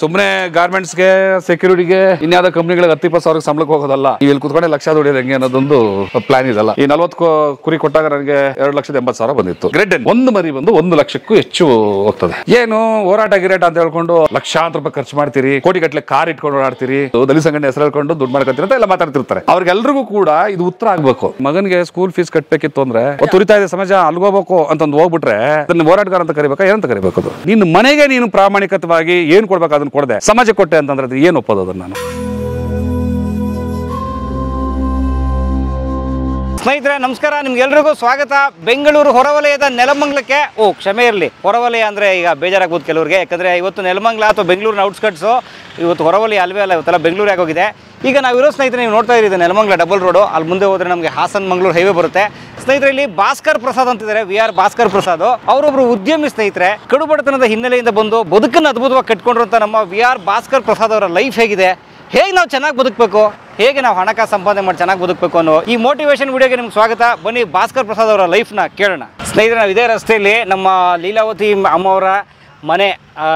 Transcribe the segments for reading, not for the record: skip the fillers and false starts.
ಸುಮ್ಮನೆ ಗಾರ್ಮೆಂಟ್ಸ್ಗೆ, ಸೆಕ್ಯೂರಿಟಿಗೆ, ಇನ್ಯಾವುದೋ ಕಂಪ್ನಿಗಳಿಗೆ 10-20 ಸಾವಿರ ಸಂಬಳಕ್ಕೆ ಹೋಗೋದಲ್ಲ. ಇಲ್ಲಿ ಕುತ್ಕೊಂಡೆ ಲಕ್ಷ ದುಡಿಯೋದು ಹೆಂಗೆ ಅನ್ನೋದೊಂದು ಪ್ಲಾನ್ ಇದಲ್ಲ. ಈ 40 ಕುರಿ ಕೊಟ್ಟಾಗ ನನಗೆ 2,80,000 ಬಂದಿತ್ತು. ಗ್ರೇಟ್. ಒಂದು ಮರಿ ಬಂದು 1 ಲಕ್ಷಕ್ಕೂ ಹೆಚ್ಚು ಹೋಗ್ತದೆ. ಏನು ಹೋರಾಟ ಗಿರಾಟ ಅಂತ ಹೇಳ್ಕೊಂಡು ಲಕ್ಷಾಂತರ ರೂಪಾಯಿ ಖರ್ಚು ಮಾಡ್ತೀರಿ, ಕೋಟಿ ಗಟ್ಟಲೆ ಕಾರ್ ಇಟ್ಕೊಂಡು ಓಡಾಡ್ತೀರಿ, ದಲಿತ ಸಂಘಟನೆ ಹೆಸರು ಹೇಳ್ಕೊಂಡು ದುಡ್ಡು ಮಾಡ್ಕೊತೀರಿ ಅಂತ ಎಲ್ಲ ಮಾತಾಡ್ತಿರ್ತಾರೆ. ಅವ್ರಿಗೆಲ್ರಿಗೂ ಕೂಡ ಇದು ಉತ್ತರ ಆಗ್ಬೇಕು. ಮಗನಿಗೆ ಸ್ಕೂಲ್ ಫೀಸ್ ಕಟ್ಟಬೇಕಿತ್ತು ಅಂದ್ರೆ ತುರಿತಾ ಇದೆ ಸಮಾಜ, ಅಲ್ಗೋಬೇಕು ಅಂತಂದು ಹೋಗ್ಬಿಟ್ರೆ ಅದನ್ನ ಹೋರಾಟಗಾರ ಅಂತ ಕರಿಬೇಕಾ, ಏನಂತ ಕರಿಬೇಕು? ನಿನ್ನ ಮನೆಗೆ ನೀನು ಪ್ರಾಮಾಣಿಕವಾಗಿ ಏನ್ ಕೊಡ್ಬೇಕು ಅದನ್ನ ಕೊಡದೆ ಸಮಾಜ ಕೊಟ್ಟೆ ಅಂತಂದ್ರೆ ಏನು ಒಪ್ಪೋದು ಅದನ್ನ ನಾನು? ಸ್ನೇಹಿತರೆ ನಮಸ್ಕಾರ, ನಿಮ್ಗೆಲ್ರಿಗೂ ಸ್ವಾಗತ. ಬೆಂಗಳೂರು ಹೊರವಲಯದ ನೆಲಮಂಗಲಕ್ಕೆ, ಕ್ಷಮೆ ಇರಲಿ, ಹೊರವಲಯ ಅಂದರೆ ಈಗ ಬೇಜಾರಾಗ್ಬೋದು ಕೆಲವರಿಗೆ. ಯಾಕಂದರೆ ಇವತ್ತು ನೆಲಮಂಗಲ ಅಥವಾ ಬೆಂಗಳೂರಿನ ಔಟ್ಸ್ಕಟ್ಸು, ಇವತ್ತು ಹೊರವಲಯ ಅಲ್ವೇ ಅಲ್ಲ, ಇವತ್ತೆಲ್ಲ ಬೆಂಗಳೂರು ಆಗೋಗಿದೆ. ಈಗ ನಾವಿರೋ ಸ್ನೇಹಿತರೆ ನೀವು ನೋಡ್ತಾ ಇದ್ದೀರಿ ನೆಲಮಂಗಲ ಡಬಲ್ ರೋಡು. ಅಲ್ಲಿ ಮುಂದೆ ಹೋದರೆ ನಮಗೆ ಹಾಸನ್ ಮಂಗಳೂರು ಹೈವೇ ಬರುತ್ತೆ. ಸ್ನೇಹಿತರೆ ಇಲ್ಲಿ ಭಾಸ್ಕರ್ ಪ್ರಸಾದ್ ಅಂತಿದ್ದಾರೆ, VR ಭಾಸ್ಕರ್ ಪ್ರಸಾದ್. ಅವರೊಬ್ಬರು ಉದ್ಯಮಿ ಸ್ನೇಹಿತರೆ. ಕಡುಬಡತನದ ಹಿನ್ನೆಲೆಯಿಂದ ಬಂದು ಬದುಕನ್ನು ಅದ್ಭುತವಾಗಿ ಕಟ್ಕೊಂಡಿರುವಂಥ ನಮ್ಮ VR ಭಾಸ್ಕರ್ ಪ್ರಸಾದ್ ಅವರ ಲೈಫ್ ಹೇಗಿದೆ, ಹೇಗೆ ನಾವು ಚೆನ್ನಾಗಿ ಬದುಕಬೇಕು, ಹೇಗೆ ನಾವು ಹಣಕಾಸು ಸಂಪಾದನೆ ಮಾಡಿ ಚೆನ್ನಾಗಿ ಬದುಕಬೇಕು ಅನ್ನೋ ಈ ಮೋಟಿವೇಶನ್ ವಿಡಿಯೋಗೆ ನಿಮ್ಗೆ ಸ್ವಾಗತ. ಬನ್ನಿ ಭಾಸ್ಕರ್ ಪ್ರಸಾದ್ ಅವರ ಲೈಫ್ನ ಕೇಳೋಣ. ಸ್ನೇಹಿತರೆ ನಾವು ಇದೇ ರಸ್ತೆಯಲ್ಲಿ ನಮ್ಮ ಲೀಲಾವತಿ ಅಮ್ಮವರ ಮನೆ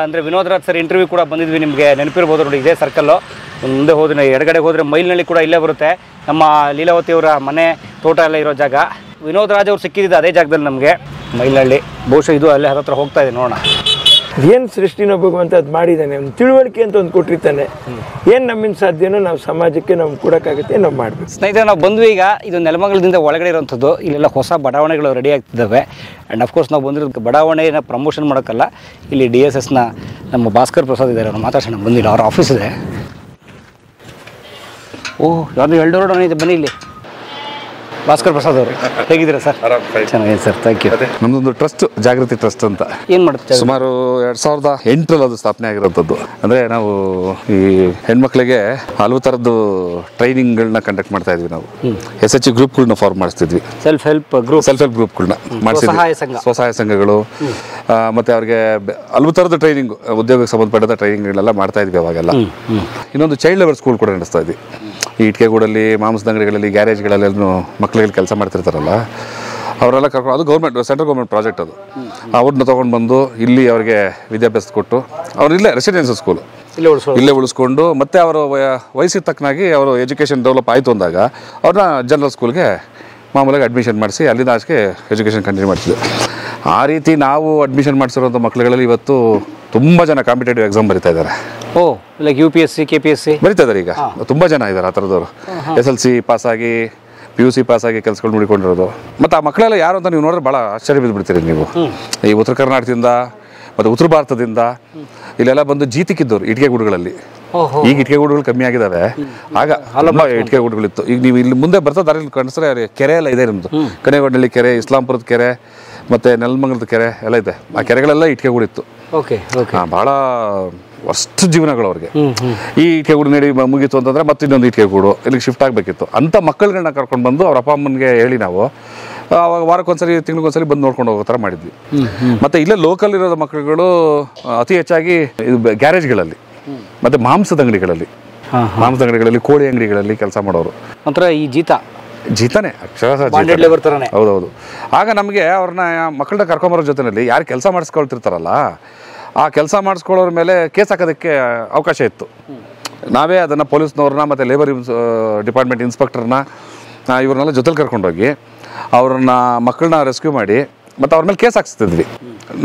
ಅಂದರೆ ವಿನೋದ್ ರಾಜ್ ಸರ್ ಇಂಟರ್ವ್ಯೂ ಕೂಡ ಬಂದಿದ್ವಿ, ನಿಮಗೆ ನೆನಪಿರ್ಬೋದು ನೋಡಿ. ಇದೇ ಸರ್ಕಲ್ಲು ಮುಂದೆ ಹೋದ್ರೆ ಎಡಗಡೆ ಹೋದರೆ ಮೈಲ್ನಲ್ಲಿ ಕೂಡ ಇಲ್ಲೇ ಬರುತ್ತೆ ನಮ್ಮ ಲೀಲಾವತಿ ಅವರ ಮನೆ, ತೋಟ ಎಲ್ಲ ಇರೋ ಜಾಗ. ವಿನೋದ್ ರಾಜ್ ಅವ್ರು ಸಿಕ್ಕಿದ್ದು ಅದೇ ಜಾಗದಲ್ಲಿ ನಮಗೆ ಮೈಲ್ನಳ್ಳಿ. ಬಹುಶಃ ಇದು ಅಲ್ಲೇ ಹತ್ರ ಹೋಗ್ತಾ ಇದೆ, ನೋಡೋಣ. ಏನು ಸೃಷ್ಟಿನ ಭಗವಂತ ಅದು ಮಾಡಿದ್ದಾನೆ, ಒಂದು ತಿಳುವಳಿಕೆ ಅಂತ ಒಂದು ಕೊಟ್ಟಿರ್ತಾನೆ. ಏನು ನಮ್ಮಿಂದ ಸಾಧ್ಯನೋ ನಾವು ಸಮಾಜಕ್ಕೆ ನಾವು ಕೊಡೋಕ್ಕಾಗುತ್ತೆ, ನಾವು ಮಾಡಬೇಕು. ಸ್ನೇಹಿತರೆ ನಾವು ಬಂದ್ವಿ ಈಗ. ಇದು ನೆಲಮಂಗಲದಿಂದ ಒಳಗಡೆ ಇರೋವಂಥದ್ದು. ಇಲ್ಲೆಲ್ಲ ಹೊಸ ಬಡಾವಣೆಗಳು ರೆಡಿ ಆಗ್ತಿದ್ದಾವೆ. ಆ್ಯಂಡ್ ಅಫ್ಕೋರ್ಸ್ ನಾವು ಬಂದಿರೋದು ಬಡಾವಣೆನ ಪ್ರಮೋಷನ್ ಮಾಡೋಕ್ಕಲ್ಲ. ಇಲ್ಲಿ DSSನ ನಮ್ಮ ಭಾಸ್ಕರ್ ಪ್ರಸಾದ್ ಇದ್ದಾರೆ, ಅವ್ರು ಮಾತಾಡ್ಸೋಣ ಬಂದಿಲ್ಲ. ಅವ್ರ ಆಫೀಸ್ ಇದೆ. ಯಾವುದು ಎಲ್ಡೋ ರೋಡ್ ಇದೆ, ಬನ್ನಿ ಇಲ್ಲಿ. ಭಾಸ್ಕರ್ ಪ್ರಸಾದ್ ಅವರು ಹೇಗಿದ್ದೀರಾ ಸರ್? ಚೆನ್ನಾಗಿದೆ ಸರ್, ಥ್ಯಾಂಕ್ ಯು. ನಮ್ದೊಂದು ಟ್ರಸ್ಟ್, ಜಾಗೃತಿ ಟ್ರಸ್ಟ್ ಅಂತ. ಏನು ಮಾಡುತ್ತೆ? ಸುಮಾರು 2008 ಅದು ಸ್ಥಾಪನೆ ಆಗಿರೋಂಥದ್ದು. ಅಂದ್ರೆ ನಾವು ಈ ಹೆಣ್ಮಕ್ಳಿಗೆ ಹಲವು ತರದ್ದು ಟ್ರೈನಿಂಗ್ಗಳನ್ನ ಕಂಡಕ್ಟ್ ಮಾಡ್ತಾ ಇದ್ವಿ. ನಾವು SH ಗ್ರೂಪ್ಗಳನ್ನ ಫಾರ್ಮ್ ಮಾಡಿಸ್ತಿದ್ವಿ. ಸೆಲ್ಫ್ ಹೆಲ್ಪ್ ಗ್ರೂಪ್ಗಳನ್ನ ಮಾಡಿಸಿದ್ವಿ. ಸ್ವಸಹಾಯ ಸಂಘಗಳು, ಮತ್ತೆ ಅವ್ರಿಗೆ ಹಲವು ತರದ ಟ್ರೈನಿಂಗ್, ಉದ್ಯೋಗಕ್ಕೆ ಸಂಬಂಧಪಟ್ಟ ಟ್ರೈನಿಂಗ್ಗಳೆಲ್ಲ ಮಾಡ್ತಾ ಇದ್ವಿ ಅವಾಗೆಲ್ಲ. ಇನ್ನೊಂದು ಚೈಲ್ಡ್ ಲೇಬರ್ ಸ್ಕೂಲ್ ಕೂಡ ನಡೆಸ್ತಾ ಇದ್ವಿ. ಈ ಇಟ್ಕೆಗೂಡಲ್ಲಿ, ಮಾಂಸದ ಅಂಗಡಿಗಳಲ್ಲಿ, ಗ್ಯಾರೇಜ್ಗಳಲ್ಲೆಲ್ಲ ಮಕ್ಕಳಿಗೆ ಕೆಲಸ ಮಾಡ್ತಿರ್ತಾರಲ್ಲ, ಅವರೆಲ್ಲ ಕರ್ಕೊಂಡು, ಅದು ಗೌರ್ಮೆಂಟ್, ಸೆಂಟ್ರಲ್ ಗೌರ್ಮೆಂಟ್ ಪ್ರಾಜೆಕ್ಟ್ ಅದು. ಅವ್ರನ್ನ ತೊಗೊಂಡು ಬಂದು ಇಲ್ಲಿ ಅವ್ರಿಗೆ ವಿದ್ಯಾಭ್ಯಾಸ ಕೊಟ್ಟು, ಅವ್ರು ಇಲ್ಲೇ ರೆಸಿಡೆನ್ಷಿಯಲ್ ಸ್ಕೂಲು ಇಲ್ಲೇ ಉಳಿಸ್ಕೊಂಡು, ಮತ್ತೆ ಅವರ ವಯಸ್ಸಿಗೆ ತಕ್ಕನಾಗಿ ಅವರು ಎಜುಕೇಷನ್ ಡೆವಲಪ್ ಆಯಿತು ಅಂದಾಗ ಅವ್ರನ್ನ ಜನರಲ್ ಸ್ಕೂಲ್ಗೆ ಮಾಮೂಲಾಗಿ ಅಡ್ಮಿಷನ್ ಮಾಡಿಸಿ ಅಲ್ಲಿಂದ ಆಚೆಗೆ ಎಜುಕೇಷನ್ ಕಂಟಿನ್ಯೂ ಮಾಡ್ತಿದ್ವಿ. ಆ ರೀತಿ ನಾವು ಅಡ್ಮಿಷನ್ ಮಾಡಿಸಿರೋಂಥ ಮಕ್ಕಳುಗಳಲ್ಲಿ ಇವತ್ತು ತುಂಬ ಜನ ಕಾಂಪಿಟೇಟಿವ್ ಎಕ್ಸಾಮ್ ಬರೀತಾ ಇದ್ದಾರೆ. ಲೈಕ್ UPSC KPSC ಬರೀತಾ ಇದ್ದಾರೆ. ಈಗ ತುಂಬ ಜನ ಇದ್ದಾರೆ ಆ ಥರದವರು. SLC ಪಾಸಾಗಿ, PUC ಪಾಸಾಗಿ ಕೆಲಸಗಳು ನೋಡಿಕೊಂಡಿರೋದು. ಮತ್ತು ಆ ಮಕ್ಕಳೆಲ್ಲ ಯಾರು ಅಂತ ನೀವು ನೋಡಿದ್ರೆ ಭಾಳ ಆಶ್ಚರ್ಯ ಬಿದ್ದುಬಿಡ್ತೀರಿ ನೀವು. ಈ ಉತ್ತರ ಕರ್ನಾಟಕದಿಂದ ಮತ್ತು ಉತ್ತರ ಭಾರತದಿಂದ ಇಲ್ಲೆಲ್ಲ ಬಂದು ಜೀತಿಕ್ಕಿದ್ದವ್ರು ಇಟ್ಕೆಗೂಡುಗಳಲ್ಲಿ. ಈಗ ಇಟ್ಕೆಗೂಡುಗಳು ಕಮ್ಮಿ ಆಗಿದ್ದಾವೆ, ಆಗ ಹಲವು ಇಟ್ಕೆಗೂಡುಗಳಿತ್ತು. ಈಗ ನೀವು ಇಲ್ಲಿ ಮುಂದೆ ಬರ್ತಾ ದಾರಿಯಲ್ಲಿ ಕಾಣಿಸಿದ್ರೆ ಕೆರೆ ಎಲ್ಲ ಇದೆ ನಿಮ್ಮದು. ಕನೇಗೌಡನಹಳ್ಳಿ ಕೆರೆ, ಇಸ್ಲಾಂಪುರದ ಕೆರೆ, ಮತ್ತು ನೆಲಮಂಗಲದ ಕೆರೆ ಎಲ್ಲ ಇದೆ. ಆ ಕೆರೆಗಳೆಲ್ಲ ಇಟ್ಕೆಗೂಡಿತ್ತು. ಭಾಳ ಅಷ್ಟು ಜೀವನಗಳು ಅವ್ರಿಗೆ. ಈ ಇಟ್ಕೆಗೂಡು ನಡಿ ಮುಗೀತು ಅಂತಂದ್ರೆ ಮತ್ತೆ ಇನ್ನೊಂದು ಇಟ್ಕೆಗೂಡು ಇಲ್ಲಿಗೆ ಶಿಫ್ಟ್ ಆಗಬೇಕಿತ್ತು. ಅಂಥ ಮಕ್ಕಳುಗಳನ್ನ ಕರ್ಕೊಂಡು ಬಂದು ಅವ್ರ ಅಪ್ಪ ಅಮ್ಮನಿಗೆ ಹೇಳಿ ನಾವು ಅವಾಗ ವಾರಕ್ಕೊಂದ್ಸರಿ, ತಿಂಗಳಿಗೊಂದ್ಸರಿ ಬಂದು ನೋಡ್ಕೊಂಡು ಹೋಗೋ ಥರ ಮಾಡಿದ್ವಿ. ಮತ್ತು ಇಲ್ಲೇ ಲೋಕಲ್ ಇರೋದು ಮಕ್ಕಳುಗಳು ಅತಿ ಹೆಚ್ಚಾಗಿ ಇದು ಗ್ಯಾರೇಜ್ಗಳಲ್ಲಿ ಮತ್ತು ಮಾಂಸದ ಅಂಗಡಿಗಳಲ್ಲಿ, ಕೋಳಿ ಅಂಗಡಿಗಳಲ್ಲಿ ಕೆಲಸ ಮಾಡೋರು. ಒಂಥರ ಈ ಜೀತಾನೆ ಅಕ್ಷರಶಃ. ಹೌದೌದು. ಆಗ ನಮಗೆ ಅವ್ರನ್ನ ಮಕ್ಕಳನ್ನ ಕರ್ಕೊಂಬರೋ ಜೊತೆಯಲ್ಲಿ ಯಾರು ಕೆಲಸ ಮಾಡಿಸ್ಕೊಳ್ತಿರ್ತಾರಲ್ಲ, ಆ ಕೆಲಸ ಮಾಡಿಸ್ಕೊಳ್ಳೋರ ಮೇಲೆ ಕೇಸ್ ಹಾಕೋದಕ್ಕೆ ಅವಕಾಶ ಇತ್ತು. ನಾವೇ ಅದನ್ನು ಪೊಲೀಸ್ನವ್ರನ್ನ ಮತ್ತು ಲೇಬರ್ ಡಿಪಾರ್ಟ್ಮೆಂಟ್ ಇನ್ಸ್ಪೆಕ್ಟರ್ನ ಇವ್ರನ್ನೆಲ್ಲ ಜೊತೆಲಿ ಕರ್ಕೊಂಡೋಗಿ ಅವ್ರನ್ನ ಮಕ್ಕಳನ್ನ ರೆಸ್ಕ್ಯೂ ಮಾಡಿ ಮತ್ತು ಅವ್ರ ಮೇಲೆ ಕೇಸ್ ಹಾಕ್ಸ್ತಿದ್ವಿ.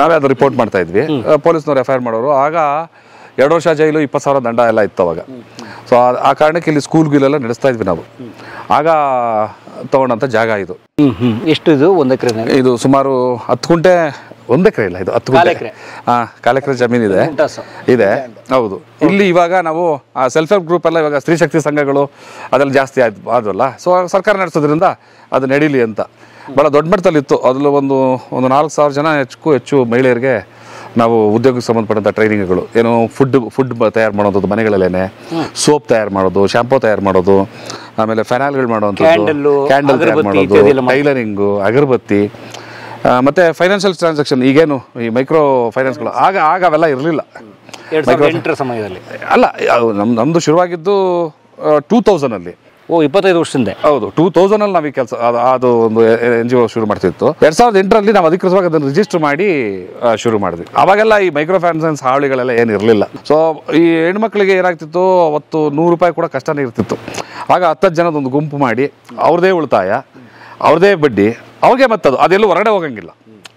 ನಾವೇ ಅದು ರಿಪೋರ್ಟ್ ಮಾಡ್ತಾಯಿದ್ವಿ. ಪೊಲೀಸ್ನವ್ರು FIR ಮಾಡೋರು. ಆಗ 2 ವರ್ಷ ಜೈಲು, 20,000 ದಂಡ ಎಲ್ಲ ಇತ್ತು ಅವಾಗ. ಸೊ ಆ ಕಾರಣಕ್ಕೆ ಇಲ್ಲಿ ಸ್ಕೂಲ್ಗಳೆಲ್ಲ ನಡೆಸ್ತಾ ಇದ್ವಿ ನಾವು. ಆಗ ತಗೊಂಡಂಥ ಜಾಗ ಇದು. ಎಷ್ಟು ಇದು? 1 ಎಕರೆ? ಇದು ಸುಮಾರು 10 ಗುಂಟೆ. 1 ಎಕರೆ ಇಲ್ಲ, ಇದು 10 ಗುಂಟೆ. 4 ಎಕರೆ ಜಮೀನು ಇದೆ. ಹೌದು. ಇಲ್ಲಿ ಇವಾಗ ನಾವು ಸೆಲ್ಫ್ ಹೆಲ್ಪ್ ಗ್ರೂಪ್ ಎಲ್ಲ, ಇವಾಗ ಸ್ತ್ರೀ ಶಕ್ತಿ ಸಂಘಗಳು ಅದೆಲ್ಲ ಜಾಸ್ತಿ ಆದ್ವಲ್ಲ. ಸೊ ಸರ್ಕಾರ ನಡೆಸೋದ್ರಿಂದ ಅದು ನಡೀಲಿ ಅಂತ ಭಾಳ ದೊಡ್ಡ ಮಟ್ಟದಲ್ಲಿತ್ತು. ಅದರಲ್ಲಿ ಒಂದು 4,000 ಜನ ಹೆಚ್ಚು ಮಹಿಳೆಯರಿಗೆ ನಾವು ಉದ್ಯೋಗಕ್ಕೆ ಸಂಬಂಧಪಟ್ಟಂಥ ಟ್ರೈನಿಂಗ್ಗಳು, ಏನು ಫುಡ್ ತಯಾರು ಮಾಡೋದು ಮನೆಗಳಲ್ಲೇನೆ, ಸೋಪ್ ತಯಾರು ಮಾಡೋದು, ಶಾಂಪೂ ತಯಾರು ಮಾಡೋದು, ಆಮೇಲೆ ಫೆನಾಲ್ಗಳು ಮಾಡೋವಂಥದ್ದು, ಕ್ಯಾಂಡಲ್ ತಯಾರು ಮಾಡೋದು, ಟೈಲರಿಂಗು, ಅಗರಬತ್ತಿ, ಮತ್ತು ಫೈನಾನ್ಷಿಯಲ್ ಟ್ರಾನ್ಸಾಕ್ಷನ್. ಈಗೇನು ಈ ಮೈಕ್ರೋ ಫೈನಾನ್ಸ್ಗಳು ಆಗ ಅವೆಲ್ಲ ಇರಲಿಲ್ಲ. 2008 ಸಮಯದಲ್ಲಿ ಅಲ್ಲ, ನಮ್ಮದು ಶುರುವಾಗಿದ್ದು 2000ಅಲ್ಲಿ. ಓ 25 ವರ್ಷದಿಂದ. ಹೌದು 2000 ಅಲ್ಲಿ ನಾವು ಈ ಕೆಲಸ ಅದು ಒಂದು NGO ಶುರು ಮಾಡ್ತಿತ್ತು. 2008ರಲ್ಲಿ ನಾವು ಅಧಿಕೃತವಾಗಿ ಅದನ್ನು ರಿಜಿಸ್ಟರ್ ಮಾಡಿ ಶುರು ಮಾಡಿದ್ವಿ. ಅವಾಗೆಲ್ಲ ಈ ಮೈಕ್ರೋ ಫೈನಾನ್ಸ್ ಹಾವಳಿಗಳೆಲ್ಲ ಏನು ಇರಲಿಲ್ಲ. ಸೊ ಈ ಹೆಣ್ಮಕ್ಳಿಗೆ ಏನಾಗ್ತಿತ್ತು, ಅವತ್ತು ₹100 ಕೂಡ ಕಷ್ಟನೇ ಇರ್ತಿತ್ತು. ಆಗ 10 ಜನದೊಂದು ಗುಂಪು ಮಾಡಿ ಅವ್ರದೇ ಉಳಿತಾಯ, ಅವ್ರದೇ ಬಡ್ಡಿ, ಅವ್ರಿಗೆ ಮತ್ತದು ಅದೆಲ್ಲೂ ಹೊರಗಡೆ ಹೋಗಂಗಿಲ್ಲ.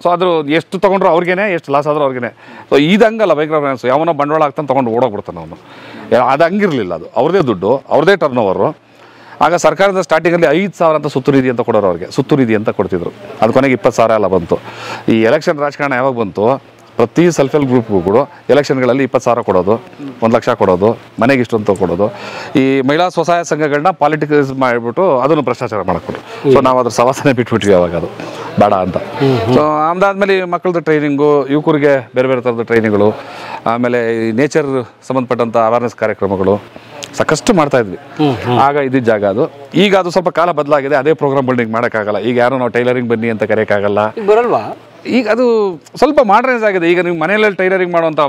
ಸೊ ಅದ್ರ ಎಷ್ಟು ತೊಗೊಂಡ್ರು ಅವ್ರಿಗೇನೆ, ಎಷ್ಟು ಲಾಸ್ ಆದರೂ ಅವ್ರಿಗೇನೆ. ಸೊ ಇದಂಗಲ್ಲ ಮೈಕ್ರೋ ಫೈನಾನ್ಸ್, ಯಾವನೋ ಬಂಡವಾಳ ಆಗ್ತಾನೆ ತೊಗೊಂಡು ಓಡೋಗ್ಬಿಡ್ತಾನೆ ಅವನು. ಅದು ಹಂಗಿರಲಿಲ್ಲ. ಅದು ಅವ್ರದೇ ದುಡ್ಡು, ಅವ್ರದೇ ಟರ್ನ್ ಓವರು. ಆಗ ಸರ್ಕಾರದ ಸ್ಟಾರ್ಟಿಂಗಲ್ಲಿ 5,000 ಅಂತ ಸುತ್ತು ನಿಧಿ ಅಂತ ಕೊಡೋರು ಅವ್ರಿಗೆ, ಸುತ್ತು ನಿಧಿ ಅಂತ ಕೊಡ್ತಿದ್ರು. ಅದು ಕೊನೆಗೆ 20,000 ಎಲ್ಲ ಬಂತು. ಈ ಎಲೆಕ್ಷನ್ ರಾಜಕಾರಣ ಯಾವಾಗ ಬಂತು, ಪ್ರತಿ ಸೆಲ್ಫ್ ಹೆಲ್ಪ್ ಗ್ರೂಪ್ಗೂ ಕೂಡ ಎಲೆಕ್ಷನ್ಗಳಲ್ಲಿ 20,000 ಕೊಡೋದು, 1,00,000 ಕೊಡೋದು, ಮನೆಗೆ ಇಷ್ಟು ಅಂತ ಕೊಡೋದು. ಈ ಮಹಿಳಾ ಸ್ವಸಹಾಯ ಸಂಘಗಳನ್ನ ಪಾಲಿಟಿಕ್ಸ್ ಮಾಡಿಬಿಟ್ಟು ಅದನ್ನು ಭ್ರಷ್ಟಾಚಾರ ಮಾಡಿಕೊಟ್ರು. ಸೊ ನಾವು ಅದ್ರ ಸವಾಸನೆ ಬಿಟ್ಬಿಟ್ವಿ ಅವಾಗ, ಅದು ಬೇಡ ಅಂತ. ಸೊ ಅದಾದ್ಮೇಲೆ ಮಕ್ಕಳದ್ದು ಟ್ರೈನಿಂಗು, ಯುವಕರಿಗೆ ಬೇರೆ ಬೇರೆ ಥರದ ಟ್ರೈನಿಂಗ್ಗಳು, ಆಮೇಲೆ ಈ ನೇಚರ್ ಸಂಬಂಧಪಟ್ಟಂಥ ಅವೇರ್ನೆಸ್ ಕಾರ್ಯಕ್ರಮಗಳು ಸಾಕಷ್ಟು ಮಾಡ್ತಾ ಇದ್ವಿ. ಆಗ ಇದ್ದಿದ್ದ ಜಾಗ ಅದು. ಈಗ ಅದು ಸ್ವಲ್ಪ ಕಾಲ ಬದಲಾಗಿದೆ. ಅದೇ ಪ್ರೋಗ್ರಾಮ್ ಬಿಲ್ಡಿಂಗ್ ಮಾಡೋಕ್ಕಾಗಲ್ಲ. ಈಗ ಯಾರು ನಾವು ಟೈಲರಿಂಗ್ ಬನ್ನಿ ಅಂತ ಕರೆಯೋಕ್ಕಾಗಲ್ಲ. ಬರಲ್ವಾ? ಈಗ ಅದು ಸ್ವಲ್ಪ ಮಾಡರ್ನೈಸ್ ಆಗಿದೆ. ಈಗ ನೀವು ಮನೆಯಲ್ಲಿ ಟೈಲರಿಂಗ್ ಮಾಡುವಂಥ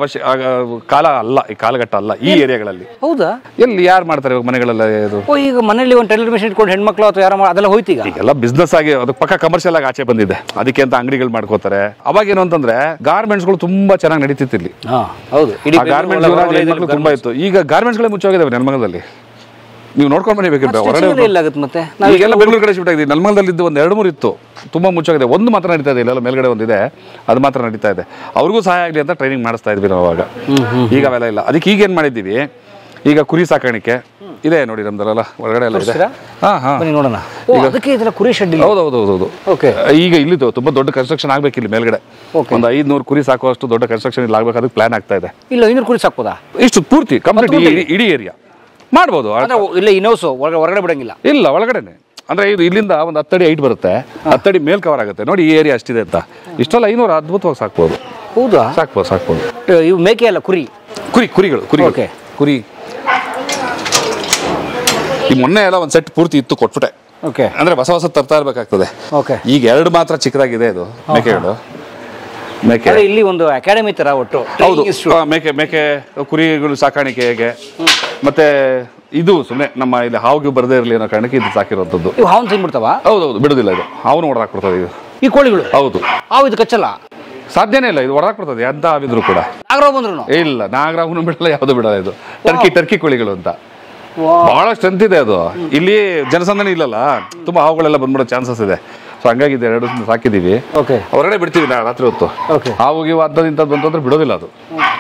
ಕಾಲ ಅಲ್ಲ, ಈ ಕಾಲಘಟ್ಟ ಅಲ್ಲ ಈ ಏರಿಯಾಗಳಲ್ಲಿ. ಹೌದಾ? ಎಲ್ಲಿ ಯಾರು ಮಾಡ್ತಾರೆ ಇವಾಗ ಮನೆಗಳೆಲ್ಲ ಇದು? ಈಗ ಮನೇಲಿ ಒಂದು ಟೈಲರ್ ಮಿಷನ್ ಇಟ್ಕೊಂಡು ಹೆಣ್ಮಕ್ಳು ಅಥವಾ ಯಾರು ಅದೆಲ್ಲ ಹೋಯ್ತು. ಈಗೆಲ್ಲ ಬಿಸ್ನೆಸ್ ಆಗಿ ಅದಕ್ಕೆ ಪಕ್ಕ ಕಮರ್ಷಿಯಲ್ ಆಗಿ ಆಚೆ ಬಂದಿದೆ. ಅದಕ್ಕೆ ಅಂತ ಅಂಗಡಿಗಳು ಮಾಡ್ಕೋತಾರೆ. ಅವಾಗ ಏನು ಅಂತಂದ್ರೆ ಗಾರ್ಮೆಂಟ್ಸ್ಗಳು ತುಂಬಾ ಚೆನ್ನಾಗಿ ನಡೀತಿತ್ತು ಇಲ್ಲಿ. ಹೌದು, ಗಾರ್ಮೆಂಟ್ಸ್ ತುಂಬಾ ಇತ್ತು. ಈಗ ಗಾರ್ಮೆಂಟ್ಸ್ಗಳೇ ಮುಚ್ಚೋಗಿದ್ದಾವೆ ನೆಲಮಂಗಲದಲ್ಲಿ. ನೀವು ನೋಡ್ಕೊಂಡು ಬನ್ನಿ ಬೇಕಿದ್ರೆ ಹೊರಗಡೆ. ಮತ್ತೆ ಈಗೆಲ್ಲ ಬೆಂಗಳೂರು ಕಡೆ ಶಿಫ್ಟ್ ಆಗಿದೆ. ನೆಲಮಂಗಲದಲ್ಲಿ ಇದ್ದು ಒಂದು 2-3 ಇತ್ತು, ತುಂಬಾ ಮುಚ್ಚೋಗಿದೆ. ಒಂದು ಮಾತ್ರ ನಡೀತಾ ಇದೆ, ಇಲ್ಲೆಲ್ಲ ಮೇಲ್ಗಡೆ ಒಂದಿದೆ, ಅದು ಮಾತ್ರ ನಡೀತಾ ಇದೆ. ಅವ್ರಿಗೂ ಸಹಾಯ ಆಗಲಿ ಅಂತ ಟ್ರೈನಿಂಗ್ ಮಾಡಿಸ್ತಾ ಇದ್ವಿ ನಾವು ಅವಾಗ. ಈಗ ಅವೆಲ್ಲ ಇಲ್ಲ. ಅದಕ್ಕೆ ಈಗ ಏನು ಮಾಡಿದ್ದೀವಿ, ಈಗ ಕುರಿ ಸಾಕಾಣಿಕೆ ಇದೆ ನೋಡಿ ನಮ್ದಲ್ಲ, ಹೊರಗಡೆ ಎಲ್ಲ ಇದೆ. ನೋಡೋಣ. ಕುರಿ ಶೆಡ್. ಹೌದೌದು. ಈಗ ಇಲ್ಲಿದ್ದು ತುಂಬಾ ದೊಡ್ಡ ಕನ್ಸ್ಟ್ರಕ್ಷನ್ ಆಗ್ಬೇಕು ಇಲ್ಲಿ ಮೇಲ್ಗಡೆ. ಒಂದು 500 ಕುರಿ ಸಾಕುವಷ್ಟು ದೊಡ್ಡ ಕನ್ಸ್ಟ್ರಕ್ಷನ್ ಇಲ್ಲಿ ಆಗ್ಬೇಕು. ಅದಕ್ಕೆ ಪ್ಲಾನ್ ಆಗ್ತಾ ಇದೆ. ಇಲ್ಲ 500 ಕುರಿ ಸಾಕೋದಾ? ಇಷ್ಟು ಪೂರ್ತಿ ಕಂಪ್ಲೀಟ್ ಇಡೀ ಏರಿಯಾ ಮಾಡ್ಬೋದು. ಇಲ್ಲ ಇನ್ನೋಸು ಹೊರಗಡೆ ಬಿಡಂಗಿಲ್ಲ. ಇಲ್ಲ ಒಳಗಡೆನೆ. ಅಂದ್ರೆ ಇದು ಇಲ್ಲಿಂದ ಒಂದು 10 ಅಡಿ ಹೈಟ್ ಬರುತ್ತೆ, 10 ಅಡಿ ಮೇಲ್ ಕವರ್ ಆಗುತ್ತೆ. ನೋಡಿ ಈ ಏರಿಯಾ ಅಷ್ಟಿದೆ ಅಂತ. ಇಷ್ಟೆಲ್ಲ 500 ಅದ್ಭುತವಾಗಿ ಸಾಕ್ಬೋದು. ಹೌದಾ? ಸಾಕ್ಬೋದು. ಇವು ಮೇಕೆ ಅಲ್ಲ, ಕುರಿಗಳು. ಕುರಿ ಈ ಮೊನ್ನೆ ಎಲ್ಲ ಒಂದು ಸೆಟ್ ಪೂರ್ತಿ ಇತ್ತು, ಕೊಟ್ಬಿಟ್ಟೆ. ಅಂದ್ರೆ ಹೊಸ ತರ್ತಾ ಇರ್ಬೇಕಾಗ್ತದೆ. ಈಗ 2 ಮಾತ್ರ ಚಿಕ್ಕದಾಗಿದೆ ಇದು ಮೇಕೆಗಳು. ಇಲ್ಲಿ ಒಂದು ಅಕಾಡೆಮಿ ತರ ಒಟ್ಟು. ಹೌದು, ಮೇಕೆ ಕುರಿಗಳು ಸಾಕಾಣಿಕೆ ಹೇಗೆ, ಮತ್ತೆ ಇದು ಸುಮ್ಮನೆ ನಮ್ಮ ಇಲ್ಲಿ ಹಾವಿಗೆ ಬರದೇ ಇರಲಿ ಅನ್ನೋ ಕಾರಣಕ್ಕೆ ಇದು ಸಾಕಿರುವಂಥದ್ದು. ಹಾವು ತಿನ್ಬಿಡ್ತಾವ? ಹೌದೌದು, ಬಿಡುದಿಲ್ಲ ಇದು. ಹಾವು ಹೊಡೆದಾಕ್ಬಿಡ್ತದೆ ಇದು. ಈ ಕೋಳಿಗಳು? ಹೌದು. ಹಾವು ಇದು ಕಚ್ಚಲ್ಲ? ಸಾಧ್ಯನೇ ಇಲ್ಲ, ಇದು ಹೊಡೆದಾಕ್ಬಿಡ್ತದೆ ಎಂತ ಹಾವಿದ್ರು ಕೂಡ. ನಾಗರಾವ್ ಬಂದ್ರು? ಇಲ್ಲ, ನಾಗರಾವ್ನು ಬಿಡಲ್ಲ, ಯಾವುದು ಬಿಡಲ್ಲ. ಇದು ಟರ್ಕಿ ಕೋಳಿಗಳು ಅಂತ ಬಹಳ ಸ್ಟ್ರೆಂತ್ ಇದೆ ಅದು. ಇಲ್ಲಿ ಜನಸಂದಣಿ ಇಲ್ಲಲ್ಲ, ತುಂಬಾ ಹಾವುಗಳೆಲ್ಲ ಬಂದ್ಬಿಡೋ ಚಾನ್ಸಸ್ ಇದೆ. ಸೊ ಹಂಗಾಗಿ 2 ಸಾಕಿದೀವಿ. ಹೊರಗಡೆ ಬಿಡ್ತೀವಿ ನಾ ರಾತ್ರಿ ಹೊತ್ತು. ಹಾವಿಗೆ ಅದ್ದದ್ದು ಇಂಥದ್ದು ಬಂತಂದ್ರೆ ಬಿಡೋದಿಲ್ಲ ಅದು.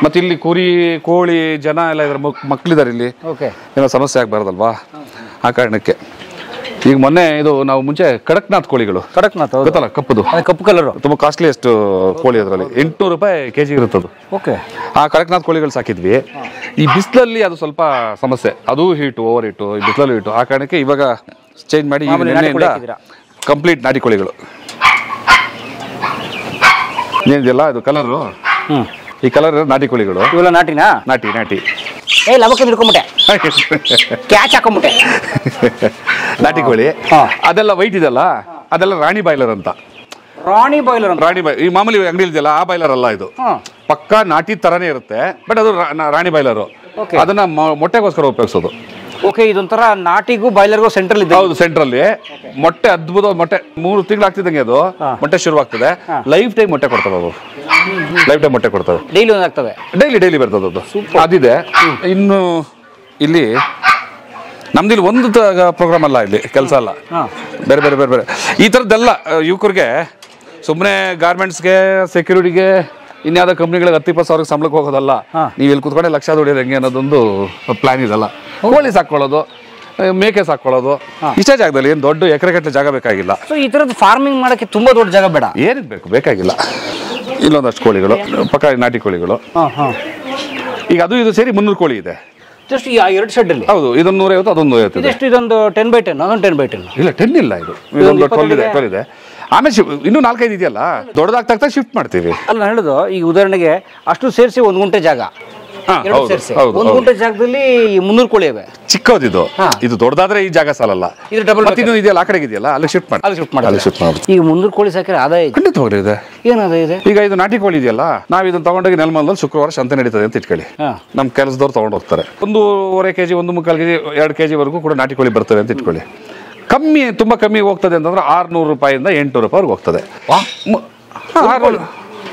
ಮತ್ತೆ ಇಲ್ಲಿ ಕುರಿ ಕೋಳಿ ಜನ ಎಲ್ಲ ಇದ್ರ ಮಕ್ಳಿದಾರೆ ಇಲ್ಲಿ, ಏನೋ ಸಮಸ್ಯೆ ಆಗ್ಬಾರ್ದಲ್ವಾ, ಆ ಕಾರಣಕ್ಕೆ. ಈಗ ಮೊನ್ನೆ ಇದು ನಾವು ಮುಂಚೆ ಕಡಕ್ನಾಥ್ ಕೋಳಿಗಳು, ಗೊತ್ತಲ್ಲ, ಕಪ್ಪು ಕಲರ್, ತುಂಬಾ ಕಾಸ್ಟ್ಲಿಯಸ್ಟ್ ಕೋಳಿ. ಅದರಲ್ಲಿ ₹800 kg ಇರುತ್ತದು. ಆ ಕಡಕ್ನಾಥ್ ಕೋಳಿಗಳು ಸಾಕಿದ್ವಿ. ಈ ಬಿಸಿಲಲ್ಲಿ ಅದು ಸ್ವಲ್ಪ ಸಮಸ್ಯೆ, ಅದು ಓವರ್ ಹೀಟು, ಈ ಬಿಸಿಲಲ್ಲಿ ಹೀಟು. ಆ ಕಾರಣಕ್ಕೆ ಇವಾಗ ಚೇಂಜ್ ಮಾಡಿ ಕಂಪ್ಲೀಟ್ ನಾಟಿ ಕೋಳಿಗಳು. ಏನಿದೆಯಲ್ಲ ಇದು ಕಲರು, ಈ ಕಲರ್ ನಾಟಿ ಕೋಳಿಗಳು. ಇವೆಲ್ಲ ನಾಟಿನಾ? ನಾಟಿ ಲವಕ್ಕೆ ಹಿಡ್ಕೊಂಬಿಟ್ಟೆ, ಕ್ಯಾಚ್ ಹಾಕೊಂಬಿಟ್ಟೆ. ನಾಟಿ ಕೋಳಿ ಅದೆಲ್ಲ ವೈಟ್ ಇದೆಲ್ಲ, ಅದೆಲ್ಲ ರಾಣಿ ಬಾಯ್ಲರ್ ಅಂತ. ರಾಣಿ ಬಾಯ್ಲರ್ ಈ ಮಾಮೂಲಿ ಅಂಗಡಿ ಇದೆಯಲ್ಲ ಆ ಬಾಯ್ಲರ್ ಅಲ್ಲ ಇದು. ಪಕ್ಕಾ ನಾಟಿ ತರಾನೇ ಇರುತ್ತೆ, ಬಟ್ ಅದು ರಾಣಿ ಬಾಯ್ಲರು. ಅದನ್ನ ಮೊಟ್ಟೆಗೋಸ್ಕರ ಉಪಯೋಗಿಸೋದು. ಇದೊಂಥರ ನಾಟಿಗೂ ಬಾಯ್ಲರ್ಗೂ ಸೆಂಟ್ರಲ್ ಇದೆ. ಹೌದು, ಸೆಂಟ್ರಲ್ಲಿ ಮೊಟ್ಟೆ, ಅದ್ಭುತ ಮೊಟ್ಟೆ. 3 ತಿಂಗಳು ಆಗ್ತಿದ್ದಂಗೆ ಅದು ಮೊಟ್ಟೆ ಶುರುವಾಗ್ತದೆ. ಲೈಫ್ ಟೈಮ್ ಮೊಟ್ಟೆ ಕೊಡ್ತವೆ ಅವು. ಲೈಫ್ ಟೈಮ್ ಮೊಟ್ಟೆ ಕೊಡ್ತವೆ. ಡೈಲಿ ಬರ್ತದೆ ಅದು. ಅದಿದೆ. ಇನ್ನು ಇಲ್ಲಿ ನಮ್ದಿಲ್ಲಿ ಒಂದು ಪ್ರೋಗ್ರಾಮ್ ಅಲ್ಲ, ಇಲ್ಲಿ ಕೆಲಸ ಅಲ್ಲ, ಬೇರೆ ಈ ಥರದ್ದೆಲ್ಲ ಯುವಕರಿಗೆ. ಸುಮ್ಮನೆ ಗಾರ್ಮೆಂಟ್ಸ್ಗೆ, ಸೆಕ್ಯೂರಿಟಿಗೆ, ಇನ್ಯಾವುದೋ ಕಂಪ್ನಿಗಳಿಗೆ 10-20 ಸಂಬಳಕ್ಕೆ ಹೋಗೋದಲ್ಲ. ನೀವು ಇಲ್ಲಿ ಕುತ್ಕೊಂಡೆ ಲಕ್ಷ ದುಡಿಯೋದು ಹೆಂಗೆ ಅನ್ನೋದೊಂದು ಪ್ಲಾನ್ ಇದಲ್ಲ. ಕೋಳಿ ಸಾಕೊಳ್ಳೋದು, ಮೇಕೆ ಸಾಕೊಳ್ಳೋದು, ಇಷ್ಟೇ ಜಾಗದಲ್ಲಿ. ಏನು ದೊಡ್ಡ ಎಕರೆಗಟ್ಟಲೆ ಜಾಗ ಬೇಕಾಗಿಲ್ಲ. ಈ ಥರದ್ದು ಫಾರ್ಮಿಂಗ್ ಮಾಡೋಕ್ಕೆ ತುಂಬ ದೊಡ್ಡ ಜಾಗ ಬೇಡ. ಏನಿಗೆ ಬೇಕಾಗಿಲ್ಲ. ಇಲ್ಲೊಂದಷ್ಟು ಕೋಳಿಗಳು, ಪಕ್ಕ ನಾಟಿ ಕೋಳಿಗಳು. ಈಗ ಇದು ಸೇರಿ 300 ಕೋಳಿ ಇದೆ. ಜಸ್ಟ್ ಈ 2 ಶೆಡ್ ಅಲ್ಲಿ. ಹೌದು, ಇದೊಂದು 150, ಅದೊಂದು 150. ಇದೊಂದು 10x10, ಅದೊಂದು 10x10. ಇಲ್ಲ, 10 ಇಲ್ಲ, ಇದು 12 ಇದೆ. ಆಮೇಲೆ ಇನ್ನೂ 4-5 ಇದೆಯಲ್ಲ, ದೊಡ್ಡದಾಗ್ತಾ ಶಿಫ್ಟ್ ಮಾಡ್ತೀವಿ. ಅಲ್ಲ ನಾನು ಹೇಳೋದು, ಈಗ ಉದಾಹರಣೆಗೆ ಅಷ್ಟು ಸೇರಿಸಿ 1 ಗುಂಟೆ ಜಾಗ, 1 ಗುಂಟೆ ಜಾಗದಲ್ಲಿ 300 ಕೋಳಿ ಇವೆ. ಚಿಕ್ಕದಿದು ಇದು ದೊಡ್ಡದಾದ್ರೆ ಈ ಜಾಗ ಸಾಲಲ್ಲ. ಇದು ಡಬಲ್ ಮತ್ತೆ ಇನ್ನೂ ಇದೆಯಲ್ಲ ಆ ಕಡೆಗೆ ಇದೆಯಲ್ಲ ಅಲ್ಲಿ ಶಿಫ್ಟ್ ಮಾಡಿ ಅಲ್ಲಿ ಶಿಫ್ಟ್ ಮಾಡಿ. ಈಗ 300 ಕೋಳಿ ಸಾಕಿದ್ರೆ ಆದಾಯ ಖಂಡಿತವಾಗ್ಲೂ ಇದೆ. ಏನು ಆದಾಯ ಇದೆ? ಈಗ ಇದು ನಾಟಿ ಕೋಳಿ ಇದೆಯಲ್ಲ, ನಾವು ಇದನ್ನ ತಗೊಂಡೋಗಿ ನೆಲಮಂಗಲದಲ್ಲಿ ಶುಕ್ರವಾರ ಸಂತೆ ನಡೀತದೆ ಅಂತ ಇಟ್ಕೊಳ್ಳಿ. ನಮ್ಮ ಕೆಲಸದವ್ರು ತಗೊಂಡು ಹೋಗ್ತಾರೆ. 1.5 kg 1.25 kg 2 kg ವರೆಗೂ ಕೂಡ ನಾಟಿ ಕೋಳಿ ಬರ್ತದೆ ಅಂತ ಇಟ್ಕೊಳ್ಳಿ. ತುಂಬಾ ಕಮ್ಮಿ ಹೋಗ್ತದೆ ಅಂತಂದ್ರೆ 600 ರೂಪಾಯಿಂದ 800 ರೂಪಾಯಿವರೆಗೂ ಹೋಗ್ತದೆ.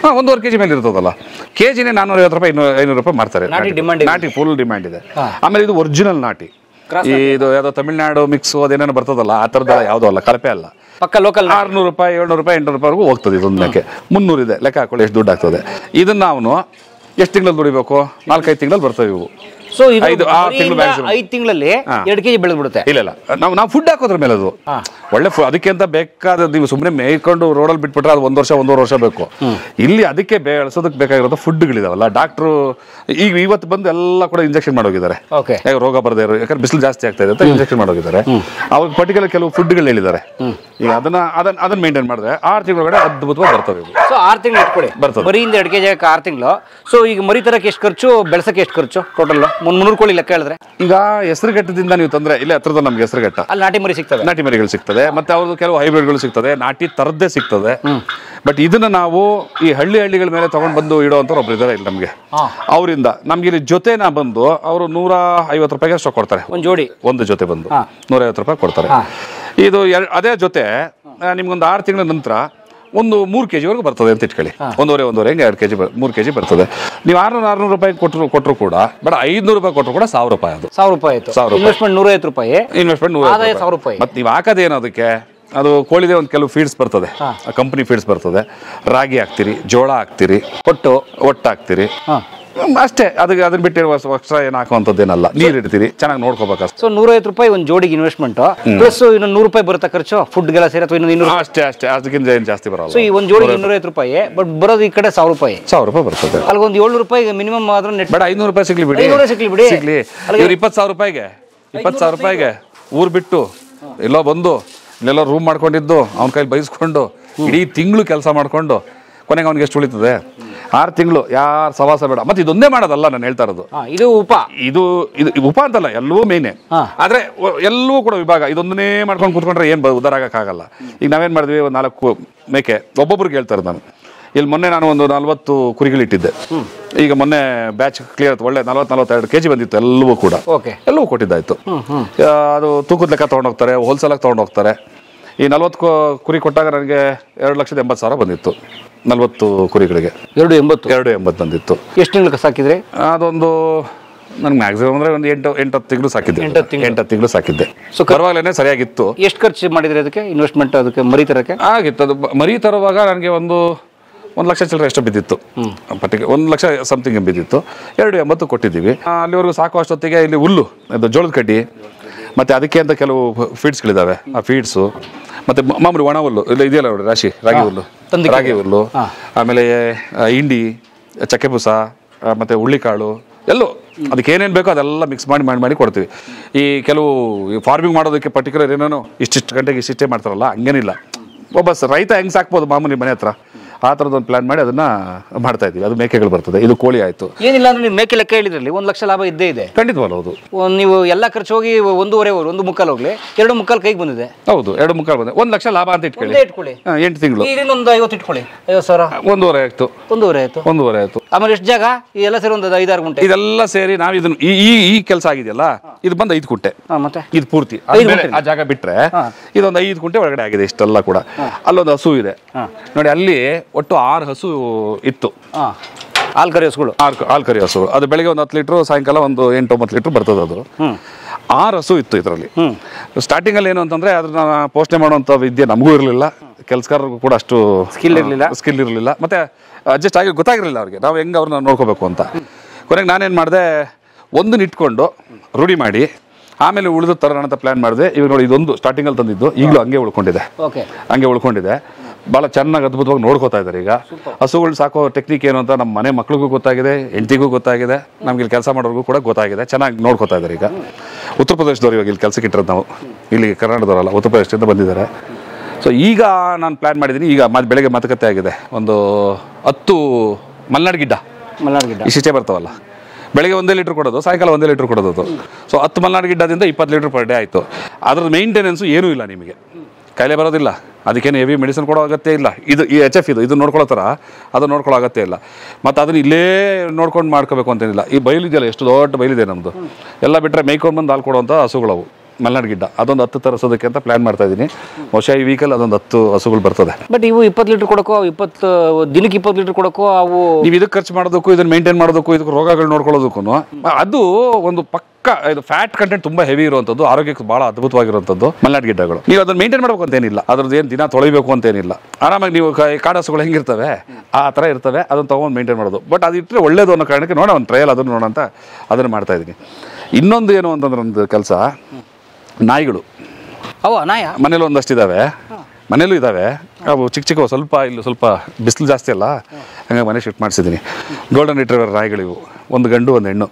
1.5 kg ಮೇಲೆ ಇರ್ತದಲ್ಲ, ಕೆಜಿನೇ 450 ರೂಪಾಯಿ 500 ರೂಪಾಯಿ ಮಾಡ್ತಾರೆ. ನಾಟಿ ಫುಲ್ ಡಿಮ್ಯಾಂಡ್ ಇದೆ. ಆಮೇಲೆ ಇದು ಒರಿಜಿನಲ್ ನಾಟಿ. ಇದು ಯಾವ್ದೋ ತಮಿಳ್ನಾಡು ಮಿಕ್ಸ್ ಅದೇನೇನೋ ಬರ್ತದಲ್ಲ ಆ ತರದ ಯಾವ್ದೋ ಅಲ್ಲ, ಕಳಪೆ ಅಲ್ಲ, ಪಕ್ಕ ಲೋಕಲ್. 600 ರೂಪಾಯಿ 700 ರೂಪಾಯಿ 800 ರೂಪಾಯಿವರೆಗೂ ಹೋಗ್ತದೆ. ಇದೊಂದು ಲೆಕ್ಕ 300 ಇದೆ, ಲೆಕ್ಕ ಹಾಕೊಳ್ಳಿ ಎಷ್ಟು ದುಡ್ಡು ಆಗ್ತದೆ. ಇದನ್ನ ನಾವು ಎಷ್ಟು ತಿಂಗಳಲ್ಲಿ ದುಡಿಬೇಕು? 4-5 ತಿಂಗಳಲ್ಲಿ ಬರ್ತವೆ ಇವು. ಸೊ 5 ತಿಂಗಳಲ್ಲಿ 2 kg ಬೆಳೆದ್ಬಿಡುತ್ತೆ. ಇಲ್ಲ ನಾವು ಫುಡ್ ಹಾಕೋದ್ರ ಮೇಲೆ ಅದು ಒಳ್ಳೆ ಅದಕ್ಕೆ ಅಂತ ಬೇಕಾದ ನೀವು ಸುಮ್ಮನೆ ಮೇಯ್ಕೊಂಡು ರೋಡಲ್ಲಿ ಬಿಟ್ಬಿಟ್ರೆ ಅದು 1 ವರ್ಷ 1.5 ವರ್ಷ ಬೇಕು. ಇಲ್ಲಿ ಅದಕ್ಕೆ ಬೆಳೆಸೋದಕ್ಕೆ ಬೇಕಾಗಿರೋದು ಫುಡ್ಗಳಿದಾವಲ್ಲ. ಡಾಕ್ಟ್ರು ಈಗ ಇವತ್ತು ಬಂದು ಎಲ್ಲ ಕೂಡ ಇಂಜೆಕ್ಷನ್ ಮಾಡೋಗಿದ್ದಾರೆ, ರೋಗ ಬರದೇ ಇರೋ, ಯಾಕಂದ್ರೆ ಬಿಸಿಲು ಜಾಸ್ತಿ ಆಗ್ತಾ ಇದೆ ಅಂತ ಇಂಜೆಕ್ಷನ್ ಮಾಡೋಗಿದ್ದಾರೆ. ಅವ್ರಿಗೆ ಪರ್ಟಿಕ್ಯುಲರ್ ಕೆಲವು ಫುಡ್ಗಳು ಹೇಳಿದ್ದಾರೆ. ಈಗ ಅದನ್ನ ಮೇಂಟೈನ್ ಮಾಡಿದ್ರೆ 6 ತಿಂಗಳೊಳಗಡೆ ಅದ್ಭುತವಾಗಿ ಬರ್ತವೆ. ಸೊ 6 ತಿಂಗಳು ಇಟ್ಕೊಳ್ಳಿ, ಬರ್ತದೆ. ಮರಿಯಿಂದ 2 kg 6 ತಿಂಗಳು. ಸೊ ಈಗ ಮರಿ ತರಕ್ಕೆ ಎಷ್ಟು ಖರ್ಚು, ಬೆಳೆಸಕ್ಕೆ ಎಷ್ಟು ಖರ್ಚು ಟೋಟಲ್? 300 ಕೋಳಿ ಲೆಕ್ಕ ಹೇಳಿದ್ರೆ ಈಗ ಹೆಸರುಘಟ್ಟದಿಂದ ನೀವು ತಂದ್ರೆ ಇಲ್ಲೇ ಹತ್ರದ ನಮ್ಗೆ ಹೆಸರುಘಟ್ಟ ಅಲ್ಲಿ ನಾಟಿ ಮರಿ ಸಿಗ್ತದೆ, ನಾಟಿ ಮರಿಗಳು ಸಿಗ್ತದೆ. ಮತ್ತೆ ಅವ್ರದ್ದು ಕೆಲವು ಹೈಬ್ರಿಡ್ಗಳು ಸಿಗ್ತದೆ, ನಾಟಿ ತರದ್ದೇ ಸಿಗ್ತದೆ. ಬಟ್ ಇದನ್ನ ನಾವು ಈ ಹಳ್ಳಿಗಳ ಮೇಲೆ ತಗೊಂಡ್ ಬಂದು ಇಡೋಂತ ಒಬ್ರು ಇದಾರೆ ಇಲ್ಲಿ ನಮ್ಗೆ. ಅವರಿಂದ ನಮ್ಗೆ ಇಲ್ಲಿ ಜೊತೆನ ಬಂದು ಅವರು 150 ರೂಪಾಯಿಗೆ ಅಷ್ಟು ಕೊಡ್ತಾರೆ. ಒಂದು ಜೊತೆ ಬಂದು 150 ರೂಪಾಯಿ ಕೊಡ್ತಾರೆ. ಇದು ಅದೇ ಜೊತೆ ನಿಮ್ಗೊಂದು 6 ತಿಂಗಳ ನಂತರ ಒಂದು 3 kg ವರೆಗೂ ಬರ್ತದೆ ಅಂತ ಇಟ್ಕೊಳ್ಳಿ. 1.5 ಹಿಂಗೆ 2 kg 3 kg ಬರ್ತದೆ. ನೀವು 600 ರೂಪಾಯಿ ಕೊಟ್ಟರು ಕೂಡ ಬೇಡ, 500 ರೂಪಾಯಿ ಕೊಟ್ಟರು ಕೂಡ 1000 ರೂಪಾಯಿ. ಅದು 1000 ರೂಪಾಯಿ ಆಯ್ತು. ಇನ್ವೆಸ್ಟ್ಮೆಂಟ್ 150 ರೂಪಾಯಿ, ಇನ್ವೆಸ್ಟ್ಮೆಂಟ್ 150 ರೂಪಾಯಿ. ಮತ್ತೆ ನೀವು ಹಾಕೋದೇನು ಅದಕ್ಕೆ? ಅದು ಕೋಳಿದೆ ಒಂದು ಕೆಲವು ಫೀಡ್ಸ್ ಬರ್ತದೆ, ಕಂಪನಿ ಫೀಡ್ಸ್ ಬರ್ತದೆ. ರಾಗಿ ಹಾಕ್ತಿರಿ, ಜೋಳ ಹಾಕ್ತಿರಿ, ಒಟ್ಟು ಹಾಕ್ತಿರಿ ಅಷ್ಟೇ. ಅದನ್ನ ಬಿಟ್ಟಿರುವ ಎಕ್ಸ್ಟ್ರಾ ಏನು ಹಾಕುವಂಥದ್ದೇನಲ್ಲ. ನೀರು ಇಡ್ತೀರಿ, ಚೆನ್ನಾಗಿ ನೋಡ್ಕೋಬೇಕು. ಸೊ 150 ರೂಪಾಯಿ ಒಂದು ಜೋಡಿಗೆ ಇನ್ವೆಸ್ಟ್ಮೆಂಟ್, ಪ್ಲಸ್ ಇನ್ನು 100 ರೂಪಾಯಿ ಬರುತ್ತೆ ಖರ್ಚು, ಫುಡ್ಗೆಲ್ಲ ಸೇರಿ ಅಥವಾ ಇನ್ನು 200 ಅಷ್ಟೇ. ಅದಕ್ಕಿಂತ ಏನು ಜಾಸ್ತಿ ಬರಲ್ಲ. ಸೊ ಈ ಒಂದು ಜೋಡಿಗೆ 250 ರೂಪಾಯಿ, ಬಟ್ ಬರೋದು ಈ ಕಡೆ 1000 ರೂಪಾಯಿ ಬರ್ತದೆ. ಅಲ್ಲಿ ಒಂದು 700 ರೂಪಾಯಿ ಮಿನಿಮಮ್ ಆದ್ರೂ ನೆಟ್ ಬೇಡ, 500 ರೂಪಾಯಿ ಸಿಗ್ಲಿ ಬಿಡಿ. 20,000 ರೂಪಾಯಿಗೆ ಊರ್ ಬಿಟ್ಟು ಎಲ್ಲೋ ಬಂದು ಇಲ್ಲೆಲ್ಲ ರೂಮ್ ಮಾಡ್ಕೊಂಡಿದ್ದು ಅವ್ನ ಕೈಲಿ ಬೈಸ್ಕೊಂಡು ಇಡೀ ತಿಂಗಳು ಕೆಲಸ ಮಾಡ್ಕೊಂಡು ಕೊನೆಗೆ ಅವ್ನಿಗೆ ಎಷ್ಟು ಉಳಿತದೆ? 6 ತಿಂಗಳು ಯಾರು ಸವಾಸ ಬೇಡ. ಮತ್ತೆ ಇದೊಂದೇ ಮಾಡೋದಲ್ಲ ನಾನು ಹೇಳ್ತಾ ಇರೋದು. ಇದು ಉಪ ಅಂತಲ್ಲ, ಎಲ್ಲವೂ ಮೇನೆ. ಆದ್ರೆ ಎಲ್ಲವೂ ಕೂಡ ವಿಭಾಗ. ಇದೊಂದನ್ನೇ ಮಾಡ್ಕೊಂಡು ಕೂತ್ಕೊಂಡ್ರೆ ಏನ್ ಉದ್ದಾರ ಆಗಕ್ಕಾಗಲ್ಲ. ಈಗ ನಾವೇನ್ ಮಾಡಿದ್ವಿ, ಒಂದು 4 ಮೇಕೆ ಒಬ್ಬೊಬ್ರಿಗೆ ಹೇಳ್ತಾ ಇರೋದು ನಾನು. ಇಲ್ಲಿ ಮೊನ್ನೆ ನಾನು ಒಂದು 40 ಕುರಿಗಳಿಟ್ಟಿದ್ದೆ. ಈಗ ಮೊನ್ನೆ ಬ್ಯಾಚ್ ಕ್ಲಿಯರ್ ಆಯ್ತು, ಒಳ್ಳೆ 40-42 kg ಬಂದಿತ್ತು. ಎಲ್ಲವೂ ಕೂಡ ಎಲ್ಲವೂ ಕೊಟ್ಟಿದ್ದಾಯ್ತು. ಅದು ತೂಕದ ಲೆಕ್ಕ ತೊಗೊಂಡೋಗ್ತಾರೆ, ಹೋಲ್ಸೇಲ್ ಆಗಿ ತೊಗೊಂಡೋಗ್ತಾರೆ. ಈ 40 ಕುರಿ ಕೊಟ್ಟಾಗ ನನಗೆ 2,80,000 ಬಂದಿತ್ತು. 40 ಕುರಿಗಳಿಗೆ 280 ಬಂದಿತ್ತು. ಎಷ್ಟು ತಿಂಗಳು ಸಾಕಿದ್ರಿ? ಅದೊಂದು ನನ್ಗೆ ಮ್ಯಾಕ್ಸಿಮಮ್ ಅಂದ್ರೆ ಒಂದು 8-10 ತಿಂಗಳು ಸಾಕಿದ್ದೆ. 8 ತಿಂಗಳು ಸಾಕಿದ್ದೆ. ಸೊ ಪರವಾಗಿಲ್ಲ, ಸರಿಯಾಗಿತ್ತು. ಎಷ್ಟು ಖರ್ಚು ಮಾಡಿದ್ರೆ ಅದಕ್ಕೆ ಇನ್ವೆಸ್ಟ್ಮೆಂಟ್? ಅದಕ್ಕೆ ಮರಿ ತರಕ್ಕೆ ಆಗಿತ್ತು. ಅದು ಮರಿ ತರುವಾಗ ನನಗೆ ಒಂದು 1 ಲಕ್ಷ ಚಿಲ್ಲರೆ ಎಷ್ಟು ಬಿದ್ದಿತ್ತು. ಪಟ್ಟಿಗೆ 1 ಲಕ್ಷ ಸಮಥಿಂಗ್ ಬಿದ್ದಿತ್ತು. 280 ಕೊಟ್ಟಿದ್ದೀವಿ. ಅಲ್ಲಿವರೆಗೂ ಸಾಕು. ಅಷ್ಟೊತ್ತಿಗೆ ಇಲ್ಲಿ ಹುಲ್ಲು, ಅದು ಜೋಳದ ಕಡ್ಡಿ, ಮತ್ತೆ ಅದಕ್ಕೆ ಅಂತ ಕೆಲವು ಫೀಡ್ಸ್ಗಳಿದಾವೆ. ಆ ಫೀಡ್ಸು ಮತ್ತೆ ಮಾಮೂಲಿ ಒಣ ಹುಲ್ಲು ಇಲ್ಲ ಇದೆಯಲ್ಲ ನೋಡಿ, ರಾಗಿ ಹುಲ್ಲು, ಆಮೇಲೆ ಹಿಂಡಿ, ಚಕ್ಕೆಪುಸ, ಮತ್ತೆ ಹುಳ್ಳಿಕಾಳು, ಎಲ್ಲೋ ಅದಕ್ಕೆ ಏನೇನು ಬೇಕೋ ಅದೆಲ್ಲ ಮಿಕ್ಸ್ ಮಾಡಿ ಕೊಡ್ತೀವಿ. ಈ ಕೆಲವು ಫಾರ್ಮಿಂಗ್ ಮಾಡೋದಕ್ಕೆ ಪರ್ಟಿಕ್ಯುಲರ್ ಏನೇನೋ ಇಷ್ಟಿಷ್ಟು ಗಂಟೆಗೆ ಇಷ್ಟೇ ಮಾಡ್ತಾರಲ್ಲ, ಹಂಗೇನಿಲ್ಲ. ಒಬ್ಬ ರೈತ ಹೆಂಗೆ ಸಾಕ್ಬೋದು ಮಾಮೂಲಿ ಮನೆ ಹತ್ರ, ಆ ಥರದೊಂದು ಪ್ಲಾನ್ ಮಾಡಿ ಅದನ್ನ ಮಾಡ್ತಾ ಇದ್ದೀವಿ. ಅದು ಮೇಕೆಗಳು ಬರ್ತದೆ. ಇದು ಕೋಳಿ ಆಯ್ತು. ಏನಿಲ್ಲ ಅಂದ್ರೆ ನೀವು ಮೇಕೆ ಲೆಕ್ಕ ಹೇಳಿದ್ರಲ್ಲಿ 1 ಲಕ್ಷ ಲಾಭ ಇದ್ದೇ ಇದೆ. ಖಂಡಿತವಲ್ಲ. ಹೌದು. ನೀವು ಎಲ್ಲ ಖರ್ಚು ಹೋಗಿ 1.25 ಹೋಗ್ಲಿ, 2.25 ಕೈಗೆ ಬಂದಿದೆ. ಹೌದು, 2.25 ಬಂದಿದೆ. 1 ಲಕ್ಷ ಲಾಭ ಅಂತ ಇಟ್ಕೊಳ್ಳಿ. 8 ತಿಂಗಳು ಒಂದು 50 ಇಟ್ಕೊಳ್ಳಿ, 50,000. 1.5 ಆಯ್ತು. 1.5 ಆಯ್ತು. ಆಮೇಲೆ ಎಷ್ಟು ಜಾಗ? ಎಲ್ಲ ಸೇರಿ ಒಂದು 5-6 ಗುಂಟೆ. ಇದೆಲ್ಲ ಸೇರಿ ನಾವು ಇದನ್ನ ಈ ಕೆಲಸ ಆಗಿದೆಯಲ್ಲ, ಇದು ಬಂದು 5 ಗುಂಟೆ. ಮತ್ತೆ ಇದು ಪೂರ್ತಿ ಆ ಜಾಗ ಬಿಟ್ರೆ ಇದೊಂದು 5 ಗುಂಟೆ ಒಳಗಡೆ ಆಗಿದೆ. ಇಷ್ಟೆಲ್ಲ ಕೂಡ. ಅಲ್ಲೊಂದು ಹಸು ಇದೆ ನೋಡಿ, ಅಲ್ಲಿ ಒಟ್ಟು 6 ಹಸು ಇತ್ತು. ಹಾಲು ಕರಿ ಹಸು. ಅದು ಬೆಳಿಗ್ಗೆ ಒಂದು 10 ಲೀಟ್ರು, ಸಾಯಂಕಾಲ ಒಂದು 8-9 ಲೀಟ್ರ್ ಬರ್ತದೆ. ಅದು 6 ಹಸು ಇತ್ತು ಇದರಲ್ಲಿ. ಸ್ಟಾರ್ಟಿಂಗ್ ಅಲ್ಲಿ ಏನು ಅಂತಂದ್ರೆ ಅದನ್ನ ಪೋಷಣೆ ಮಾಡುವಂತ ವಿದ್ಯೆ ನಮಗೂ ಇರಲಿಲ್ಲ, ಕೆಲಸಗಾರರಿಗೂ ಕೂಡ ಅಷ್ಟು ಸ್ಕಿಲ್ ಇರಲಿಲ್ಲ. ಮತ್ತೆ ಅಡ್ಜಸ್ಟ್ ಆಗಿ ಗೊತ್ತಾಗಿರಲಿಲ್ಲ ಅವ್ರಿಗೆ ನಾವು ಹೆಂಗೆ ಅವ್ರನ್ನ ನೋಡ್ಕೋಬೇಕು ಅಂತ. ಕೊನೆಗೆ ನಾನೇನು ಮಾಡಿದೆ, ಒಂದನ್ನ ಇಟ್ಕೊಂಡು ರೂಢಿ ಮಾಡಿ ಆಮೇಲೆ ಉಳಿದು ತರೋಣ ಅಂತ ಪ್ಲಾನ್ ಮಾಡಿದೆ. ಇವಾಗ ನೋಡಿ, ಇದೊಂದು ಸ್ಟಾರ್ಟಿಂಗಲ್ಲಿ ತಂದಿದ್ದು ಈಗಲೂ ಹಂಗೆ ಉಳ್ಕೊಂಡಿದೆ. ಭಾಳ ಚೆನ್ನಾಗಿ ಅದ್ಭುತವಾಗಿ ನೋಡ್ಕೋತಾ ಇದ್ದಾರೆ. ಈಗ ಹಸುಗಳು ಸಾಕೋ ಟೆಕ್ನಿಕ್ ಏನು ಅಂತ ನಮ್ಮ ಮನೆ ಮಕ್ಳಿಗೂ ಗೊತ್ತಾಗಿದೆ, ಹೆಂಡತಿಗೂ ಗೊತ್ತಾಗಿದೆ, ನಮ್ಗೆ ಇಲ್ಲಿ ಕೆಲಸ ಮಾಡೋರಿಗೂ ಕೂಡ ಗೊತ್ತಾಗಿದೆ. ಚೆನ್ನಾಗಿ ನೋಡ್ಕೋತಾ ಇದ್ದಾರೆ. ಈಗ ಉತ್ತರ ಪ್ರದೇಶದವ್ರು ಇವಾಗ ಇಲ್ಲಿ ಕೆಲಸಕ್ಕೆ ಇಟ್ಟಿರೋದು ನಾವು, ಇಲ್ಲಿ ಕರ್ನಾಟಕದವರಲ್ಲ, ಉತ್ತರ ಪ್ರದೇಶದಿಂದ ಬಂದಿದ್ದಾರೆ. ಸೊ ಈಗ ನಾನು ಪ್ಲಾನ್ ಮಾಡಿದ್ದೀನಿ. ಈಗ ಬೆಳಗ್ಗೆ ಮಾತುಕತೆ ಆಗಿದೆ, ಒಂದು 10 ಮಲ್ನಾಡ್ ಗಿಡ್ಡ ಇಷ್ಟೇ ಬರ್ತಾವಲ್ಲ, ಬೆಳಗ್ಗೆ 1 ಲೀಟ್ರ್ ಕೊಡೋದು, ಸಾಯಂಕಾಲ 1 ಲೀಟ್ರ್ ಕೊಡೋದು. ಸೊ 10 ಮಲೆನಾಡು ಗಿಡ್ಡದಿಂದ 20 ಲೀಟ್ರ್ ಪರ್ ಡೇ ಆಯಿತು. ಅದ್ರದ್ದು ಮೇಂಟೆನೆನ್ಸು ಏನೂ ಇಲ್ಲ ನಿಮಗೆ, ಕಾಯಿಲೆ ಬರೋದಿಲ್ಲ, ಅದಕ್ಕೇನು ಹೆವಿ ಮೆಡಿಸಿನ್ ಕೊಡೋ ಅಗತ್ಯ ಇಲ್ಲ. ಇದು ಈ HF ಇದು ನೋಡ್ಕೊಳ್ಳೋ ಥರ ಅದು ನೋಡ್ಕೊಳ್ಳೋ ಅಗತ್ಯ ಇಲ್ಲ. ಮತ್ತು ಅದನ್ನು ಇಲ್ಲೇ ನೋಡ್ಕೊಂಡು ಮಾಡ್ಕೋಬೇಕು ಅಂತೇನಿಲ್ಲ. ಈ ಬಯಲಿದೆಯಲ್ಲ, ಎಷ್ಟು ದೊಡ್ಡ ಬಯಲಿದೆ ನಮ್ಮದು, ಎಲ್ಲ ಬಿಟ್ಟರೆ ಮೇಯ್ಕೊಂಡು ಬಂದು ಹಾಲು ಕೊಡುವಂಥ ಹಸುಗಳವು ಮಲೆನಾಡು ಗಿಡ್ಡ. ಅದೊಂದು 10 ತರಿಸೋದಕ್ಕೆ ಅಂತ ಪ್ಲ್ಯಾನ್ ಮಾಡ್ತಾ ಇದ್ದೀನಿ. ಬಹುಶಃ ಈ ವೀಕಲ್ಲಿ ಅದೊಂದು 10 ಹಸುಗಳು ಬರ್ತದೆ. ಬಟ್ ಇವು 20 ಲೀಟ್ರ್ ಕೊಡೋಕ್ಕೋ, ದಿನಕ್ಕೆ 20 ಲೀಟ್ರ್ ಕೊಡೋಕ್ಕೋ, ಅವು ನೀವು ಇದಕ್ಕೆ ಖರ್ಚು ಮಾಡೋದಕ್ಕೂ, ಇದನ್ನು ಮೇಂಟೈನ್ ಮಾಡೋದಕ್ಕೂ, ಇದಕ್ಕೆ ರೋಗಗಳು ನೋಡ್ಕೊಳ್ಳೋದಕ್ಕೂ ಅದು ಒಂದು ಪಕ್ಕ ಇದು ಫ್ಯಾಟ್ ಕಂಟೆಂಟ್ ತುಂಬ ಹೆವಿ ಇರುವಂಥದ್ದು, ಆರೋಗ್ಯಕ್ಕೆ ಭಾಳ ಅದ್ಭುತವಾಗಿರುವಂಥದ್ದು ಮಲೆನಾಡು ಗಿಡ್ಡಗಳು. ನೀವು ಅದನ್ನು ಮೇಂಟೈನ್ ಮಾಡಬೇಕು ಅಂತೇನಿಲ್ಲ, ಅದ್ರದ್ದು ಏನು ದಿನ ತೊಳಿಬೇಕು ಅಂತೇನಿಲ್ಲ. ಆರಾಮಾಗಿ ನೀವು ಕಾಡಸುಗಳು ಹೆಂಗಿರ್ತವೆ ಆ ಥರ ಇರ್ತವೆ, ಅದನ್ನು ತೊಗೊಂಡು ಮೇಂಟೈನ್ ಮಾಡೋದು. ಬಟ್ ಅದು ಇಟ್ಟರೆ ಒಳ್ಳೇದು ಅನ್ನೋ ಕಾರಣಕ್ಕೆ ನೋಡೋಣ, ಒಂದು ಟ್ರಯಲ್ ಅದನ್ನು ನೋಡೋಣ ಅಂತ ಅದನ್ನು ಮಾಡ್ತಾ ಇದ್ದೀನಿ. ಇನ್ನೊಂದು ಏನು ಅಂತಂದ್ರೆ ಒಂದು ಕೆಲಸ, ನಾಯಿಗಳು. ನಾಯ ಮನೇಲಿ ಒಂದಷ್ಟು ಇದ್ದಾವೆ, ಮನೇಲೂ ಇದ್ದಾವೆ. ಅವು ಚಿಕ್ಕ ಚಿಕ್ಕ ಸ್ವಲ್ಪ ಇಲ್ಲಿ ಸ್ವಲ್ಪ ಬಿಸಿಲು ಜಾಸ್ತಿ ಅಲ್ಲ, ಹಂಗಾಗಿ ಮನೆ ಶಿಫ್ಟ್ ಮಾಡಿಸಿದ್ದೀನಿ. ಗೋಲ್ಡನ್ ರಿಟ್ರೀವರ್ ನಾಯಿಗಳಿವು, ಒಂದು ಗಂಡು ಒಂದು ಹೆಣ್ಣು,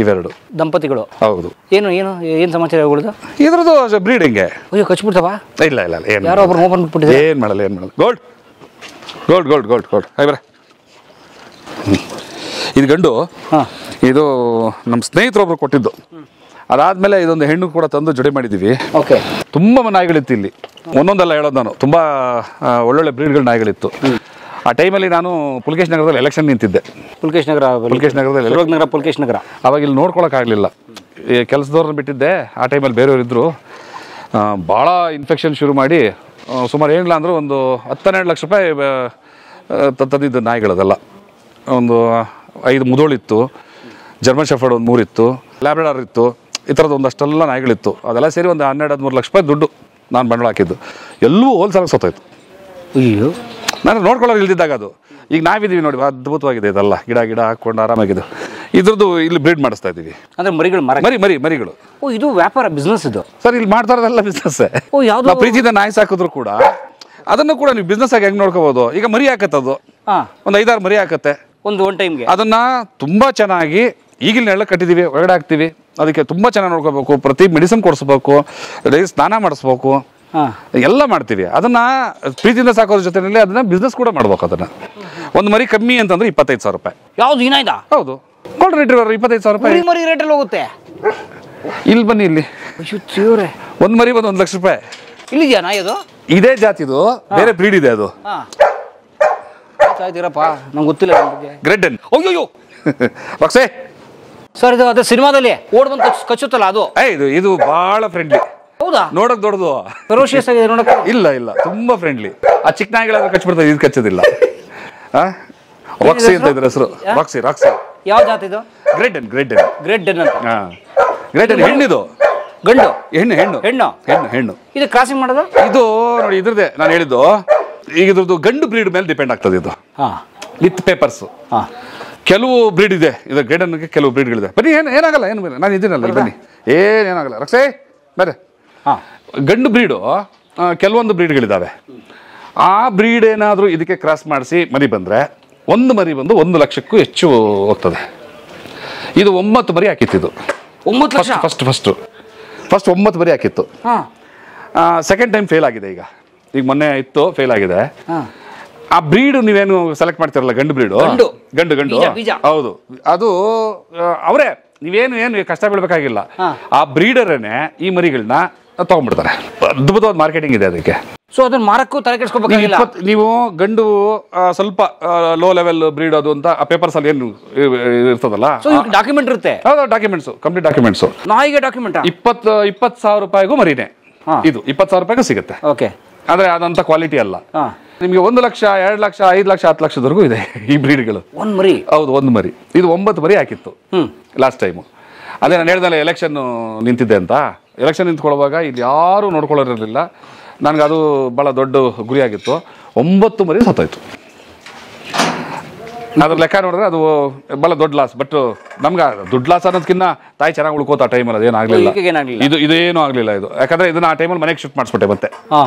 ಇವೆರಡು ದಂಪತಿಗಳು. ಹೌದು. ಏನು ಏನು ಏನು ಸಮಾಚಾರ ಇವುಗಳದು? ಇದ್ರದ್ದು ಬ್ರೀಡ್ ಹೆಂಗೆ? ಅಯ್ಯೋ ಕಚ್ಬಿಡ್ತಾವ? ಇಲ್ಲ ಇಲ್ಲ ಇಲ್ಲ, ಏನು ಯಾರೋ ಒಬ್ರು ಓಪನ್ ಬಿಟ್ಬಿಟ್ಟಿದೆ. ಏನು ಮಾಡಲ್ಲ, ಏನು ಮಾಡಲ್ಲ. Gold gold gold gold gold ಬರ. ಇದು ಗಂಡು. ಇದು ನಮ್ಮ ಸ್ನೇಹಿತರೊಬ್ರು ಕೊಟ್ಟಿದ್ದು. ಅದಾದಮೇಲೆ ಇದೊಂದು ಹೆಣ್ಣು ಕೂಡ ತಂದು ಜೋಡಿ ಮಾಡಿದ್ದೀವಿ. ಓಕೆ. ತುಂಬ ನಾಯಿಗಳಿತ್ತು ಇಲ್ಲಿ, ಒಂದೊಂದೆಲ್ಲ ಹೇಳೋದು ನಾನು, ತುಂಬ ಒಳ್ಳೊಳ್ಳೆ ಬ್ರೀಡ್ಗಳ ನಾಯಿಗಳಿತ್ತು. ಆ ಟೈಮಲ್ಲಿ ನಾನು ಪುಲ್ಕೇಶ್ ನಗರದಲ್ಲಿ ಎಲೆಕ್ಷನ್ ನಿಂತಿದ್ದೆ. ಪುಲ್ಕೇಶ್ ನಗರ ಪುಲ್ಕೇಶ್ ನಗರ ಅವಾಗ ಇಲ್ಲಿ ನೋಡ್ಕೊಳಕ್ಕಾಗಲಿಲ್ಲ, ಈ ಕೆಲಸದವ್ರನ್ನ ಬಿಟ್ಟಿದ್ದೆ. ಆ ಟೈಮಲ್ಲಿ ಬೇರೆಯವರು ಇದ್ದರು. ಭಾಳ ಇನ್ಫೆಕ್ಷನ್ ಶುರು ಮಾಡಿ ಸುಮಾರು ಏನಿಲ್ಲ ಅಂದರೂ ಒಂದು 10-12 ಲಕ್ಷ ರೂಪಾಯಿ ತಂದಿದ್ದು ನಾಯಿಗಳದೆಲ್ಲ. ಒಂದು 5 ಮುದೋಳಿತ್ತು, ಜರ್ಮನ್ ಶೆಫರ್ಡ್ ಒಂದು 3 ಇತ್ತು, ಲ್ಯಾಬ್ರಡಾರ್ ಇತ್ತು, ಈ ಥರದ್ದು ಒಂದಷ್ಟೆಲ್ಲ ನಾಯಿಗಳಿತ್ತು. ಅದೆಲ್ಲ ಸೇರಿ ಒಂದು 12-13 ಲಕ್ಷ ರೂಪಾಯಿ ದುಡ್ಡು ನಾನು ಬಂಡವಾಳ ಹಾಕಿದ್ದು. ಎಲ್ಲವೂ ಹೋಲ್ಸೇಲಾಗಿ ಸತ್ತೋಯ್ತು. ಅಯ್ಯೋ, ನಾನು ನೋಡ್ಕೊಳ್ಳೋರು ಇಲ್ದಿದ್ದಾಗ ಅದು. ಈಗ ನಾವಿದ್ದೀವಿ ನೋಡಿ, ಅದ್ಭುತವಾಗಿದೆ ಇದೆಲ್ಲ, ಗಿಡ ಹಾಕ್ಕೊಂಡು ಆರಾಮಾಗಿದೆ. ಇದ್ರದ್ದು ಇಲ್ಲಿ ಬ್ರೀಡ್ ಮಾಡಿಸ್ತಾ ಇದ್ದೀವಿ. ಅಂದರೆ ಮರಿಗಳು. ಓ, ಇದು ವ್ಯಾಪಾರ, ಬಿಸ್ನೆಸ್ ಇದು ಸರ್. ಇಲ್ಲಿ ಮಾಡ್ತಾ ಇರೋದೆಲ್ಲ ಬಿಸ್ನೆಸ್ಸೇ. ಓ, ಯಾವುದು ಪ್ರೀತಿಯಿಂದ ನಾಯಿ ಸಾಕಿದ್ರು ಕೂಡ ಅದನ್ನು ಕೂಡ ನೀವು ಬಿಸ್ನೆಸ್ ಆಗಿ ಹೆಂಗೆ ನೋಡ್ಕೋಬೋದು. ಈಗ ಮರಿ ಹಾಕತ್ತದು, ಒಂದು 5-6 ಮರಿ ಹಾಕತ್ತೆ ಒಂದು ಟೈಮ್ಗೆ. ಅದನ್ನ ತುಂಬ ಚೆನ್ನಾಗಿ ಈಗಿನ ನೆರಳು ಕಟ್ಟಿದ್ದೀವಿ, ಒಳಗಡೆ ಹಾಕ್ತೀವಿ. ಅದಕ್ಕೆ ತುಂಬ ಚೆನ್ನಾಗಿ ನೋಡ್ಕೋಬೇಕು, ಪ್ರತಿ ಮೆಡಿಸಿನ್ ಕೊಡಿಸ್ಬೇಕು, ಸ್ನಾನ ಮಾಡಿಸ್ಬೇಕು, ಎಲ್ಲ ಮಾಡ್ತೀವಿ. ಅದನ್ನ ಪ್ರೀತಿಯಿಂದ ಸಾಕೋದ್ರ ಜೊತೆಯಲ್ಲಿ ಅದನ್ನ ಬಿಸ್ನೆಸ್ ಕೂಡ ಮಾಡ್ಬೇಕು. ಅದನ್ನ ಒಂದು ಮರಿ ಕಮ್ಮಿ ಅಂತಂದ್ರೆ 25,000 ರೂಪಾಯಿ. ಯಾವ್ದು ಏನಾಯ್ತಾ? ಹೌದು, ಗೋಲ್ಡನ್ ರಿಟ್ರೀವರ್ 25,000 ರೂಪಾಯಿ. ಮರಿ ರೇಟಲ್ಲಿ ಹೋಗುತ್ತೆ. ಇಲ್ಲಿ ಬನ್ನಿ, ಇಲ್ಲಿ ಒಂದು ಮರಿ ಬಂದು 1 ಲಕ್ಷ ರೂಪಾಯಿ. ಇಲ್ಲಿದೆಯಾ ನಾಯಿ? ಅದು ಇದೇ ಜಾತಿದು, ಬೇರೆ ಬ್ರೀಡ್ ಇದೆ ಅದು. ಆಯ್ತಿರಪ್ಪ, ನಂಗೆ ಗೊತ್ತಿಲ್ಲ ಗ್ರೆಡ್ಡನ್. ಅಯ್ಯೋ ರಕ್ಸೆ ಸರ್, ಇದು ಅದೇ ಸಿನಿಮಾದಲ್ಲಿ ಓಡ್ ಬಂದು ಕಚ್ಚುತ್ತಲ್ಲ ಅದು? ಇದು ಬಹಳ ಫ್ರೆಂಡ್ಲಿ. ಹೌದಾ? ನೋಡಕ್ ದೊಡ್ಡದು, ಫೆರೋಷಿಯಸ್ ಆಗಿದೆ ನೋಡಕ್. ಇಲ್ಲ ತುಂಬಾ ಫ್ರೆಂಡ್ಲಿ. ಆ ಚಿಕ್ಕ ನಾಯಿಗಳಾದ್ರೆ ಕಚ್ಬಿಡ್ತದೆ, ಇದು ಕಚ್ಚೋದಿಲ್ಲ. ರಾಕ್ಸಿ ಅಂತ ಇದ್ರ ಹೆಸರು. ರಾಕ್ಸಿ. ಯಾವ ಜಾತಿ ಇದು? ಗ್ರೆಡ್ಡನ್ ಅಂತ. ಗ್ರೆಡ್ಡನ್ ಹೆಣ್ಣಿದು, ಗಂಡು ಹೆಣ್ಣು. ಇದು ಕ್ರಾಸಿಂಗ್ ಮಾಡೋದು? ಇದು ನೋಡಿ, ಇದ್ರದ್ದೇ ನಾನು ಹೇಳಿದ್ದು. ಈಗ ಇದ್ರದ್ದು ಗಂಡು ಬ್ರೀಡ್ ಮೇಲೆ ಡಿಪೆಂಡ್ ಆಗ್ತದೆ ಇದು, ವಿತ್ ಪೇಪರ್ಸ್. ಕೆಲವು ಬ್ರೀಡ್ ಇದೆ, ಇದು ಗ್ರೆಡ್ಡನ್ಗೆ ಕೆಲವು ಬ್ರೀಡ್ಗಳಿದೆ. ಬನ್ನಿ, ಏನಾಗಲ್ಲ, ಏನು ನಾನು ಇದ್ದೀನಲ್ಲ, ಬನ್ನಿ, ಏನಾಗಲ್ಲ. ರಕ್ಸೆ ಬೇರೆ ಗಂಡು ಬ್ರೀಡು ಕೆಲವೊಂದು ಬ್ರೀಡ್ಗಳಿದ್ದಾವೆ. ಆ ಬ್ರೀಡ್ ಏನಾದರೂ ಇದಕ್ಕೆ ಕ್ರಾಸ್ ಮಾಡಿಸಿ ಮರಿ ಬಂದರೆ, ಒಂದು ಮರಿ ಬಂದು 1 ಲಕ್ಷಕ್ಕೂ ಹೆಚ್ಚು ಹೋಗ್ತದೆ. ಇದು 9 ಮರಿ ಹಾಕಿತ್ತು. 9 ಲಕ್ಷ ಫಸ್ಟ್ 9 ಮರಿ ಹಾಕಿತ್ತು. ಸೆಕೆಂಡ್ ಟೈಮ್ ಫೇಲ್ ಆಗಿದೆ. ಈಗ ಮೊನ್ನೆ ಇತ್ತು, ಫೇಲ್ ಆಗಿದೆ. ಆ ಬ್ರೀಡ್ ನೀವೇನು ಸೆಲೆಕ್ಟ್ ಮಾಡ್ತಿರಲ್ಲ, ಗಂಡು ಬ್ರೀಡು, ಗಂಡು ಹೌದು, ಅದು ಅವರೇ, ನೀವೇನು ಕಷ್ಟ ಬೀಳ್ಬೇಕಾಗಿಲ್ಲ. ಆ ಬ್ರೀಡರನ್ನೇ ಈ ಮರಿಗಳನ್ನ ತಗೊಂಡ್ಬಿಡ್ತಾರೆ. ಅದ್ಭುತವಾದ ಮಾರ್ಕೆಟಿಂಗ್ ಇದೆ ಅದಕ್ಕೆ. ಸೊ ಅದನ್ನ ಮಾರಕ್ಕೂ ತಲೆ ಕೆಡಿಸ್ಕೋಬೇಕಾಗಿಲ್ಲ. ನೀವು ಗಂಡು ಸ್ವಲ್ಪ ಲೋ ಲೆವೆಲ್ ಬ್ರೀಡ್ ಅದು ಅಂತ ಆ ಪೇಪರ್ಸ್ ಅಲ್ಲಿ ಏನು ಇರ್ತದಲ್ಲ, ಡಾಕ್ಯುಮೆಂಟ್ ಇರುತ್ತೆ. ಹೌದು, ಡಾಕ್ಯುಮೆಂಟ್ಸ್, ಕಂಪ್ಲೀಟ್ ಡಾಕ್ಯುಮೆಂಟ್ಸ್. ನಾಯಿಗೆ ಡಾಕ್ಯುಮೆಂಟ್ 20,000 ರೂಪಾಯಿಗೂ ಮರಿನೇ ಇದು. 20,000 ರೂಪಾಯಿಗೂ ಸಿಗುತ್ತೆ. ಓಕೆ. ಆದ್ರೆ ಅದಂತ ಕ್ವಾಲಿಟಿ ಅಲ್ಲ. ನಿಮಗೆ 1 ಲಕ್ಷ, 2 ಲಕ್ಷ, 5 ಲಕ್ಷ, 10 ಲಕ್ಷದವರೆಗೂ ಇದೆ ಈ ಬ್ರೀಡ್ಗಳು. ಒಂದು ಮರಿ? ಹೌದು, ಒಂದು ಮರಿ. ಇದು 9 ಮರಿ ಹಾಕಿತ್ತು ಲಾಸ್ಟ್ ಟೈಮು. ಅದೇ ನಾನು ಹೇಳ್ದಲ್ಲ, ಎಲೆಕ್ಷನ್ ನಿಂತಿದ್ದೆ ಅಂತ. ಎಲೆಕ್ಷನ್ ನಿಂತ್ಕೊಳ್ಳುವಾಗ ಇಲ್ಲಿ ಯಾರು ನೋಡ್ಕೊಳ್ಳೋರಿರಲಿಲ್ಲ. ನನಗೆ ಅದು ಭಾಳ ದೊಡ್ಡ ಗುರಿಯಾಗಿತ್ತು. 9 ಮರಿ ಸತ್ತೋಯ್ತು. ಅದ್ರ ಲೆಕ್ಕ ನೋಡಿದ್ರೆ ಅದು ಭಾಳ ದೊಡ್ಡ ಲಾಸ್. ಬಟ್ ನಮ್ಗೆ ದುಡ್ಡು ಲಾಸ್ ಅನ್ನೋದಕ್ಕಿಂತ ತಾಯಿ ಚೆನ್ನಾಗಿ ಉಳ್ಕೋತ ಆ ಟೈಮಲ್ಲಿ ಅದೇನು ಆಗಲಿಲ್ಲ. ಇದೇನು ಆಗಲಿಲ್ಲ ಇದು. ಯಾಕಂದ್ರೆ ಇದನ್ನ ಆ ಟೈಮಲ್ಲಿ ಮನೆಗೆ ಶಿಫ್ಟ್ ಮಾಡಿಸ್ಬಿಟ್ಟೆ. ಮತ್ತೆ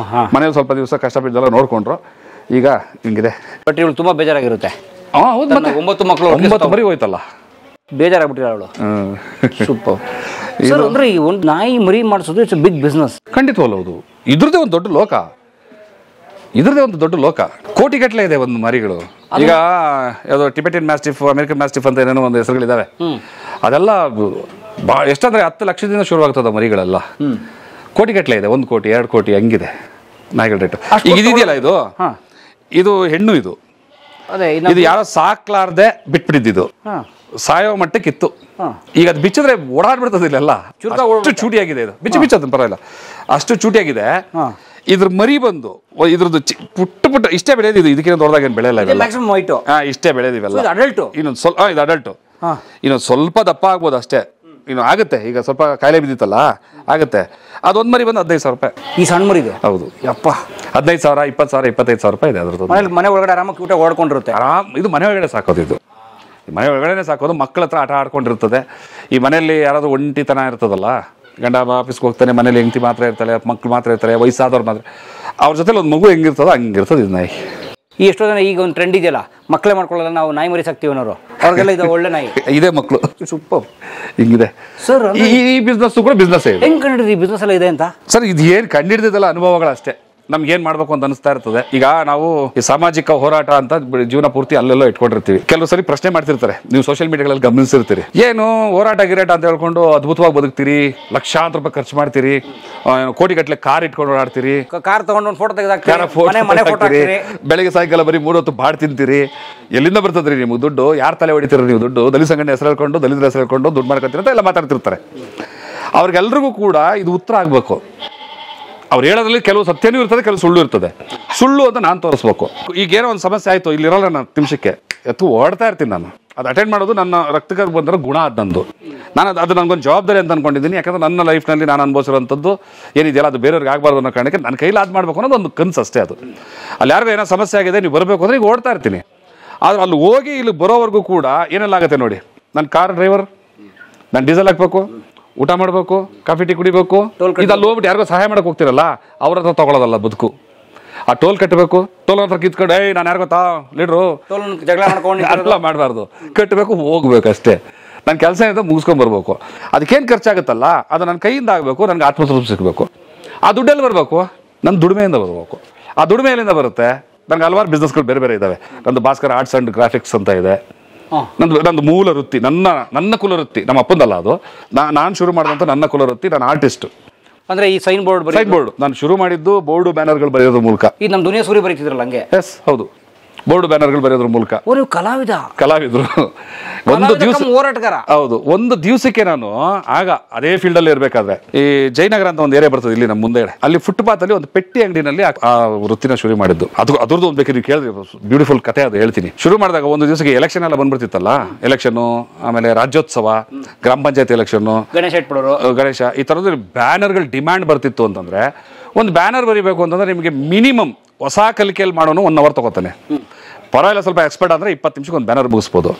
ಮನೇಲಿ ಸ್ವಲ್ಪ ದಿವಸ ಕಷ್ಟಪಟ್ಟಿದ್ದೆಲ್ಲ ನೋಡ್ಕೊಂಡ್ರು. ಈಗ ಹಿಂಗಿದೆ. ಬಟ್ ಇವಳು ತುಂಬಾ ಬೇಜಾರಾಗಿರುತ್ತೆ. ಹೌದು, ಮತ್ತೆ 9 ಮಕ್ಕಳು, 9 ಮರಿ ಹೋಯ್ತಲ್ಲ, ಬೇಜಾರಾಗ್ಬಿಟ್ಟಿಲ್ಲ ಅವಳು. ಸೂಪರ್. ಅಂದ್ರೆ ಈ ಒಂದು ನಾಯಿ ಮರಿ ಮಾಡಿಸೋದು ಇಟ್ಸ್ ಬಿಗ್ ಬಿಸ್ನೆಸ್. ಖಂಡಿತವಲ್ಲ, ಹೌದು. ಇದ್ರದ್ದೇ ಒಂದು ದೊಡ್ಡ ಲೋಕ, ಕೋಟಿಗಟ್ಟಲೆ ಇದೆ ಒಂದು ಮರಿಗಳು. ಈಗ ಯಾವುದು ಟಿಬೆಟಿಯನ್ ಮ್ಯಾಸ್ಟಿಫ್, ಅಮೆರಿಕನ್ ಮ್ಯಾಸ್ಟಿಫ್ ಅಂತ ಏನೇನೋ ಒಂದು ಹೆಸರುಗಳಿದಾವೆ. ಅದೆಲ್ಲ ಎಷ್ಟಂದ್ರೆ 10 ಲಕ್ಷದಿಂದ ಶುರುವಾಗ್ತದ ಮರಿಗಳೆಲ್ಲ. ಕೋಟಿಗಟ್ಟಲೆ ಇದೆ, 1 ಕೋಟಿ 2 ಕೋಟಿ ಹಂಗಿದೆ ನಾಯಿಗಳ ರೇಟ್. ಈಗ ಇದೆಯಲ್ಲ ಇದು ಹೆಣ್ಣು, ಇದು ಯಾರೋ ಸಾಕ್ಲಾರ್ದೆ ಬಿಟ್ಬಿಟ್ಟಿದ್ದು, ಸಾಯೋ ಮಟ್ಟಕ್ಕಿತ್ತು. ಈಗ ಅದು ಬಿಚ್ಚಿದ್ರೆ ಓಡಾಡ್ಬಿಡ್ತದೆ ಇಲ್ಲೆಲ್ಲ, ಅಷ್ಟು ಚೂಟಿಯಾಗಿದೆ ಇದು. ಬಿಚ್ಚೋದನ್ನ ಪರವಾಗಿಲ್ಲ, ಅಷ್ಟು ಚೂಟಿಯಾಗಿದೆ. ಇದ್ರ ಮರಿ ಬಂದು ಇದ್ರದ್ದು ಪುಟ್ಟ ಇಷ್ಟೇ ಬೆಳೆಯೋದು. ಇದು ಇದಕ್ಕಿಂತ ದೊಡ್ಡದಾಗ ಏನು ಬೆಳೆಯಲ್ಲ, ಇಷ್ಟೇ ಬೆಳೆದಿವೆಲ್ಲ. ಇನ್ನೊಂದು ಸ್ವಲ್ಪ ಇದು ಅಡಲ್ಟು, ಇನ್ನೊಂದು ಸ್ವಲ್ಪ ದಪ್ಪ ಆಗ್ಬೋದು ಅಷ್ಟೇ. ಇನ್ನು ಆಗುತ್ತೆ, ಈಗ ಸ್ವಲ್ಪ ಕಾಯಿಲೆ ಬಿದ್ದಿತ್ತಲ್ಲ ಆಗುತ್ತೆ. ಅದೊಂದು ಮರಿ ಬಂದು 15,000 ರೂಪಾಯಿ. ಈ ಸಣ್ಣ ಮರಿ ಇದೆ. ಹೌದು ಯಪ್ಪ, 15,000, 20,000, 25,000 ರೂಪಾಯಿ ಇದೆ ಅದ್ರದ್ದು. ಮನೆ ಒಳಗಡೆ ಆರಾಮಾಗಿ ಊಟ ಓಡ್ಕೊಂಡಿರುತ್ತೆ. ಇದು ಮನೆ ಒಳಗಡೆ ಸಾಕೋದು, ಇದು ಮನೆ ಒಳಗಡೆ ಸಾಕೋದು. ಮಕ್ಕಳ ಹತ್ರ ಆಟ ಆಡ್ಕೊಂಡಿರ್ತದೆ. ಈ ಮನೆಯಲ್ಲಿ ಯಾರಾದ್ರೂ ಒಂಟಿತನ ಇರ್ತದಲ್ಲ, ಗಂಡ ಆಫೀಸ್ಗೆ ಹೋಗ್ತಾನೆ, ಮನೇಲಿ ಹೆಂಡತಿ ಮಾತ್ರ ಇರ್ತಾರೆ, ಮಕ್ಳು ಮಾತ್ರ ಇರ್ತಾರೆ, ವಯಸ್ಸಾದವ್ರು ಮಾತ್ರ, ಅವ್ರ ಜೊತೆಲಿ ಒಂದು ಮಗು ಹೆಂಗಿರ್ತದೋ ಹಂಗಿರ್ತದೆ ಇದು ನಾಯಿ. ಈ ಎಷ್ಟೋ ಜನ ಈಗ ಒಂದು ಟ್ರೆಂಡ್ ಇದೆಯಲ್ಲ, ಮಕ್ಕಳೇ ಮಾಡ್ಕೊಳ್ಳಲ್ಲ, ನಾವು ನಾಯಿ ಮರಿ ಸಾಕ್ತೀವಿ ಅನ್ನೋರು, ಅವ್ರಿಗೆಲ್ಲ ಇದು ಒಳ್ಳೆ ನಾಯಿ. ಇದೇ ಮಕ್ಕಳು ಸೂಪರ್ ಹಿಂಗಿದೆ ಸರ್. ಈ ಬಿಸ್ನೆಸ್ ಕೂಡ ಬಿಸ್ನೆಸ್ ಇದೆ. ಹೆಂಗ್ ಕಂಡಿದ್ರಿ ಈ ಬಿಸ್ನೆಸ್ ಎಲ್ಲ ಇದೆ ಅಂತ? ಸರ್ ಇದು ಏನು ಕಂಡಿಡ್ದಿದ್ದಲ್ಲ ಅನುಭವಗಳಷ್ಟೇ. ನಮ್ಗೆ ಏನ್ ಮಾಡ್ಬೇಕು ಅಂತ ಅನಿಸ್ತಾ ಇರ್ತದೆ. ಈಗ ನಾವು ಈ ಸಾಮಾಜಿಕ ಹೋರಾಟ ಅಂತ ಜೀವನ ಪೂರ್ತಿ ಅಲ್ಲೆಲ್ಲ ಇಟ್ಕೊಂಡಿರ್ತೀವಿ. ಕೆಲವು ಸರಿ ಪ್ರಶ್ನೆ ಮಾಡ್ತಿರ್ತಾರೆ, ನೀವು ಸೋಷಿಯಲ್ ಮೀಡಿಯಾಗಳಲ್ಲಿ ಗಮನಿಸಿರ್ತೀರಿ, ಏನು ಹೋರಾಟ ಗಿರಾಟ ಅಂತ ಹೇಳ್ಕೊಂಡು ಅದ್ಭುತವಾಗಿ ಬದುಕ್ತೀರಿ, ಲಕ್ಷಾಂತರ ರೂಪಾಯಿ ಖರ್ಚು ಮಾಡ್ತೀರಿ, ಕೋಟಿಗಟ್ಟಲೆ ಕಾರ್ ಇಟ್ಕೊಂಡು ಓಡಾಡ್ತೀರಿ, ಕಾರ್ ತಗೊಂಡು ಒಂದು ಫೋಟೋ ತೆಗೆದಾಕ್ತೀರಿ, ಬೆಳಗ್ಗೆ ಸಾಯಂಕಾಲ ಬರೀ 3 ಹೊತ್ತು ಬಾಡ್ ತಿಂತೀರಿ. ಎಲ್ಲಿಂದ ಬರ್ತದ್ರಿ ನಿಮ್ಗೆ ದುಡ್ಡು? ಯಾರು ತಲೆ ಹೊಡಿತೀರಿ ನೀವು ದುಡ್ಡು? ದಲಿತ ಸಂಘಟನೆ ಹೆಸರು ಹೇಳ್ಕೊಂಡು, ದಲಿತರ ಹೆಸರು ಹೇಳ್ಕೊಂಡು ದುಡ್ಡು ಮಾಡ್ಕೊತೀರಿ ಅಂತ ಎಲ್ಲ ಮಾತಾಡ್ತಿರ್ತಾರೆ. ಅವ್ರಿಗೆಲ್ರಿಗೂ ಕೂಡ ಇದು ಉತ್ತರ ಆಗ್ಬೇಕು. ಅವ್ರು ಹೇಳೋದ್ರಲ್ಲಿ ಕೆಲವು ಸತ್ಯನೂ ಇರ್ತದೆ, ಕೆಲವು ಸುಳ್ಳು ಇರ್ತದೆ. ಸುಳ್ಳು ಅಂತ ನಾನು ತೋರಿಸ್ಬೇಕು. ಈಗ ಏನೋ ಒಂದು ಸಮಸ್ಯೆ ಆಯಿತು, ಇಲ್ಲಿರೋಲ್ಲ ನಾನು ನಿಮಿಷಕ್ಕೆ ಓಡ್ತಾ ಇರ್ತೀನಿ. ನಾನು ಅದು ಅಟೆಂಡ್ ಮಾಡೋದು ನನ್ನ ರಕ್ತಕ್ಕೆ ಬಂದಿರೋ ಗುಣ ಅದು ನಂದು. ನಾನು ಅದು ನನಗೊಂದು ಜವಾಬ್ದಾರಿ ಅಂತ ಅಂದ್ಕೊಂಡಿದ್ದೀನಿ. ಯಾಕಂದ್ರೆ ನನ್ನ ಲೈಫ್ನಲ್ಲಿ ನಾನು ಅನುಭವಿಸಿರೋಂಥದ್ದು ಏನಿದೆಯಲ್ಲ ಅದು ಬೇರೆಯವ್ರಿಗೆ ಆಗಬಾರ್ದು ಅನ್ನೋ ಕಾರಣಕ್ಕೆ ನನ್ನ ಕೈಲಿ ಅದು ಮಾಡಬೇಕು ಅನ್ನೋದು ಒಂದು ಕನಸು ಅಷ್ಟೇ. ಅದು ಅಲ್ಲಿ ಯಾರಿಗೂ ಏನೋ ಸಮಸ್ಯೆ ಆಗಿದೆ, ನೀವು ಬರಬೇಕು ಅಂದರೆ ಈಗ ಓಡ್ತಾ ಇರ್ತೀನಿ. ಆದರೆ ಅಲ್ಲಿ ಹೋಗಿ ಇಲ್ಲಿ ಬರೋವರೆಗೂ ಕೂಡ ಏನೆಲ್ಲ ಆಗುತ್ತೆ ನೋಡಿ. ನನ್ನ ಕಾರ್ ಡ್ರೈವರ್, ನಾನು ಡೀಸೆಲ್ ಹಾಕ್ಬೇಕು, ಊಟ ಮಾಡಬೇಕು, ಕಾಫಿ ಟೀ ಕುಡಿಬೇಕು. ಇದು ಅಲ್ಲಿ ಹೋಗ್ಬಿಟ್ಟು ಯಾರಿಗೋ ಸಹಾಯ ಮಾಡಕ್ಕೆ ಹೋಗ್ತಿರಲ್ಲ, ಅವ್ರ ಹತ್ರ ತಗೊಳ್ಳೋದಲ್ಲ ಬದುಕು. ಆ ಟೋಲ್ ಕಟ್ಟಬೇಕು, ಟೋಲ್ ಹತ್ರ ಕಿತ್ಕೊಂಡು ನಾನು ಯಾರು ಗೊತ್ತಾ ಲೀಡ್ರು ಜಗಳ ಮಾಡ್ಕೊಂಡು ಅಲ್ಲ ಮಾಡಬಾರ್ದು, ಕಟ್ಟಬೇಕು, ಹೋಗ್ಬೇಕು ಅಷ್ಟೇ. ನನ್ನ ಕೆಲಸ ಏನಿದೆ ಮುಗಿಸ್ಕೊಂಡ್ಬರ್ಬೇಕು. ಅದಕ್ಕೇನು ಖರ್ಚಾಗುತ್ತಲ್ಲ ಅದು ನನ್ನ ಕೈಯಿಂದ ಆಗಬೇಕು, ನನಗೆ ಆತ್ಮತೃಪ್ತಿ ಸಿಗಬೇಕು. ಆ ದುಡ್ಡೆಲ್ಲಿ ಬರಬೇಕು, ನನ್ನ ದುಡಿಮೆಯಿಂದ ಬರಬೇಕು. ಆ ದುಡಿಮೆಯಲ್ಲಿಂದ ಬರುತ್ತೆ. ನನಗೆ ಹಲವಾರು ಬಿಸ್ನೆಸ್ಗಳು ಬೇರೆ ಬೇರೆ ಇದ್ದಾವೆ. ನಂದು ಭಾಸ್ಕರ್ ಆರ್ಟ್ಸ್ ಆ್ಯಂಡ್ ಗ್ರಾಫಿಕ್ಸ್ ಅಂತ ಇದೆ. ನಂದು ಮೂಲ ವೃತ್ತಿ, ನನ್ನ ಕುಲ ವೃತ್ತಿ, ನಮ್ಮ ಅಪ್ಪಂದಲ್ಲ ಅದು. ನಾನು ಶುರು ಮಾಡಿದಂಥ ನನ್ನ ಕುಲ ವೃತ್ತಿ, ನಾನು ಆರ್ಟಿಸ್ಟ್. ಅಂದ್ರೆ ಈ ಸೈನ್ ಬೋರ್ಡ್ ನಾನು ಶುರು ಮಾಡಿದ್ದು ಬೋರ್ಡು ಬ್ಯಾನರ್ಗಳು ಬರೆಯೋದ್ರ ಮೂಲಕ. ಈ ನಮ್ಮ ದುನಿಯಾ ಸೂರಿ ಬರೀತಿದ್ರಲ್ಲ ಹಂಗೆ. ಎಸ್ ಹೌದು, ಬೋರ್ಡು ಬ್ಯಾನರ್ಗಳು ಬರೆಯೋದ್ರ ಮೂಲಕ. ಕಲಾವಿದರು. ಒಂದು ದಿವಸ ಹೋರಾಟಗಾರ. ಹೌದು, ಒಂದು ದಿವಸಕ್ಕೆ ನಾನು ಆಗ ಅದೇ ಫೀಲ್ಡ್ ಅಲ್ಲಿ ಇರಬೇಕಾದ್ರೆ ಈ ಜಯನಗರ ಅಂತ ಒಂದು ಏರಿಯಾ ಬರ್ತದೆ ಇಲ್ಲಿ ನಮ್ಮ ಮುಂದೆ, ಅಲ್ಲಿ ಫುಟ್ಪಾತ್ ಅಲ್ಲಿ ಒಂದು ಪೆಟ್ಟಿ ಅಂಗಡಿನಲ್ಲಿ ಆ ವೃತ್ತಿನ ಶುರು ಮಾಡಿದ್ದು. ಅದ್ರದ್ದು ಒಂದು ಬೇಕಾದ್ರೆ ನೀವು ಕೇಳಿದ್ರಿ, ಬ್ಯೂಟಿಫುಲ್ ಕಥೆ ಅದು ಹೇಳ್ತೀನಿ. ಶುರು ಮಾಡಿದಾಗ ಒಂದು ದಿವಸಕ್ಕೆ ಎಲೆಕ್ಷನ್ ಎಲ್ಲ ಬಂದ್ಬಿಡ್ತಿತ್ತಲ್ಲ, ಎಲೆಕ್ಷನ್ ಆಮೇಲೆ ರಾಜ್ಯೋತ್ಸವ, ಗ್ರಾಮ ಪಂಚಾಯತ್ ಎಲೆಕ್ಷನ್, ಗಣೇಶ, ಈ ತರದ ಬ್ಯಾನರ್ಗಳು ಡಿಮ್ಯಾಂಡ್ ಬರ್ತಿತ್ತು. ಅಂತಂದ್ರೆ ಒಂದು ಬ್ಯಾನರ್ ಬರೀಬೇಕು ಅಂತಂದ್ರೆ ನಿಮಗೆ ಮಿನಿಮಮ್ ಹೊಸ ಕಲಿಕೆಯಲ್ಲಿ ಮಾಡೋನು 1 ಅವರ್ ತಗೋತಾನೆ. ಪರವಾಗಿಲ್ಲ, ಸ್ವಲ್ಪ ಎಕ್ಸ್ಪರ್ಟ್ ಅಂದರೆ 20 ನಿಮಿಷಕ್ಕೆ ಒಂದು ಬ್ಯಾನರ್ ಮುಗಿಸ್ಬೋದು.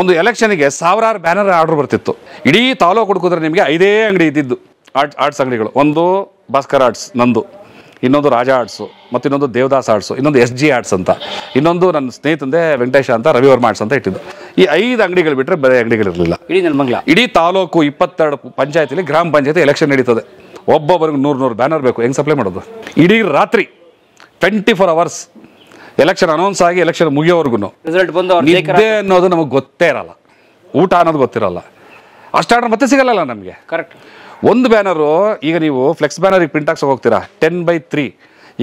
ಒಂದು ಎಲೆಕ್ಷನ್ಗೆ 1000 ಬ್ಯಾನರ್ ಆರ್ಡರ್ ಬರ್ತಿತ್ತು. ಇಡೀ ತಾಲೂಕು ಹುಡುಕಿದ್ರೆ ನಿಮಗೆ 5 ಅಂಗಡಿ ಇದ್ದಿದ್ದು ಆರ್ಟ್ಸ್ ಅಂಗಡಿಗಳು. ಒಂದು ಭಾಸ್ಕರ್ ಆರ್ಟ್ಸ್ ನಂದು, ಇನ್ನೊಂದು ರಾಜ ಆರ್ಟ್ಸು, ಮತ್ತು ಇನ್ನೊಂದು ದೇವದಾಸ್ ಆರ್ಟ್ಸು, ಇನ್ನೊಂದು SG ಆರ್ಟ್ಸ್ ಅಂತ, ಇನ್ನೊಂದು ನನ್ನ ಸ್ನೇಹಿತಂದೆ ವೆಂಕಟೇಶ ಅಂತ, ರವಿವರ್ಮ ಆರ್ಟ್ಸ್ ಅಂತ ಇಟ್ಟಿದ್ದು. ಈ 5 ಅಂಗಡಿಗಳು ಬಿಟ್ಟರೆ ಬೇರೆ ಅಂಗಡಿಗಳಿರಲಿಲ್ಲ ಇಡೀ ತಾಲೂಕು. 22 ಪಂಚಾಯತಿಲಿ ಗ್ರಾಮ ಪಂಚಾಯತಿ ಎಲೆಕ್ಷನ್ ನಡೀತದೆ. ಒಬ್ಬೊಬ್ಬರಿಗೆ 100 ಬ್ಯಾನರ್ ಬೇಕು. ಹೆಂಗೆ ಸಪ್ಲೈ ಮಾಡೋದು? ಇಡೀ ರಾತ್ರಿ 24 ಅವರ್ಸ್ ಎಲೆಕ್ಷನ್ ಅನೌನ್ಸ್ ಆಗಿ ಎಲೆಕ್ಷನ್ ಮುಗಿಯೋವರೆಗೂ ನಿದ್ದೆ ಅನ್ನೋದು ನಮಗೆ ಗೊತ್ತೇ ಇರಲ್ಲ, ಊಟ ಅನ್ನೋದು ಗೊತ್ತಿರಲ್ಲ. ಅಷ್ಟಾಡ್ರೆ ಮತ್ತೆ ಸಿಗಲ್ಲ ನಮಗೆ. ಕರೆಕ್ಟ್. ಒಂದು ಬ್ಯಾನರು ಈಗ ನೀವು ಫ್ಲೆಕ್ಸ್ ಬ್ಯಾನರಿಗೆ ಪ್ರಿಂಟ್ ಹಾಕ್ಸೋಕೆ ಹೋಗ್ತೀರಾ 10x3,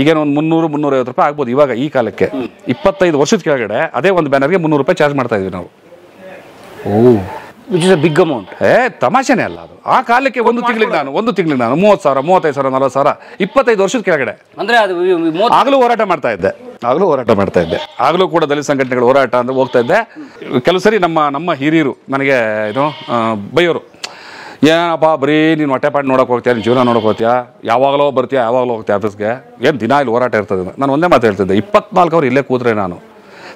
ಈಗೇನು ಒಂದು 300-350 ರೂಪಾಯಿ ಆಗ್ಬೋದು ಇವಾಗ ಈ ಕಾಲಕ್ಕೆ. 25 ವರ್ಷದ ಕೆಳಗಡೆ ಅದೇ ಒಂದು ಬ್ಯಾನರ್ಗೆ 300 ರೂಪಾಯಿ ಚಾರ್ಜ್ ಮಾಡ್ತಾ ಇದ್ವಿ ನಾವು. Which is a big amount. ತಮಾಷೆನೇ ಅಲ್ಲ ಅದು. ಆ ಕಾಲಕ್ಕೆ ಒಂದು ತಿಂಗಳಿಗೆ ನಾನು 30,000, 35,000, 40,000, 25 ವರ್ಷದ ಕೆಳಗಡೆ. ಅಂದ್ರೆ ಅದು ಆಗಲೂ ಹೋರಾಟ ಮಾಡ್ತಾ ಇದ್ದೆ. ಆಗಲೂ ಕೂಡ ದಲಿತ ಸಂಘಟನೆಗಳು ಹೋರಾಟ ಅಂದ್ರೆ ಹೋಗ್ತಾ ಇದ್ದೆ. ಕೆಲವು ಸರಿ ನಮ್ಮ ಹಿರಿಯರು ನನಗೆ ಬೈಯೋರು, ಏನಪ್ಪ ಬರೀ ನೀನು ಹೊಟ್ಟೆಪಾಟ್ ನೋಡೋಕೆ ಹೋಗ್ತೀಯ, ನೀನು ಜೀವನ ನೋಡೋಕೆ ಹೋಗ್ತೀಯಾ, ಯಾವಾಗಲೋ ಬರ್ತೀಯಾ, ಯಾವಾಗಲೋ ಹೋಗ್ತೀಯ ಆಫೀಸ್ಗೆ, ಏನು ದಿನ ಇಲ್ಲಿ ಹೋರಾಟ ಇರ್ತದೆ. ನಾನು ಒಂದೇ ಮಾತು ಹೇಳ್ತಿದ್ದೆ, 24 ಅವರ್ ಇಲ್ಲೇ ಕೂತ್ರೆ ನಾನು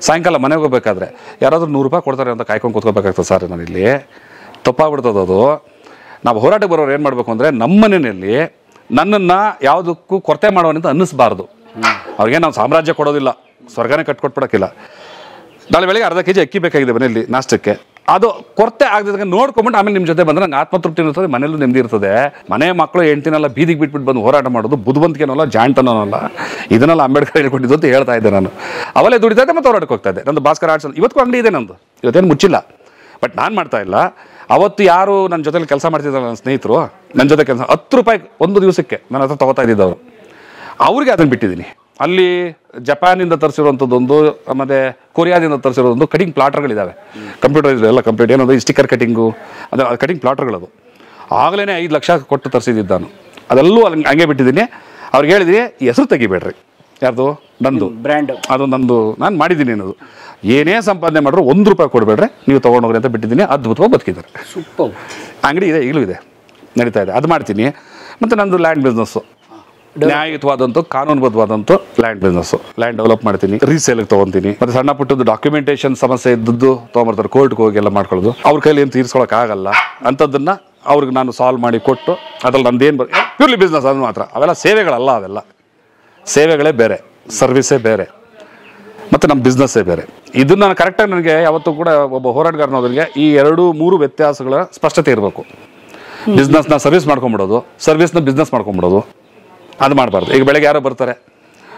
ಸಾಯಂಕಾಲ ಮನೆಗೆ ಹೋಗ್ಬೇಕಾದ್ರೆ ಯಾರಾದರೂ 100 ರೂಪಾಯಿ ಕೊಡ್ತಾರೆ ಅಂತ ಕಾಯ್ಕೊಂಡು ಕೂತ್ಕೋಬೇಕಾಗ್ತದೆ ಸರ್. ನಾನು ಇಲ್ಲಿ ತಪ್ಪಾಗ್ಬಿಡ್ತದೆ ಅದು. ನಾವು ಹೋರಾಟಕ್ಕೆ ಬರೋರು ಏನು ಮಾಡಬೇಕು ಅಂದರೆ ನಮ್ಮ ಮನೆಯಲ್ಲಿ ನನ್ನನ್ನು ಯಾವುದಕ್ಕೂ ಕೊರತೆ ಮಾಡೋವಂತ ಅನ್ನಿಸ್ಬಾರ್ದು. ಅವ್ರಿಗೆ ನಾವು ಸಾಮ್ರಾಜ್ಯ ಕೊಡೋದಿಲ್ಲ, ಸ್ವರ್ಗನೇ ಕಟ್ಕೊಟ್ಬಿಡೋಕ್ಕಿಲ್ಲ. ನಾಳೆ ಬೆಳಗ್ಗೆ 1/2 kg ಅಕ್ಕಿ ಬೇಕಾಗಿದೆ ಮನೆಯಲ್ಲಿ ನಾಷ್ಟಕ್ಕೆ, ಅದು ಕೊರತೆ ಆಗದಿದ್ದಾಗ ನೋಡ್ಕೊಂಬಿಟ್ಟು ಆಮೇಲೆ ನಿಮ್ಮ ಜೊತೆ ಬಂದ್ರೆ ನಂಗೆ ಆತ್ಮತೃಪ್ತಿ ಇರ್ತದೆ, ಮನೇಲೂ ನೆಮ್ಮದಿ ಇರ್ತದೆ. ಮನೆ ಮಕ್ಕಳು ಹೆಂಡ್ತಿನೆಲ್ಲ ಬೀದಿಗೆ ಬಿಟ್ಬಿಟ್ಟು ಬಂದು ಹೋರಾಟ ಮಾಡೋದು ಬುದ್ಧಿವಂತಿಕೆನಲ್ಲ, ಜಾಣ್ತನಲ್ಲ, ಇದನ್ನೆಲ್ಲ ಅಂಬೇಡ್ಕರ್ ಹೇಳ್ಕೊಂಡಿದ್ದು ಅಂತ ಹೇಳ್ತಾ ಇದ್ದೆ ನಾನು. ಅವಲೇ ದುಡಿತಾ ಇದ್ದೆ ಮತ್ತು ಹೋರಾಟಕ್ಕೆ ಹೋಗ್ತಾ ಇದ್ದೆ. ನಂದು ಭಾಸ್ಕರ್ ಆರ್ಟ್ಸ್ ಇವತ್ತಿಗೂ ಅಂಗಡಿ ಇದೆ ನಂದು, ಇವತ್ತೇನು ಮುಚ್ಚಿಲ್ಲ. ಬಟ್ ನಾನು ಮಾಡ್ತಾ ಇಲ್ಲ. ಅವತ್ತು ಯಾರು ನನ್ನ ಜೊತೆಲಿ ಕೆಲಸ ಮಾಡ್ತಿದ್ದಾರೆ ನನ್ನ ಸ್ನೇಹಿತರು, ನನ್ನ ಜೊತೆ ಕೆಲಸ 10 ರೂಪಾಯಿ ಒಂದು ದಿವಸಕ್ಕೆ ನನ್ನ ಹತ್ರ ತೊಗೋತಾ ಇದ್ದಿದ್ದವರು, ಅವ್ರಿಗೆ ಅದನ್ನು ಬಿಟ್ಟಿದ್ದೀನಿ. ಅಲ್ಲಿ ಜಪಾನಿಂದ ತರಿಸಿರುವಂಥದ್ದೊಂದು ಮತ್ತು ಕೊರಿಯಾದಿಂದ ತರಿಸಿರೋದೊಂದು ಕಟಿಂಗ್ ಪ್ಲಾಟರ್ಗಳಿದ್ದಾವೆ, ಕಂಪ್ಯೂಟರ್ ಎಲ್ಲ ಕಂಪ್ಲೀಟ್. ಏನದು ಸ್ಟಿಕ್ಕರ್ ಕಟಿಂಗು, ಅದು ಕಟಿಂಗ್ ಪ್ಲಾಟರ್ಗಳದು. ಆಗಲೇ 5 ಲಕ್ಷ ಕೊಟ್ಟು ತರಿಸಿದ್ದು ನಾನು. ಅದೆಲ್ಲೂ ಅಲ್ಲಿ ಹಂಗೆ ಬಿಟ್ಟಿದ್ದೀನಿ. ಅವ್ರಿಗೆ ಹೇಳಿದ್ದೀನಿ, ಹೆಸರು ತೆಗಿಬೇಡ್ರಿ, ಯಾರ್ದು ನಂದು ಬ್ರ್ಯಾಂಡ್, ಅದು ನಂದು, ನಾನು ಮಾಡಿದ್ದೀನಿ ಅನ್ನೋದು. ಏನೇ ಸಂಪಾದನೆ ಮಾಡಿದ್ರು 1 ರೂಪಾಯಿ ಕೊಡಬೇಡ್ರೆ, ನೀವು ತೊಗೊಂಡೋಗ್ರಿ ಅಂತ ಬಿಟ್ಟಿದ್ದೀನಿ. ಅದ್ಭುತವಾಗಿ ಬದುಕಿದ್ದಾರೆ. ಸೂಪರ್. ಅಂಗಡಿ ಇದೆ, ಈಗಲೂ ಇದೆ, ನಡೀತಾ ಇದೆ, ಅದು ಮಾಡ್ತೀನಿ. ಮತ್ತು ನಂದು ಲ್ಯಾಂಡ್ ಬಿಸ್ನೆಸ್ಸು, ನ್ಯಾಯಯುತವಾದಂಥ ಕಾನೂನುಬದ್ಧವಾದಂಥ ಲ್ಯಾಂಡ್ ಬಿಸ್ನೆಸ್ಸು, ಲ್ಯಾಂಡ್ ಡೆವಲಪ್ ಮಾಡ್ತೀನಿ, ರೀಸೇಲಿಗೆ ತೊಗೊತೀನಿ. ಮತ್ತು ಸಣ್ಣ ಪುಟ್ಟದ್ದು ಡಾಕ್ಯುಮೆಂಟೇಷನ್ ಸಮಸ್ಯೆ ಇದ್ದದ್ದು ತೊಗೊಂಬರ್ತಾರೆ, ಕೋರ್ಟ್ಗೆ ಹೋಗಿ ಎಲ್ಲ ಮಾಡ್ಕೊಳ್ಳೋದು. ಅವ್ರ ಕೈಲಿ ಏನು ತೀರ್ಸ್ಕೊಳಕ್ಕಾಗಲ್ಲ ಅಂಥದ್ದನ್ನು ಅವ್ರಿಗೆ ನಾನು ಸಾಲ್ವ್ ಮಾಡಿ ಕೊಟ್ಟು, ಅದ್ರಲ್ಲಿ ನಂದೇನು ಪ್ಯೂರ್ಲಿ ಬಿಸ್ನೆಸ್ ಅದು ಮಾತ್ರ. ಅವೆಲ್ಲ ಸೇವೆಗಳಲ್ಲ, ಅವೆಲ್ಲ ಸೇವೆಗಳೇ ಬೇರೆ, ಸರ್ವಿಸೇ ಬೇರೆ, ಮತ್ತು ನಮ್ಮ ಬಿಸ್ನೆಸ್ಸೇ ಬೇರೆ. ಇದನ್ನು ನಾನು ಕರೆಕ್ಟಾಗಿ ನನಗೆ ಯಾವತ್ತೂ ಕೂಡ ಒಬ್ಬ ಹೋರಾಟಗಾರನೋದ್ರಿಗೆ ಈ 2-3 ವ್ಯತ್ಯಾಸಗಳ ಸ್ಪಷ್ಟತೆ ಇರಬೇಕು. ಬಿಸ್ನೆಸ್ನ ಸರ್ವಿಸ್ ಮಾಡ್ಕೊಂಬಿಡೋದು, ಸರ್ವಿಸ್ನ ಬಿಸ್ನೆಸ್ ಮಾಡ್ಕೊಂಬಿಡೋದು, ಅದು ಮಾಡಬಾರ್ದು. ಈಗ ಬೆಳಗ್ಗೆ ಯಾರೋ ಬರ್ತಾರೆ,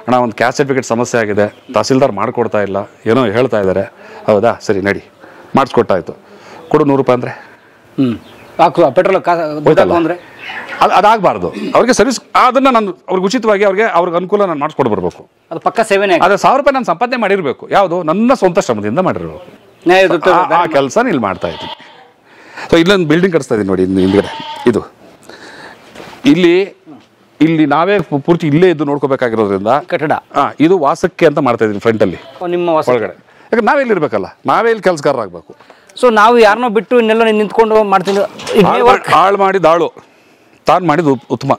ಅಣ್ಣ ಒಂದು ಕ್ಯಾಸ್ಟ್ ಸರ್ಟಿಫಿಕೇಟ್ ಸಮಸ್ಯೆ ಆಗಿದೆ, ತಹಸೀಲ್ದಾರ್ ಮಾಡಿಕೊಡ್ತಾ ಇಲ್ಲ, ಏನೋ ಹೇಳ್ತಾ ಇದ್ದಾರೆ. ಹೌದಾ, ಸರಿ ನಡಿ ಮಾಡಿಸ್ಕೊಟ್ಟಾಯ್ತು, ಕೊಡು 100 ರೂಪಾಯಿ ಅಂದರೆ ಪೆಟ್ರೋಲ್ ಅಂದರೆ ಅದಾಗಬಾರ್ದು. ಅವ್ರಿಗೆ ಸರ್ವಿಸ್ ಅದನ್ನು ನಾನು ಅವ್ರಿಗೆ ಉಚಿತವಾಗಿ ಅವ್ರಿಗೆ ಅನುಕೂಲ ನಾನು ಮಾಡಿಸ್ಕೊಟ್ಟು ಬರಬೇಕು. ಅದು ಪಕ್ಕ ಸೇವೆನೇ. ಅದೇ 1000 ರೂಪಾಯಿ ನಾನು ಸಂಪಾದನೆ ಮಾಡಿರಬೇಕು, ಯಾವುದು ನನ್ನ ಸ್ವಂತ ಶ್ರಮದಿಂದ ಮಾಡಿರಬೇಕು. ಆ ಕೆಲಸ ಇಲ್ಲಿ ಮಾಡ್ತಾ ಇದ್ದೀನಿ. ಸೊ ಇಲ್ಲೊಂದು ಬಿಲ್ಡಿಂಗ್ ಕಟ್ಸ್ತಾ ಇದ್ದೀನಿ ನೋಡಿ, ಹಿಂದ್ಗಡೆ ಇದು. ಇಲ್ಲಿ ನಾವೇ ಪೂರ್ತಿ ಇಲ್ಲೇ ಇದ್ದು ನೋಡ್ಕೋಬೇಕಾಗಿರೋದ್ರಿಂದ ಕಟ್ಟಡ ಇದು ವಾಸಕ್ಕೆ ಅಂತ ಮಾಡ್ತಾ ಇದ್ದೀನಿ ಫ್ರಂಟಲ್ಲಿ, ನಿಮ್ಮ ಒಳಗಡೆ. ಯಾಕಂದ್ರೆ ನಾವೇ ಇಲ್ಲಿ ಇರಬೇಕಲ್ಲ, ನಾವೇ ಇಲ್ಲಿ ಕೆಲಸಗಾರರಾಗಬೇಕು. ಸೊ ನಾವು ಯಾರನ್ನೋ ಬಿಟ್ಟು ಇನ್ನೆಲ್ಲ ನಿಂತ್ಕೊಂಡು ಮಾಡ್ತೀನಿ. ಹಾಳು ಮಾಡಿ ದಾಳು ತಾನು ಮಾಡಿದ್ದು ಉತ್ತಮ,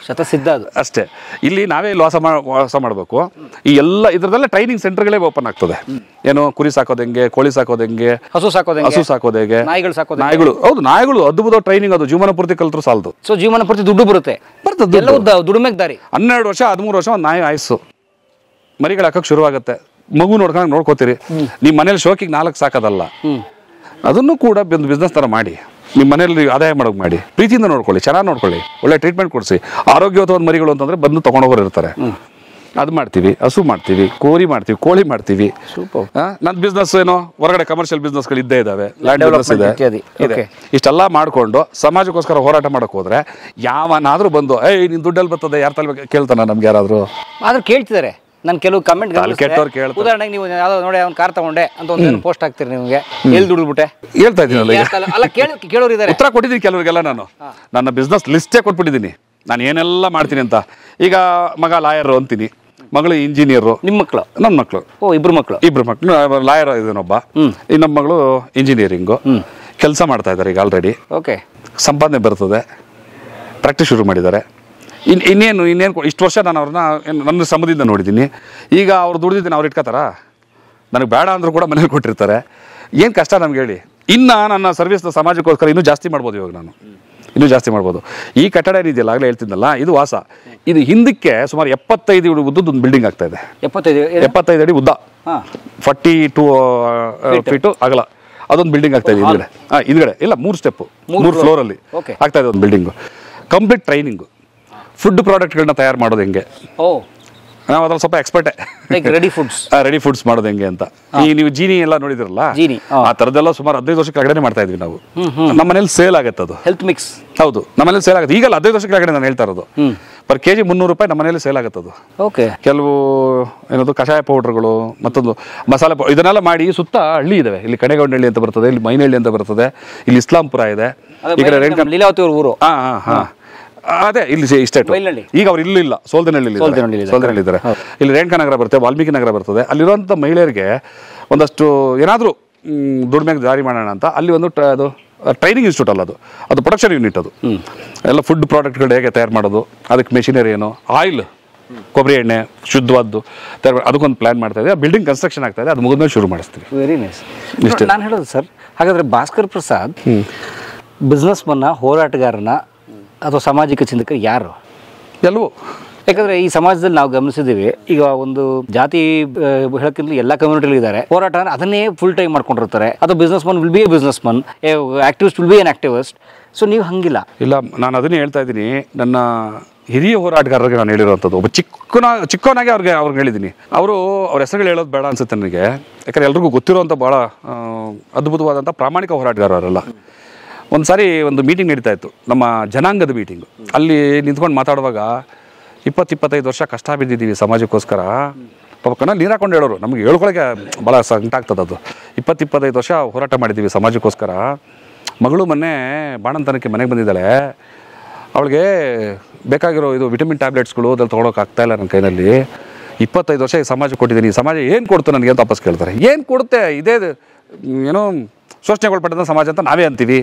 ಶತಸಿದ್ಧ ಅದು ಅಷ್ಟೇ. ಇಲ್ಲಿ ನಾವೇ ಇಲ್ಲಿ ವಾಸ ಮಾಡಬೇಕು. ಈ ಎಲ್ಲ ಇದರದೆಲ್ಲ ಟ್ರೈನಿಂಗ್ ಸೆಂಟರ್ಗಳೇ ಓಪನ್ ಆಗ್ತದೆ. ಏನು ಕುರಿ ಸಾಕೋದು ಹೆಂಗೆ, ಕೋಳಿ ಸಾಕೋದು ಹೆಂಗೆ, ಹಸು ಸಾಕೋದು ಹೆಂಗೆ, ನಾಯಿಗಳು. ಹೌದು, ನಾಯಿಗಳು ಅದ್ಭುತ ಟ್ರೈನಿಂಗ್, ಅದು ಜೀವನ ಪೂರ್ತಿ ಕಲ್ತ್ರು ಸಾಲದು. ಸೊ ಜೀವನ ಪೂರ್ತಿ ದುಡ್ಡು ಬರ್ತದೆ, ದುಡಿಮೆಗೆ ದಾರಿ. 12 ವರ್ಷ 13 ವರ್ಷ ಒಂದು ನಾಯಿ ಆಯಸ್ಸು, ಮರಿಗಳು ಹಾಕಕ್ಕೆ ಶುರುವಾಗುತ್ತೆ. ಮಗು ನೋಡ್ಕೋತೀರಿ. ನಿಮ್ಮ ಮನೇಲಿ ಶೋಕಿಗೆ 4 ಸಾಕೋದಲ್ಲ, ಅದನ್ನು ಕೂಡ ಒಂದು ಬಿಸ್ನೆಸ್ ಥರ ಮಾಡಿ, ನಿಮ್ಮ ಮನೇಲಿ ಆದಾಯ ಮಾಡೋಕೆ ಮಾಡಿ, ಪ್ರೀತಿಯಿಂದ ನೋಡ್ಕೊಳ್ಳಿ, ಚೆನ್ನಾಗಿ ನೋಡ್ಕೊಳ್ಳಿ, ಒಳ್ಳೆ ಟ್ರೀಟ್ಮೆಂಟ್ ಕೊಡಿಸಿ. ಆರೋಗ್ಯವಂತ ಮರಿಗಳು ಅಂತಂದ್ರೆ ಬಂದು ತೊಗೊಂಡೋಗೋರು ಇರ್ತಾರೆ. ಅದು ಮಾಡ್ತೀವಿ, ಹಸು ಮಾಡ್ತೀವಿ, ಕೋರಿ ಮಾಡ್ತೀವಿ, ಕೋಳಿ ಮಾಡ್ತೀವಿ. ನನ್ನ ಬಿಸ್ನೆಸ್ ಏನೋ ಹೊರಗಡೆ ಕಮರ್ಷಿಯಲ್ ಬಿಸ್ನೆಸ್ಗಳು ಇದ್ದೇ ಇದಾವೆ, ಲ್ಯಾಂಡ್ ಬಿಸ್ನೆಸ್ ಇದೆ. ಇಷ್ಟೆಲ್ಲ ಮಾಡ್ಕೊಂಡು ಸಮಾಜಕ್ಕೋಸ್ಕರ ಹೋರಾಟ ಮಾಡಕ್ ಹೋದ್ರೆ ಯಾವನಾದ್ರೂ ಬಂದು ನಿನ್ ದುಡ್ಡಲ್ಲಿ ಬರ್ತದೆ ಯಾರು ತಲೆ ಕೇಳ್ತಾನ? ನಮ್ಗೆ ಯಾರಾದ್ರೂ ಆದ್ರೂ ಕೇಳ್ತಿದ್ದಾರೆ. ನಾನು ಕೆಲವು ಕಮೆಂಟ್ ಉದಾಹರಣೆಗೆ ನೀವು ಯಾವ್ದೋ ನೋಡಿ ಅವ್ನು ಕಾರ್ ತಗೊಂಡೆ ಅಂತ ಒಂದು ಪೋಸ್ಟ್ ಹಾಕ್ತೀರಿ, ನಿಮಗೆ ಎಲ್ಲಿ ದುಡ್ಬಿಟ್ಟೆ ಹೇಳ್ತಾ ಇದ್ದೀನಿ. ಅಲ್ಲ ಕೇಳೋರು ಇದ್ದಾರೆ, ಉತ್ತರ ಕೊಟ್ಟಿದ್ದೀನಿ ಕೆಲವರಿಗೆಲ್ಲ. ನಾನು ನನ್ನ ಬಿಸ್ನೆಸ್ ಲಿಸ್ಟೇ ಕೊಟ್ಬಿಟ್ಟಿದ್ದೀನಿ, ನಾನು ಏನೆಲ್ಲ ಮಾಡ್ತೀನಿ ಅಂತ. ಈಗ ಮಗ ಲಾಯರ್ ಅಂತೀನಿ, ಮಗಳು ಇಂಜಿನಿಯರು. ನಿಮ್ಮ ಮಕ್ಕಳು? ನನ್ನ ಮಕ್ಕಳು. ಇಬ್ರು ಮಕ್ಕಳು ಲಾಯರ್ ಇದನ್ನೊಬ್ಬ, ಇನ್ನೊಬ್ಬ ಮಗಳು ಇಂಜಿನಿಯರಿಂಗು ಕೆಲಸ ಮಾಡ್ತಾ ಇದ್ದಾರೆ ಈಗ ಆಲ್ರೆಡಿ. ಓಕೆ, ಸಂಪಾದನೆ ಬರ್ತದೆ, ಪ್ರಾಕ್ಟೀಸ್ ಶುರು ಮಾಡಿದ್ದಾರೆ. ಇನ್ನೇನು ಇಷ್ಟು ವರ್ಷ ನಾನು ಅವ್ರನ್ನ ನನ್ನ ಶ್ರಮದಿಂದ ನೋಡಿದ್ದೀನಿ. ಈಗ ಅವ್ರು ದುಡ್ದಿದ್ದೀನಿ, ಅವ್ರು ಇಟ್ಕೋತಾರ? ನನಗೆ ಬೇಡ ಅಂದರೂ ಕೂಡ ಮನೇಲಿ ಕೊಟ್ಟಿರ್ತಾರೆ. ಏನು ಕಷ್ಟ ನಮ್ಗೆ ಹೇಳಿ. ಇನ್ನು ನನ್ನ ಸರ್ವಿಸ್ನ ಸಮಾಜಕ್ಕೋಸ್ಕರ ಇನ್ನೂ ಜಾಸ್ತಿ ಮಾಡ್ಬೋದು. ಇವಾಗ ನಾನು ಇನ್ನೂ ಜಾಸ್ತಿ ಮಾಡ್ಬೋದು. ಈ ಕಟ್ಟಡ ಏನಿದೆಯಲ್ಲ, ಆಗಲೇ ಹೇಳ್ತಿದ್ದಲ್ಲ, ಇದು ವಾಸ. ಇದು ಹಿಂದಕ್ಕೆ ಸುಮಾರು 75 ಅಡಿ ಉದ್ದದ್ದು ಒಂದು ಬಿಲ್ಡಿಂಗ್ ಆಗ್ತಾ ಇದೆ. 75 ಅಡಿ ಉದ್ದ, 42 ಫೀಟು ಅಗಲ. ಅದೊಂದು ಬಿಲ್ಡಿಂಗ್ ಆಗ್ತಾ ಇದೆ ಹಿಂದ್ಗಡೆ. ಹಿಂದ್ಗಡೆ ಇಲ್ಲ, 3 ಸ್ಟೆಪ್, 3 ಫ್ಲೋರಲ್ಲಿ ಆಗ್ತಾ ಇದೆ ಒಂದು ಬಿಲ್ಡಿಂಗು. ಕಂಪ್ಲೀಟ್ ಟ್ರೈನಿಂಗು, ಫುಡ್ ಪ್ರಾಡಕ್ಟ್ಗಳನ್ನ ತಯಾರು ಮಾಡೋದು ಹೆಂಗೆ, ನಾವು ಅದ್ರಲ್ಲಿ ಸ್ವಲ್ಪ ಎಕ್ಸ್ಪರ್ಟೇ. ರೆಡಿ ಫುಡ್ಸ್ ಮಾಡೋದು ಹೆಂಗೆ ಅಂತ. ಈ ನೀವು ಜೀನಿ ಎಲ್ಲ ನೋಡಿದಿರಲ್ಲ, ಆ ಥರದ್ದೆಲ್ಲ ಸುಮಾರು 15 ವರ್ಷ ಕೆಳಗಡೆ ಮಾಡ್ತಾ ಇದ್ವಿ ನಾವು. ನಮ್ಮ ಮನೇಲಿ ಸೇಲ್ ಆಗುತ್ತೆ ಅದು, ಹೆಲ್ತ್ ಮಿಕ್ಸ್. ಹೌದು, ನಮ್ಮ ಮನೇಲಿ ಸೇಲ್ ಆಗುತ್ತೆ. ಈಗಲ್ಲ, 15 ವರ್ಷ ಕೆಳಗಡೆ ನಾನು ಹೇಳ್ತಾ ಇರೋದು. ಪರ್ ಕೆಜಿ 300 ರೂಪಾಯಿ ನಮ್ಮ ಮನೇಲಿ ಸೇಲ್ ಆಗುತ್ತೆ ಅದು. ಕೆಲವು ಏನದು ಕಷಾಯ ಪೌಡರ್ಗಳು, ಮತ್ತೊಂದು ಮಸಾಲೆ ಇದನ್ನೆಲ್ಲ ಮಾಡಿ ಸುತ್ತ ಹಳ್ಳಿ ಇದಾವೆ. ಇಲ್ಲಿ ಕಣೆಗೊಂಡಹಳ್ಳಿ ಅಂತ ಬರ್ತದೆ, ಇಲ್ಲಿ ಮೈನಹಳ್ಳಿ ಅಂತ ಬರ್ತದೆ, ಇಲ್ಲಿ ಇಸ್ಲಾಂಪುರ ಇದೆ, ಈ ಕಡೆ ಲೀಲಾವತಿ ಊರು. ಅದೇ ಇಲ್ಲಿ ಇಸ್ಟೇಟ್. ಈಗ ಅವ್ರು ಇಲ್ಲ, ಸೋಲ್ದನಹಳ್ಳಿ ಇದ್ದಾರೆ. ಇಲ್ಲಿ ರೇಣುಕಾ ನಗರ ಬರ್ತದೆ, ವಾಲ್ಮೀಕಿ ನಗರ ಬರ್ತದೆ. ಅಲ್ಲಿರುವಂಥ ಮಹಿಳೆಯರಿಗೆ ಒಂದಷ್ಟು ಏನಾದರೂ ದುಡಿಮೆಗೆ ಜಾರಿ ಮಾಡೋಣ ಅಂತ ಅಲ್ಲಿ ಒಂದು ಅದು ಟ್ರೈನಿಂಗ್ ಇನ್ಸ್ಟಿಟ್ಯೂಟ್ ಅಲ್ಲ, ಅದು ಪ್ರೊಡಕ್ಷನ್ ಯೂನಿಟ್. ಅದು ಎಲ್ಲ ಫುಡ್ ಪ್ರಾಡಕ್ಟ್ಗಳು ಹೇಗೆ ತಯಾರು ಮಾಡೋದು, ಅದಕ್ಕೆ ಮೆಷಿನರಿ ಏನು, ಆಯಿಲ್, ಕೊಬ್ಬರಿ ಎಣ್ಣೆ ಶುದ್ಧವಾದ್ದು ಅದಕ್ಕೊಂದು ಪ್ಲಾನ್ ಮಾಡ್ತಾ ಇದೆ. ಬಿಲ್ಡಿಂಗ್ ಕನ್ಸ್ಟ್ರಕ್ಷನ್ ಆಗ್ತಾ ಇದೆ, ಅದು ಮುಗಿದ್ಮೇಲೆ ಶುರು ಮಾಡಿಸ್ತೀವಿ. Very nice. ನಾನು ಹೇಳೋದು ಸರ್, ಹಾಗಾದರೆ ಭಾಸ್ಕರ್ ಪ್ರಸಾದ್ ಬಿಸ್ನೆಸ್ ಮನ್ನ, ಹೋರಾಟಗಾರನ ಅಥವಾ ಸಾಮಾಜಿಕ ಚಿಂತಕ ಯಾರು? ಎಲ್ಲವೂ ಯಾಕಂದ್ರೆ ಈ ಸಮಾಜದಲ್ಲಿ ನಾವು ಗಮನಿಸಿದ್ದೀವಿ, ಈಗ ಒಂದು ಜಾತಿ ಹೇಳಕ್ಕಿಂತ ಎಲ್ಲ ಕಮ್ಯುನಿಟಿಗಳು ಇದ್ದಾರೆ, ಹೋರಾಟ ಅಂದ್ರೆ ಅದನ್ನೇ ಫುಲ್ ಟೈಮ್ ಮಾಡ್ಕೊಂಡಿರ್ತಾರೆ. ಅದು business Mann will be A business Mann, activist will be N activist. So ನೀವು ಹಂಗಿಲ್ಲ. ಇಲ್ಲ, ನಾನು ಅದನ್ನೇ ಹೇಳ್ತಾ ಇದ್ದೀನಿ. ನನ್ನ ಹಿರಿಯ ಹೋರಾಟಗಾರರಿಗೆ ನಾನು ಹೇಳಿರುವಂಥದ್ದು, ಒಬ್ಬ ಚಿಕ್ಕವನಾಗೆ ಅವ್ರಿಗೆ ಹೇಳಿದ್ದೀನಿ. ಅವ್ರ ಹೆಸರುಗಳು ಹೇಳೋದು ಬೇಡ ಅನ್ಸುತ್ತೆ ನನಗೆ, ಯಾಕಂದರೆ ಎಲ್ರಿಗೂ ಗೊತ್ತಿರೋಂಥ ಭಾಳ ಅದ್ಭುತವಾದಂಥ ಪ್ರಾಮಾಣಿಕ ಹೋರಾಟಗಾರರಲ್ಲ. ಒಂದು ಸಾರಿ ಒಂದು ಮೀಟಿಂಗ್ ನಡೀತಾ ಇತ್ತು, ನಮ್ಮ ಜನಾಂಗದ ಮೀಟಿಂಗು. ಅಲ್ಲಿ ನಿಂತ್ಕೊಂಡು ಮಾತಾಡುವಾಗ 20-25 ವರ್ಷ ಕಷ್ಟ ಬಿದ್ದಿದ್ದೀವಿ ಸಮಾಜಕ್ಕೋಸ್ಕರ. ಪಾಪ ಕಣ್ಣಲ್ಲಿ ನೀರು ಹಾಕೊಂಡು ಹೇಳೋರು, ನಮಗೆ ಹೇಳ್ಕೊಳಕ್ಕೆ ಭಾಳ ಸಂಕಟ ಆಗ್ತದೆ. ಅದು 20-25 ವರ್ಷ ಹೋರಾಟ ಮಾಡಿದ್ದೀವಿ ಸಮಾಜಕ್ಕೋಸ್ಕರ. ಮಗಳು ಮೊನ್ನೆ ಬಾಣಂತನಕ್ಕೆ ಮನೆಗೆ ಬಂದಿದ್ದಾಳೆ. ಅವಳಿಗೆ ಬೇಕಾಗಿರೋ ಇದು ವಿಟಮಿನ್ ಟ್ಯಾಬ್ಲೆಟ್ಸ್ಗಳು ಅದ್ರಲ್ಲಿ ತೊಗೊಳಕ್ಕೆ ಆಗ್ತಾಯಿಲ್ಲ ನನ್ನ ಕೈನಲ್ಲಿ. 25 ವರ್ಷ ಈ ಸಮಾಜಕ್ಕೆ ಕೊಟ್ಟಿದ್ದೀನಿ, ಈ ಸಮಾಜ ಏನು ಕೊಡ್ತು ನನಗೆ ಅಂತ ವಾಪಸ್ ಕೇಳ್ತಾರೆ. ಏನು ಕೊಡುತ್ತೆ, ಇದೇ ಏನೋ ಶೋಷಣೆಗೊಳಪಟ್ಟಂಥ ಸಮಾಜ ಅಂತ ನಾವೇ ಅಂತೀವಿ,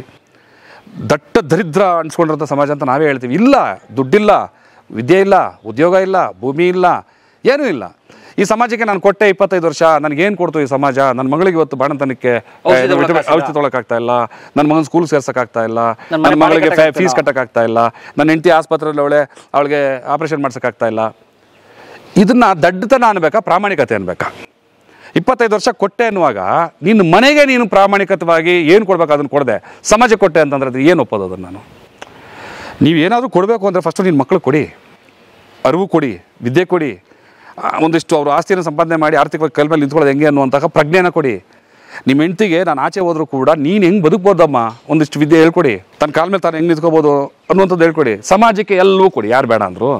ದಟ್ಟ ದರಿದ್ರ ಅನ್ಸ್ಕೊಂಡಿರೋಂಥ ಸಮಾಜ ಅಂತ ನಾವೇ ಹೇಳ್ತೀವಿ. ಇಲ್ಲ, ದುಡ್ಡಿಲ್ಲ, ವಿದ್ಯೆ ಇಲ್ಲ, ಉದ್ಯೋಗ ಇಲ್ಲ, ಭೂಮಿ ಇಲ್ಲ, ಏನೂ ಇಲ್ಲ. ಈ ಸಮಾಜಕ್ಕೆ ನಾನು ಕೊಟ್ಟೆ 25 ವರ್ಷ, ನನಗೇನು ಕೊಡ್ತು ಈ ಸಮಾಜ? ನನ್ನ ಮಗಳಿಗೆ ಇವತ್ತು ಬಾಣಂತನಕ್ಕೆ ಔಷಧಿ ತೊಗೊಳಕ್ಕಾಗ್ತಾ ಇಲ್ಲ, ನನ್ನ ಮಗನ ಸ್ಕೂಲ್ ಸೇರ್ಸೋಕ್ಕಾಗ್ತಾ ಇಲ್ಲ, ನನ್ನ ಮಗಳಿಗೆ ಫೀಸ್ ಕಟ್ಟೋಕ್ಕಾಗ್ತಾ ಇಲ್ಲ, ನನ್ನ ಹೆಂಡತಿ ಆಸ್ಪತ್ರೆಯಲ್ಲಿ ಅವಳಿಗೆ ಆಪರೇಷನ್ ಮಾಡ್ಸೋಕ್ಕಾಗ್ತಾ ಇಲ್ಲ. ಇದನ್ನು ದಡ್ಡತನ ಅನ್ಬೇಕಾ, ಪ್ರಾಮಾಣಿಕತೆ ಅನ್ಬೇಕಾ? 25 ವರ್ಷ ಕೊಟ್ಟೆ ಅನ್ನುವಾಗ ನಿನ್ನ ಮನೆಗೆ ನೀನು ಪ್ರಾಮಾಣಿಕವಾಗಿ ಏನು ಕೊಡ್ಬೇಕು ಅದನ್ನು ಕೊಡದೆ ಸಮಾಜಕ್ಕೆ ಕೊಟ್ಟೆ ಅಂತಂದ್ರೆ ಅದು ಏನು ಒಪ್ಪೋದು? ಅದನ್ನು ನಾನು ನೀವೇನಾದರೂ ಕೊಡಬೇಕು ಅಂದರೆ ಫಸ್ಟು ನಿನ್ನ ಮಕ್ಕಳು ಕೊಡಿ, ಅರಿವು ಕೊಡಿ, ವಿದ್ಯೆ ಕೊಡಿ, ಒಂದಿಷ್ಟು ಅವರು ಆಸ್ತಿಯನ್ನು ಸಂಪಾದನೆ ಮಾಡಿ ಆರ್ಥಿಕವಾಗಿ ಕೈ ಮೇಲೆ ನಿಂತ್ಕೊಳ್ಳೋದು ಹೆಂಗೆ ಅನ್ನುವಂತಹ ಪ್ರಜ್ಞೆನ ಕೊಡಿ. ನಿಮ್ಮ ಹೆಂಡತಿಗೆ ನಾನು ಆಚೆ ಹೋದರೂ ಕೂಡ ನೀನು ಹೆಂಗೆ ಬದುಕ್ಬೋದಮ್ಮ ಒಂದಿಷ್ಟು ವಿದ್ಯೆ ಹೇಳ್ಕೊಡಿ, ತನ್ನ ಕಾಲ ಮೇಲೆ ತಾನು ಹೆಂಗೆ ನಿಂತ್ಕೋಬೋದು ಅನ್ನುವಂಥದ್ದು ಹೇಳ್ಕೊಡಿ. ಸಮಾಜಕ್ಕೆ ಎಲ್ಲವೂ ಕೊಡಿ, ಯಾರು ಬೇಡ ಅಂದರು.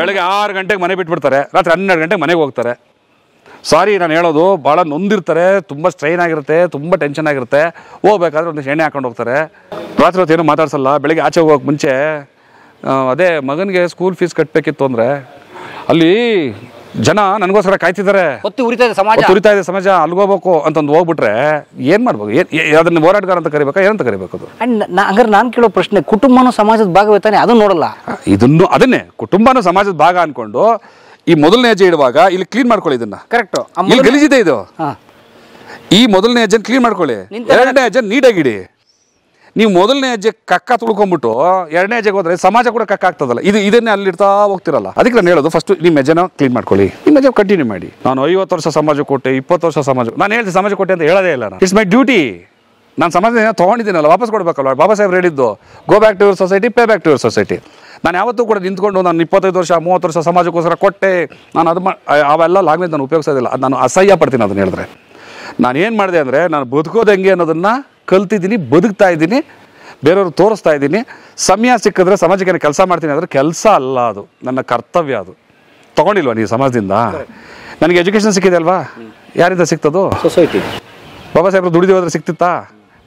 ಬೆಳಗ್ಗೆ 6 ಗಂಟೆಗೆ ಮನೆ ಬಿಟ್ಬಿಡ್ತಾರೆ, ರಾತ್ರಿ 12 ಗಂಟೆಗೆ ಮನೆಗೆ ಹೋಗ್ತಾರೆ. ಸಾರಿ ನಾನು ಹೇಳೋದು, ಭಾಳ ನೊಂದಿರ್ತಾರೆ, ತುಂಬ ಸ್ಟ್ರೈನ್ ಆಗಿರುತ್ತೆ, ತುಂಬ ಟೆನ್ಷನ್ ಆಗಿರುತ್ತೆ. ಹೋಗ್ಬೇಕಾದ್ರೆ ಒಂದು ಎಣ್ಣೆ ಹಾಕೊಂಡು ಹೋಗ್ತಾರೆ, ರಾತ್ರಿ ಹೊತ್ತು ಏನೂ ಮಾತಾಡ್ಸಲ್ಲ. ಬೆಳಗ್ಗೆ ಆಚೆ ಹೋಗೋಕೆ ಮುಂಚೆ ಅದೇ ಮಗನಿಗೆ ಸ್ಕೂಲ್ ಫೀಸ್ ಕಟ್ಟಬೇಕಿತ್ತು ಅಂದರೆ ಅಲ್ಲಿ ಜನ ನನಗೋಸ್ಕರ ಕಾಯ್ತಿದ್ದಾರೆ, ಉರಿತಾ ಇದೆ ಸಮಾಜ, ಅಲ್ಗೋಬೇಕು ಅಂತಂದು ಹೋಗ್ಬಿಟ್ರೆ ಏನು ಮಾಡ್ಬೋದು? ಅದನ್ನ ಹೋರಾಟಗಾರ ಅಂತ ಕರಿಬೇಕಾ, ಏನಂತ ಕರಿಬೇಕು? ಅದು ಹಂಗಾರೆ ನಾನು ಕೇಳೋ ಪ್ರಶ್ನೆ, ಕುಟುಂಬನೂ ಸಮಾಜದ ಭಾಗವೇ, ಅದನ್ನು ನೋಡಲ್ಲ. ಅದನ್ನೇ ಕುಟುಂಬನೂ ಸಮಾಜದ ಭಾಗ ಅನ್ಕೊಂಡು ಈ ಮೊದಲನೇ ಹೆಜ್ಜೆ ಇಡುವಾಗ ಇಲ್ಲಿ ಕ್ಲೀನ್ ಮಾಡ್ಕೊಳ್ಳಿ. ಇದನ್ನ ಕರೆಕ್ಟ್, ಇಲ್ಲಿ ಗಲೀಜಿದೆ ಇದು. ಈ ಮೊದಲನೇ ಹೆಜ್ಜೆ ಕ್ಲೀನ್ ಮಾಡ್ಕೊಳ್ಳಿ, ಎರಡನೇ ಹೆಜ್ಜೆ ನೀಟಾಗಿ ಇಡಿ. ನೀವು ಮೊದಲನೇ ಹೆಜ್ಜೆ ಕಕ್ಕ ತುಳ್ಕೊಂಡ್ಬಿಟ್ಟು ಎರಡನೇ ಹೆಜ್ಜೆಗೆ ಹೋದ್ರೆ ಸಮಾಜ ಕೂಡ ಕಕ್ಕ ಆಗ್ತದಲ್ಲ. ಇದನ್ನೇ ಅಲ್ಲಿರ್ತಾ ಹೋಗ್ತಿರಲ್ಲ. ಅದಕ್ಕೆ ನಾನು ಹೇಳೋದು, ಫಸ್ಟ್ ನಿಮ್ಮ ಹೆಜ್ಜೆನ ಕ್ಲೀನ್ ಮಾಡ್ಕೊಳ್ಳಿ, ನಿಮ್ಮ ಹೆಜ್ಜೆ ಕಂಟಿನ್ಯೂ ಮಾಡಿ. ನಾನು 50 ವರ್ಷ ಸಮಾಜ ಕೊಟ್ಟೆ, 20 ವರ್ಷ ಸಮಾಜ, ನಾನು ಹೇಳ್ತೀನಿ ಸಮಾಜ ಕೊಟ್ಟೆ ಅಂತ ಹೇಳೋದೇ ಇಲ್ಲ. It's my duty. ನಾನು ಸಮಾಜ ತೊಗೊಂಡಿದ್ದೀನಲ್ಲ, ವಾಪಸ್ ಕೊಡ್ಬೇಕಲ್ವ? ಬಾಬಾ ಸಾಹೇಬ್ ಹೇಳಿದ್ದು, go back to your society, pay back to your society. ನಾನು ಯಾವತ್ತೂ ಕೂಡ ನಿಂತ್ಕೊಂಡು ನಾನು 25 ವರ್ಷ 30 ವರ್ಷ ಸಮಾಜಕ್ಕೋಸ್ಕರ ಕೊಟ್ಟೆ, ನಾನು ಅದು ಅವೆಲ್ಲ ಲ್ಯಾಂಗ್ವೇಜ್ ನಾನು ಉಪಯೋಗಿಸೋದಿಲ್ಲ. ಅದು ನಾನು ಅಸಹ್ಯ ಪಡ್ತೀನಿ ಅದನ್ನು ಹೇಳಿದ್ರೆ. ನಾನು ಏನು ಮಾಡಿದೆ ಅಂದರೆ, ನಾನು ಬದುಕೋದು ಹೆಂಗೆ ಅನ್ನೋದನ್ನು ಕಲ್ತಿದ್ದೀನಿ, ಬದುಕ್ತಾ ಇದ್ದೀನಿ, ಬೇರೆಯವ್ರಿಗೆ ತೋರಿಸ್ತಾ ಇದ್ದೀನಿ. ಸಮಯ ಸಿಕ್ಕಿದ್ರೆ ಸಮಾಜಕ್ಕೆ ಕೆಲಸ ಮಾಡ್ತೀನಿ ಅಂದರೆ ಕೆಲಸ ಅಲ್ಲ, ಅದು ನನ್ನ ಕರ್ತವ್ಯ. ಅದು ತೊಗೊಂಡಿಲ್ವಾ ನೀವು ಸಮಾಜದಿಂದ? ನನಗೆ ಎಜುಕೇಷನ್ ಸಿಕ್ಕಿದೆ ಅಲ್ವಾ? ಯಾರಿಂದ ಸಿಗ್ತದೋ? ಸೊಸೈಟಿ. ಬಾಬಾ ಸಾಹೇಬ್ರು ದುಡಿದು ಹೋದ್ರೆ ಸಿಕ್ತಿತ್ತಾ?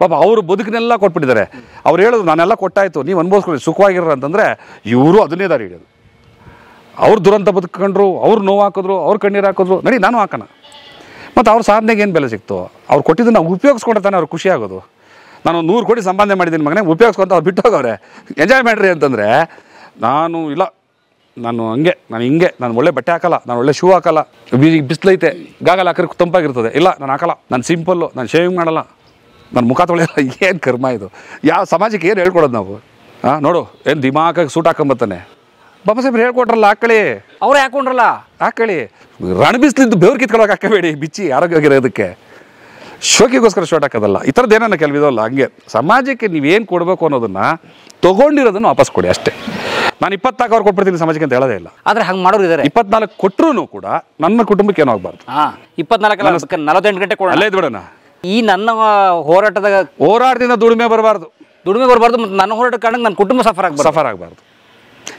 ಪಾಪ ಅವರು ಬದುಕನ್ನೆಲ್ಲ ಕೊಟ್ಬಿಟ್ಟಿದ್ದಾರೆ. ಅವ್ರು ಹೇಳೋದು ನಾನೆಲ್ಲ ಕೊಟ್ಟಾಯ್ತು, ನೀವು ಅನುಭವಿಸ್ಕೊಳ್ಳಿ, ಸುಖವಾಗಿರೋ ಅಂತಂದರೆ ಇವರು ಅದನ್ನೇ ದಾರಿ ಹಿಡಿಯೋದು. ಅವ್ರು ದುರಂತ ಬದುಕೊಂಡ್ರು, ಅವ್ರು ನೋವು ಹಾಕಿದ್ರು, ಅವ್ರು ಕಣ್ಣೀರು ಹಾಕಿದ್ರು, ನಡಿ ನಾನು ಹಾಕೋಣ. ಮತ್ತು ಅವ್ರ ಸಾಧನೆಗೆ ಏನು ಬೆಲೆ ಸಿಕ್ತು? ಅವ್ರು ಕೊಟ್ಟಿದ್ದನ್ನು ಉಪಯೋಗಿಸ್ಕೊಂಡ್ರೆ ತಾನೆ ಅವ್ರು ಖುಷಿ ಆಗೋದು. ನಾನು 100 ಕೋಟಿ ಸಂಪಾದನೆ ಮಾಡಿದ್ದೀನಿ ಮಗನೇ, ಉಪಯೋಗಿಸ್ಕೊಂತ ಅವ್ರು ಬಿಟ್ಟು ಹೋಗವ್ರೆ, ಎಂಜಾಯ್ ಮಾಡಿರಿ ಅಂತಂದರೆ ನಾನು ಇಲ್ಲ, ನಾನು ಹಿಂಗೆ ನಾನು ಒಳ್ಳೆ ಬಟ್ಟೆ ಹಾಕಲ್ಲ, ನಾನು ಒಳ್ಳೆ ಶೂ ಹಾಕಲ್ಲ, ಬಿಸಿಲೈತೆ ಗಾಗಲ್ ಹಾಕಿದ್ರೆ ತಂಪಾಗಿರ್ತದೆ, ಇಲ್ಲ ನಾನು ಹಾಕಲ್ಲ, ನಾನು ಸಿಂಪಲ್ಲು, ನಾನು ಶೇವಿಂಗ್ ಮಾಡಲ್ಲ, ನನ್ನ ಮುಖ ತೊಳೆಯಲ್ಲ. ಏನು ಕರ್ಮ ಇದು? ಯಾವ ಸಮಾಜಕ್ಕೆ ಏನು ಹೇಳ್ಕೊಡೋದು ನಾವು? ನೋಡು, ಏನು ದಿಮಾಕಾಗಿ ಸೂಟ್ ಹಾಕೊಂಬತ್ತಾನೆ. ಬಾಬಾ ಸಾಹೇಬ್ರು ಹೇಳ್ಕೊಟ್ರಲ್ಲ, ಹಾಕೊಳ್ಳಿ. ಅವ್ರು ಹಾಕೊಂಡ್ರಲ್ಲ, ಹಾಕೊಳ್ಳಿ. ರಣಬಿಸ್ಲಿದ್ದು ಬೆವ್ರು ಕಿತ್ಕೊಳ್ಳೋಕೆ ಹಾಕಬೇಡಿ, ಬಿಚ್ಚಿ ಆರೋಗ್ಯವಾಗಿರೋದಕ್ಕೆ. ಶೋಕಿಗೋಸ್ಕರ ಶೋಟ್ ಹಾಕೋದಲ್ಲ. ಈ ಥರದ್ದು ಏನನ್ನ ಕೆಲವಿದಲ್ಲ. ಹಂಗೆ ಸಮಾಜಕ್ಕೆ ನೀವೇನು ಕೊಡಬೇಕು ಅನ್ನೋದನ್ನು ತೊಗೊಂಡಿರೋದನ್ನು ವಾಪಸ್ ಕೊಡಿ ಅಷ್ಟೇ. ನಾನು 24 ಅವ್ರು ಕೊಟ್ಬಿಡ್ತೀನಿ ಸಮಾಜಕ್ಕೆ ಅಂತ ಹೇಳೋದೇ ಇಲ್ಲ. ಆದರೆ ಹಂಗೆ ಮಾಡೋರು ಇದ್ದಾರೆ. 24 ಕೊಟ್ಟರು ಕೂಡ ನನ್ನ ಕುಟುಂಬಕ್ಕೆ ಏನೋ ಆಗಬಾರ್ದು. 24 48 ಗಂಟೆ ಕೊಡ, ಅಲ್ಲೇ ಇದ್ಬಿಡೋಣ. ಈ ನನ್ನ ಹೋರಾಟದಿಂದ ದುಡಿಮೆ ಬರಬಾರ್ದು, ಮತ್ತು ನನ್ನ ಹೋರಾಟ ಕಾರಣಕ್ಕೆ ನನ್ನ ಕುಟುಂಬ ಸಫರ್ ಆಗಬಾರ್ದು.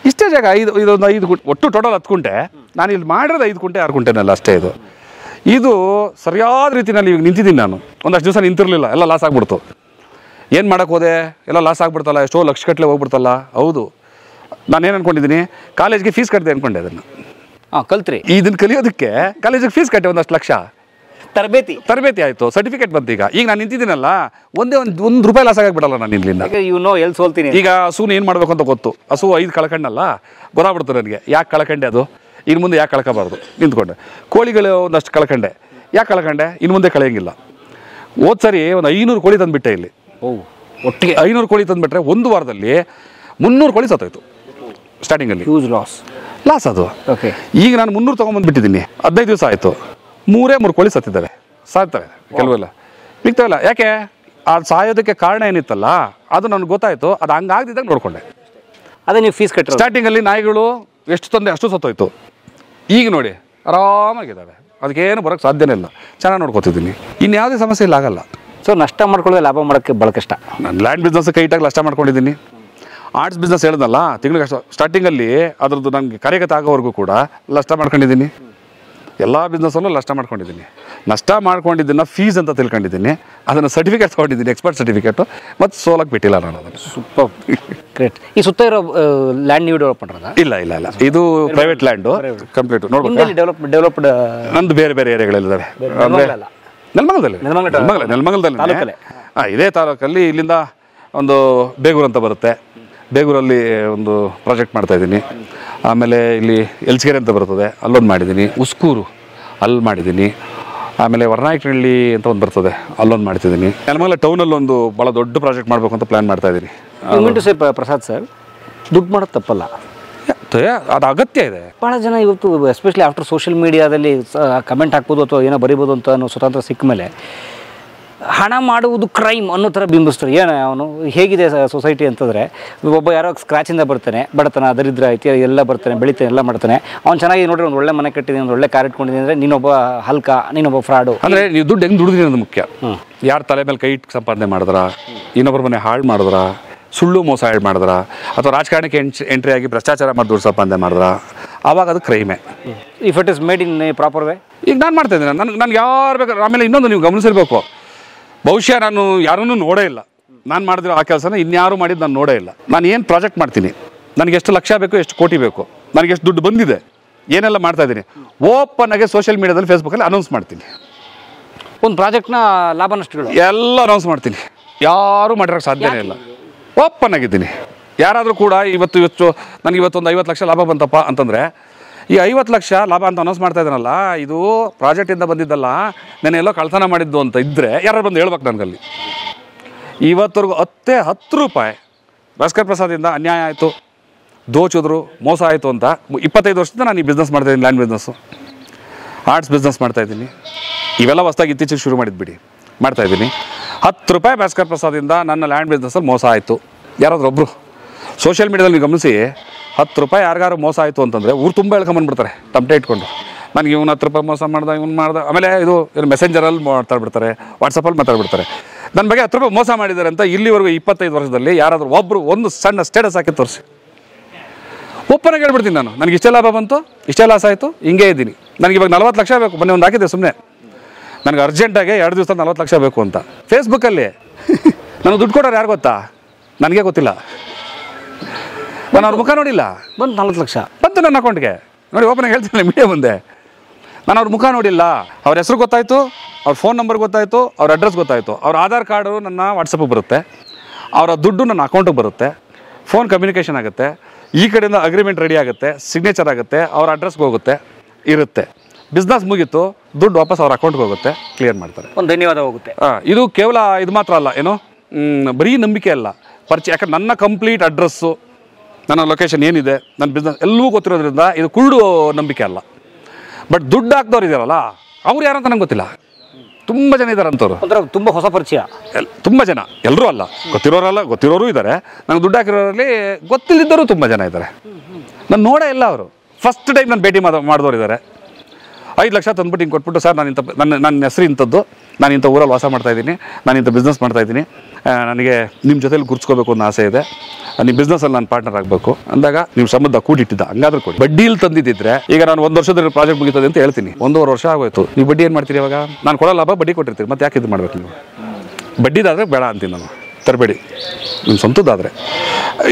ಇಷ್ಟೇ ಜಾಗ. ಇದೊಂದು 5 ಗುಂಟೆ, ಒಟ್ಟು ಟೋಟಲ್ 10 ಗುಂಟೆ. ನಾನು ಇಲ್ಲಿ ಮಾಡಿರೋದು 5 ಗುಂಟೆ 6 ಗುಂಟೆನಲ್ಲ ಅಷ್ಟೇ. ಇದು ಸರಿಯಾದ ರೀತಿಯಲ್ಲಿ ಈಗ ನಿಂತಿದ್ದೀನಿ. ನಾನು ಒಂದಷ್ಟು ದಿವಸ ನಿಂತಿರಲಿಲ್ಲ, ಎಲ್ಲ ಲಾಸ್ ಆಗ್ಬಿಡ್ತು. ಏನು ಮಾಡೋಕ್ಕೆ ಹೋದೆ, ಎಲ್ಲ ಲಾಸ್ ಆಗ್ಬಿಡ್ತಲ್ಲ, ಎಷ್ಟೋ ಲಕ್ಷಗಟ್ಟಲೆ ಹೋಗ್ಬಿಡ್ತಲ್ಲ. ಹೌದು, ನಾನೇನು ಅಂದ್ಕೊಂಡಿದ್ದೀನಿ, ಕಾಲೇಜ್ಗೆ ಫೀಸ್ ಕಟ್ಟಿದೆ ಅಂದ್ಕೊಂಡೆ. ಅದನ್ನು ಕಲ್ತ್ರಿ. ಇದನ್ನು ಕಲಿಯೋದಕ್ಕೆ ಕಾಲೇಜಿಗೆ ಫೀಸ್ ಕಟ್ಟೆ, ಒಂದಷ್ಟು ಲಕ್ಷ ತರಬೇತಿ ಆಯಿತು, ಸರ್ಟಿಫಿಕೇಟ್ ಬಂತು. ಈಗ ನಾನು ನಿಂತಿದ್ದೀನಲ್ಲ, ಒಂದು ರೂಪಾಯಿ ಲಾಸ್ ಆಗಿಬಿಡಲ್ಲ ನಾನು ಇಲ್ಲಿಂದ. ಎಲ್ಲಿ ಸೋಲ್ತೀನಿ. ಈಗ ಹಸುನ ಏನು ಮಾಡಬೇಕು ಅಂತ ಗೊತ್ತು. ಹಸು 5 ಕಳ್ಕಂಡಲ್ಲ, ಗೊತ್ತಾಗ್ಬಿಡ್ತು ನನಗೆ. ಯಾಕೆ ಕಳ್ಕಂಡೆ, ಅದು ಇನ್ನು ಮುಂದೆ ಯಾಕೆ ಕಳ್ಕೋಬಾರ್ದು ನಿಂತ್ಕೊಂಡೆ. ಕೋಳಿಗಳು ಒಂದಷ್ಟು ಕಳ್ಕಂಡೆ, ಯಾಕೆ ಕಳ್ಕಂಡೆ, ಇನ್ನು ಮುಂದೆ ಕಳೆಯಂಗಿಲ್ಲ. ಹೋದ ಸರಿ ಒಂದು 500 ಕೋಳಿ ತಂದುಬಿಟ್ಟೆ ಇಲ್ಲಿ. ಒಟ್ಟಿಗೆ 500 ಕೋಳಿ ತಂದುಬಿಟ್ರೆ 1 ವಾರದಲ್ಲಿ 300 ಕೋಳಿ ಸತ್ತೋಯ್ತು ಸ್ಟಾರ್ಟಿಂಗಲ್ಲಿ. Huge loss. ಲಾಸ್ ಅದು. ಓಕೆ. ಈಗ ನಾನು 300 ತೊಗೊಂಬಂದ್ಬಿಟ್ಟಿದ್ದೀನಿ, 15 ದಿವಸ ಆಯಿತು, 3 ಕೋಳಿ ಸತ್ತಿದ್ದಾವೆ, ಸಾಯ್ತವೆ ಕೆಲವೆಲ್ಲ, ಮಿಗ್ತಾವಲ್ಲ. ಯಾಕೆ ಅದು ಸಾಯೋದಕ್ಕೆ ಕಾರಣ ಏನಿತ್ತಲ್ಲ ಅದು ನನಗೆ ಗೊತ್ತಾಯಿತು, ಅದು ಹಂಗಾಗ್ದಿದ್ದಾಗ ನೋಡಿಕೊಂಡೆ. ಅದೇ ನೀವು ಫೀಸ್ ಕಟ್ಟರು. ಸ್ಟಾರ್ಟಿಂಗಲ್ಲಿ ನಾಯಿಗಳು ಎಷ್ಟು ತಂದೆ ಅಷ್ಟು ಸತ್ತೋಯ್ತು, ಈಗ ನೋಡಿ ಆರಾಮಾಗಿದ್ದಾವೆ, ಅದಕ್ಕೇನು ಬರೋಕ್ಕೆ ಸಾಧ್ಯನೇ ಇಲ್ಲ, ಚೆನ್ನಾಗಿ ನೋಡ್ಕೊತಿದ್ದೀನಿ, ಇನ್ಯಾವುದೇ ಸಮಸ್ಯೆ ಇಲ್ಲ, ಆಗಲ್ಲ. ಸೊ ನಷ್ಟ ಮಾಡ್ಕೊಳ್ಳೋದು ಲಾಭ ಮಾಡೋಕ್ಕೆ ಭಾಳ ಕಷ್ಟ. ನಾನು ಲ್ಯಾಂಡ್ ಬಿಸ್ನೆಸ್ ಕೈಟಾಗಿ ನಷ್ಟ ಮಾಡ್ಕೊಂಡಿದ್ದೀನಿ. ಆರ್ಟ್ಸ್ ಬಿಸ್ನೆಸ್ ಹೇಳಿದ್ನಲ್ಲ, ತಿಂಗಳಿಗೆ ಅಷ್ಟು ಸ್ಟಾರ್ಟಿಂಗಲ್ಲಿ ಅದರದ್ದು ನನಗೆ ಕಾರ್ಯಗತ ಆಗೋವರೆಗೂ ಕೂಡ ನಷ್ಟ ಮಾಡ್ಕೊಂಡಿದ್ದೀನಿ. ಎಲ್ಲ ಬಿಸ್ನೆಸ್ಸಲ್ಲೂ ನಷ್ಟ ಮಾಡ್ಕೊಂಡಿದ್ದೀನಿ. ನಷ್ಟ ಮಾಡ್ಕೊಂಡಿದ್ದನ್ನು ಫೀಸ್ ಅಂತ ತಿಳ್ಕೊಂಡಿದ್ದೀನಿ, ಅದನ್ನು ಸರ್ಟಿಫಿಕೇಟ್ ತೊಗೊಂಡಿದ್ದೀನಿ, ಎಕ್ಸ್ಪರ್ಟ್ ಸರ್ಟಿಫಿಕೇಟು, ಮತ್ತು ಸೋಲಕ್ಕೆ ಬಿಟ್ಟಿಲ್ಲ ನಾನು ಅದನ್ನು. Super, great. ಈ ಸುತ್ತ ಇರೋ ಲ್ಯಾಂಡ್ ನೀವು ಡೆವಲಪ್ ಮಾಡೋದಾ? ಇಲ್ಲ, ಇದು ಪ್ರೈವೇಟ್ ಲ್ಯಾಂಡು ಕಂಪ್ಲೀಟ್. ನೋಡ್ಬೇಕು, ಡೆವಲಪ್ಡ್ ನಂದು ಬೇರೆ ಬೇರೆ ಏರಿಯಾಗಳಿದ್ದಾವೆ. ಅಂದರೆ ನೆಲಮಂಗಲದಲ್ಲಿ ಇದೇ ತಾಲೂಕಲ್ಲಿ, ಇಲ್ಲಿಂದ ಒಂದು ಬೇಗೂರು ಅಂತ ಬರುತ್ತೆ, ಬೇಗೂರಲ್ಲಿ ಒಂದು ಪ್ರಾಜೆಕ್ಟ್ ಮಾಡ್ತಾಯಿದ್ದೀನಿ. ಆಮೇಲೆ ಇಲ್ಲಿ ಎಲ್ಚಗೆರೆ ಅಂತ ಬರ್ತದೆ, ಅಲ್ಲೊಂದು ಮಾಡಿದ್ದೀನಿ. ಉಸ್ಕೂರು ಅಲ್ಲಿ ಮಾಡಿದ್ದೀನಿ. ಆಮೇಲೆ ವರ್ನಾಯಕನಹಳ್ಳಿ ಅಂತ ಒಂದು ಬರ್ತದೆ, ಅಲ್ಲೊಂದು ಮಾಡ್ತಿದ್ದೀನಿ. ನೆಲಮಂಗಲ ಟೌನಲ್ಲಿ ಒಂದು ಭಾಳ ದೊಡ್ಡ ಪ್ರಾಜೆಕ್ಟ್ ಮಾಡಬೇಕು ಅಂತ ಪ್ಲ್ಯಾನ್ ಮಾಡ್ತಾಯಿದ್ದೀನಿ. ಪ್ರಸಾದ್ ಸರ್, ದುಡ್ಡು ಮಾಡೋದು ತಪ್ಪಲ್ಲ, ಅದು ಅಗತ್ಯ ಇದೆ. ಭಾಳ ಜನ ಇವತ್ತು ಎಸ್ಪೆಷಲಿ ಆಫ್ಟರ್ ಸೋಷಿಯಲ್ ಮೀಡಿಯಾದಲ್ಲಿ ಕಮೆಂಟ್ ಹಾಕ್ಬೋದು ಅಥವಾ ಏನೋ ಬರಿಬೋದು ಅಂತ ಅನ್ನೋ ಸ್ವತಂತ್ರ ಸಿಕ್ಕ ಮೇಲೆ ಹಣ ಮಾಡುವುದು ಕ್ರೈಮ್ ಅನ್ನೋ ಥರ ಬಿಂಬಿಸ್ತಾರೆ. ಏನು ಅವನು ಹೇಗಿದೆ ಸೊಸೈಟಿ ಅಂತಂದರೆ, ಒಬ್ಬ ಯಾರೋ ಸ್ಕ್ರಾಚಿಂದ ಬರ್ತಾನೆ, ಬಡತನ, ದರಿದ್ರ ಐತಿ, ಎಲ್ಲ ಬರ್ತಾನೆ, ಬೆಳಿತಾನೆ, ಎಲ್ಲ ಮಾಡ್ತಾನೆ. ಅವ್ನು ಚೆನ್ನಾಗಿ ನೋಡ್ರಿ ಒಂದು ಒಳ್ಳೆ ಮನೆ ಕಟ್ಟಿದ್ದೀನಿ, ಒಂದು ಒಳ್ಳೆ ಕಾರ್ ಇಟ್ಕೊಂಡಿದ್ದೀನಿ ಅಂದರೆ ನೀನೊಬ್ಬ ಹಲ್ಕ, ನೀನೊಬ್ಬ ಫ್ರಾಡು. ಅಂದರೆ ನೀವು ದುಡ್ಡು ಹೆಂಗೆ ದುಡಿದ್ರಿ ಅನ್ನೋದು ಮುಖ್ಯ. ಯಾರು ತಲೆ ಮೇಲೆ ಕೈ ಇಟ್ಟು ಸಂಪಾದನೆ ಮಾಡಿದ್ರ, ಇನ್ನೊಬ್ಬರ ಮನೆ ಹಾಳು ಮಾಡಿದ್ರ, ಸುಳ್ಳು ಮೋಸ ಹಾಳು ಮಾಡಿದ್ರ, ಅಥವಾ ರಾಜಕಾರಣಕ್ಕೆ ಎಂಟ್ರಿ ಆಗಿ ಭ್ರಷ್ಟಾಚಾರ ಮಾಡಿ ದುಡ್ಡು ಸಂಪಾದನೆ ಮಾಡಿದ್ರ, ಆವಾಗ ಅದು ಕ್ರೈಮೇ. If it is made in proper way. ಈಗ ನಾನು ಮಾಡ್ತಾ ಇದ್ದೀನಿ, ನನಗೆ ಯಾರು ಬೇಕಾದ್ರೆ. ಆಮೇಲೆ ಇನ್ನೊಂದು ನೀವು ಗಮನಿಸಿರ್ಬೇಕು, ಬಹುಶಃ ನಾನು ಯಾರನ್ನೂ ನೋಡೇ ಇಲ್ಲ, ನಾನು ಮಾಡಿದಿರೋ ಆ ಕೆಲಸನ ಇನ್ಯಾರು ಮಾಡಿದ್ದು ನಾನು ನೋಡೇ ಇಲ್ಲ. ನಾನು ಏನು ಪ್ರಾಜೆಕ್ಟ್ ಮಾಡ್ತೀನಿ, ನನಗೆ ಎಷ್ಟು ಲಕ್ಷ ಬೇಕು, ಎಷ್ಟು ಕೋಟಿ ಬೇಕು, ನನಗೆ ಎಷ್ಟು ದುಡ್ಡು ಬಂದಿದೆ, ಏನೆಲ್ಲ ಮಾಡ್ತಾಯಿದ್ದೀನಿ, ಓಪನ್ ಆಗಿ ಸೋಷಿಯಲ್ ಮೀಡಿಯಾದಲ್ಲಿ ಫೇಸ್ಬುಕ್ಕಲ್ಲಿ ಅನೌನ್ಸ್ ಮಾಡ್ತೀನಿ. ಒಂದು ಪ್ರಾಜೆಕ್ಟ್ನ ಲಾಭ ನಷ್ಟಗಳು ಎಲ್ಲ ಅನೌನ್ಸ್ ಮಾಡ್ತೀನಿ, ಯಾರೂ ಮಾಡಿರೋಕ್ಕೆ ಸಾಧ್ಯನೇ ಇಲ್ಲ. ಓಪನ್ ಆಗಿದ್ದೀನಿ. ಯಾರಾದರೂ ಕೂಡ ಇವತ್ತು ನನಗೆ ಇವತ್ತೊಂದು 50 ಲಕ್ಷ ಲಾಭ ಬಂತಪ್ಪ ಅಂತಂದರೆ, ಈ 50 ಲಕ್ಷ ಲಾಭ ಅಂತ ಅನೌನ್ಸ್ ಮಾಡ್ತಾ ಇದ್ದಾನಲ್ಲ, ಇದು ಪ್ರಾಜೆಕ್ಟಿಂದ ಬಂದಿದ್ದಲ್ಲ, ನಾನು ಎಲ್ಲೋ ಕಳ್ತನ ಮಾಡಿದ್ದು ಅಂತ ಇದ್ದರೆ ಯಾರು ಬಂದು ಹೇಳ್ಬೇಕು ನನಗಲ್ಲಿ. ಇವತ್ತರೆಗೂ 10 ರೂಪಾಯಿ ಭಾಸ್ಕರ್ ಪ್ರಸಾದಿಂದ ಅನ್ಯಾಯ ಆಯಿತು, ದೋಚಿದ್ರು, ಮೋಸ ಆಯಿತು ಅಂತ 25 ವರ್ಷದಿಂದ ನಾನು ಈ ಬಿಸ್ನೆಸ್ ಮಾಡ್ತಾಯಿದ್ದೀನಿ. ಲ್ಯಾಂಡ್ ಬಿಸ್ನೆಸ್ಸು, ಆರ್ಟ್ಸ್ ಬಿಸ್ನೆಸ್ ಮಾಡ್ತಾಯಿದ್ದೀನಿ. ಇವೆಲ್ಲ ಹೊಸ್ದಾಗಿ ಇತ್ತೀಚೆಗೆ ಶುರು ಮಾಡಿದ್ಬಿಡಿ ಮಾಡ್ತಾಯಿದ್ದೀನಿ. 10 ರೂಪಾಯಿ ಭಾಸ್ಕರ್ ಪ್ರಸಾದಿಂದ ನನ್ನ ಲ್ಯಾಂಡ್ ಬಿಸ್ನೆಸ್ಸಲ್ಲಿ ಮೋಸ ಆಯಿತು. ಯಾರಾದ್ರೂ ಒಬ್ಬರು ಸೋಷಿಯಲ್ ಮೀಡಿಯಾದಲ್ಲಿ ನೀವು ಗಮನಿಸಿ, 10 ರೂಪಾಯಿ ಯಾರಿಗಾರು ಮೋಸ ಆಯಿತು ಅಂತಂದರೆ ಊರು ತುಂಬ ಹೇಳ್ಕೊಂಬಂದ್ಬಿಡ್ತಾರೆ ತಮಟೆ ಇಟ್ಕೊಂಡು, ನನಗೆ ಇವ್ನು 10 ರೂಪಾಯಿ ಮೋಸ ಮಾಡ್ದೆ, ಇವ್ನು ಮಾಡ್ದೆ. ಆಮೇಲೆ ಇದು ಮೆಸೆಂಜರಲ್ಲಿ ಮಾತಾಡ್ಬಿಡ್ತಾರೆ, ವಾಟ್ಸಪ್ಪಲ್ಲಿ ಮಾತಾಡ್ಬಿಡ್ತಾರೆ. ನನ್ನ ಬಗ್ಗೆ 10 ರೂಪಾಯಿ ಮೋಸ ಮಾಡಿದ್ದಾರೆ ಅಂತ ಇಲ್ಲಿವರೆಗೂ 25 ವರ್ಷದಲ್ಲಿ ಯಾರಾದರೂ ಒಬ್ಬರು ಒಂದು ಸಣ್ಣ ಸ್ಟೇಟಸ್ ಹಾಕಿ ತೋರಿಸಿ. ಓಪನ್ ಆಗಿ ಹೇಳ್ಬಿಡ್ತೀನಿ ನಾನು, ನನಗೆ ಇಷ್ಟೇ ಲಾಭ ಬಂತು, ಇಷ್ಟೇ ಲಾಸ್ ಆಯಿತು, ಹಿಂಗೆ ಇದ್ದೀನಿ, ನನಗೆ ಇವಾಗ 40 ಲಕ್ಷ ಬೇಕು, ಮೊನ್ನೆ ಒಂದು ಹಾಕಿದ್ದೆ ಸುಮ್ಮನೆ, ನನಗೆ ಅರ್ಜೆಂಟಾಗಿ 2 ದಿವಸ 40 ಲಕ್ಷ ಬೇಕು ಅಂತ. ಫೇಸ್ಬುಕ್ಕಲ್ಲಿ ನನಗೆ ದುಡ್ಡು ಕೊಡೋರು ಯಾರು ಗೊತ್ತಾ? ನನಗೆ ಗೊತ್ತಿಲ್ಲ, ನಾನು ಅವ್ರ ಮುಖ ನೋಡಿಲ್ಲ. ಬಂದು 40 ಲಕ್ಷ ಬಂತು ನನ್ನ ಅಕೌಂಟ್ಗೆ. ನೋಡಿ, ಓಪನ್ ಆಗಿ ಹೇಳ್ತೀನಿ, ಮೀಡಿಯಾ ಮುಂದೆ ನಾನು ಅವ್ರ ಮುಖ ನೋಡಿಲ್ಲ. ಅವ್ರ ಹೆಸರು ಗೊತ್ತಾಯಿತು, ಅವ್ರ ಫೋನ್ ನಂಬರ್ ಗೊತ್ತಾಯಿತು, ಅವ್ರ ಅಡ್ರೆಸ್ ಗೊತ್ತಾಯಿತು, ಅವ್ರ ಆಧಾರ್ ಕಾರ್ಡು ನನ್ನ ವಾಟ್ಸಪ್ಪಿಗೆ ಬರುತ್ತೆ, ಅವರ ದುಡ್ಡು ನನ್ನ ಅಕೌಂಟಿಗೆ ಬರುತ್ತೆ, ಫೋನ್ ಕಮ್ಯುನಿಕೇಷನ್ ಆಗುತ್ತೆ, ಈ ಕಡೆಯಿಂದ ಅಗ್ರಿಮೆಂಟ್ ರೆಡಿ ಆಗುತ್ತೆ, ಸಿಗ್ನೇಚರ್ ಆಗುತ್ತೆ, ಅವ್ರ ಅಡ್ರೆಸ್ಗೆ ಹೋಗುತ್ತೆ, ಇರುತ್ತೆ. ಬಿಸ್ನೆಸ್ ಮುಗೀತು, ದುಡ್ಡು ವಾಪಸ್ ಅವ್ರ ಅಕೌಂಟ್ಗೆ ಹೋಗುತ್ತೆ, ಕ್ಲಿಯರ್ ಮಾಡ್ತಾರೆ. ಒಂದು ಧನ್ಯವಾದ ಹೋಗುತ್ತೆ. ಇದು ಕೇವಲ ಇದು ಮಾತ್ರ ಅಲ್ಲ, ಏನು ಬರೀ ನಂಬಿಕೆ ಅಲ್ಲ, ಪರಿಚಯ. ಯಾಕಂದ್ರೆ ನನ್ನ ಕಂಪ್ಲೀಟ್ ಅಡ್ರೆಸ್ಸು, ನನ್ನ ಲೊಕೇಶನ್ ಏನಿದೆ, ನನ್ನ ಬಿಸ್ನೆಸ್ ಎಲ್ಲವೂ ಗೊತ್ತಿರೋದ್ರಿಂದ ಇದು ಕುರುಡು ನಂಬಿಕೆ ಅಲ್ಲ. ಬಟ್ ದುಡ್ಡು ಹಾಕ್ದವ್ರು ಇದ್ದಾರಲ್ಲ, ಅವ್ರು ಯಾರಂತ ನಂಗೆ ಗೊತ್ತಿಲ್ಲ. ತುಂಬ ಜನ ಇದ್ದಾರೆ ಅಂಥವ್ರು, ತುಂಬ ಹೊಸ ಪರಿಚಯ, ತುಂಬ ಜನ, ಎಲ್ಲರೂ ಅಲ್ಲ, ಗೊತ್ತಿರೋರು ಇದ್ದಾರೆ. ನಂಗೆ ದುಡ್ಡು ಹಾಕಿರೋರಲ್ಲಿ ಗೊತ್ತಿಲ್ಲದಿದ್ದರೂ ತುಂಬ ಜನ ಇದ್ದಾರೆ. ನಾನು ನೋಡೇ ಇಲ್ಲ. ಅವರು ಫಸ್ಟ್ ಟೈಮ್ ನಾನು ಭೇಟಿ ಮಾಡಿದವರು ಇದ್ದಾರೆ. 5 ಲಕ್ಷ ತಂದ್ಬಿಟ್ಟು ಹಿಂಗೆ ಕೊಟ್ಬಿಟ್ಟು, ಸರ್ ನಾನು ನನ್ನ ಹೆಸರು ಇಂಥದ್ದು, ನಾನು ಇಂಥ ಊರಲ್ಲಿ ವಾಸ ಮಾಡ್ತಾಯಿದ್ದೀನಿ, ನಾನು ಇಂಥ ಬಿಸ್ನೆಸ್ ಮಾಡ್ತಾಯಿದ್ದೀನಿ, ನನಗೆ ನಿಮ್ಮ ಜೊತೆಲಿ ಗುರ್ಸ್ಕೋಬೇಕು ಅನ್ನೋ ಆಸೆ ಇದೆ, ನಿಮ್ಮ ಬಿಸ್ನೆಸ್ಸಲ್ಲಿ ನಾನು ಪಾರ್ಟ್ನರ್ ಆಗಬೇಕು ಅಂದಾಗ ನೀವು ಸಂಬಂಧ ಕೂಡಿಟ್ಟಿದ್ದ, ಹಂಗಾದ್ರೂ ಕೊಡಿ. ಬಡ್ಡಿಯಲ್ಲಿ ತಂದಿದ್ದಿದ್ರೆ ಈಗ ನಾನು 1 ವರ್ಷದಲ್ಲಿ ಪ್ರಾಜೆಕ್ಟ್ ಮುಗಿತದೆ ಅಂತ ಹೇಳ್ತೀನಿ, 1.5 ವರ್ಷ ಆಗೋಯ್ತು. ನೀವು ಬಡ್ಡಿ ಏನು ಮಾಡ್ತೀರಿ? ಇವಾಗ ನಾನು ಕೊಡೋ ಲಾಭ ಬಡ್ಡಿ ಕೊಟ್ಟಿರ್ತೀರಿ, ಮತ್ತೆ ಯಾಕೆ ಇದು ಮಾಡ್ಬೇಕು? ನೀವು ಬಡ್ಡಿದಾದರೆ ಬೇಡ ಅಂತೀನಿ ನಾನು, ತರಬೇಡಿ. ನಿಮ್ಮ ಸ್ವಂತದ್ದಾದರೆ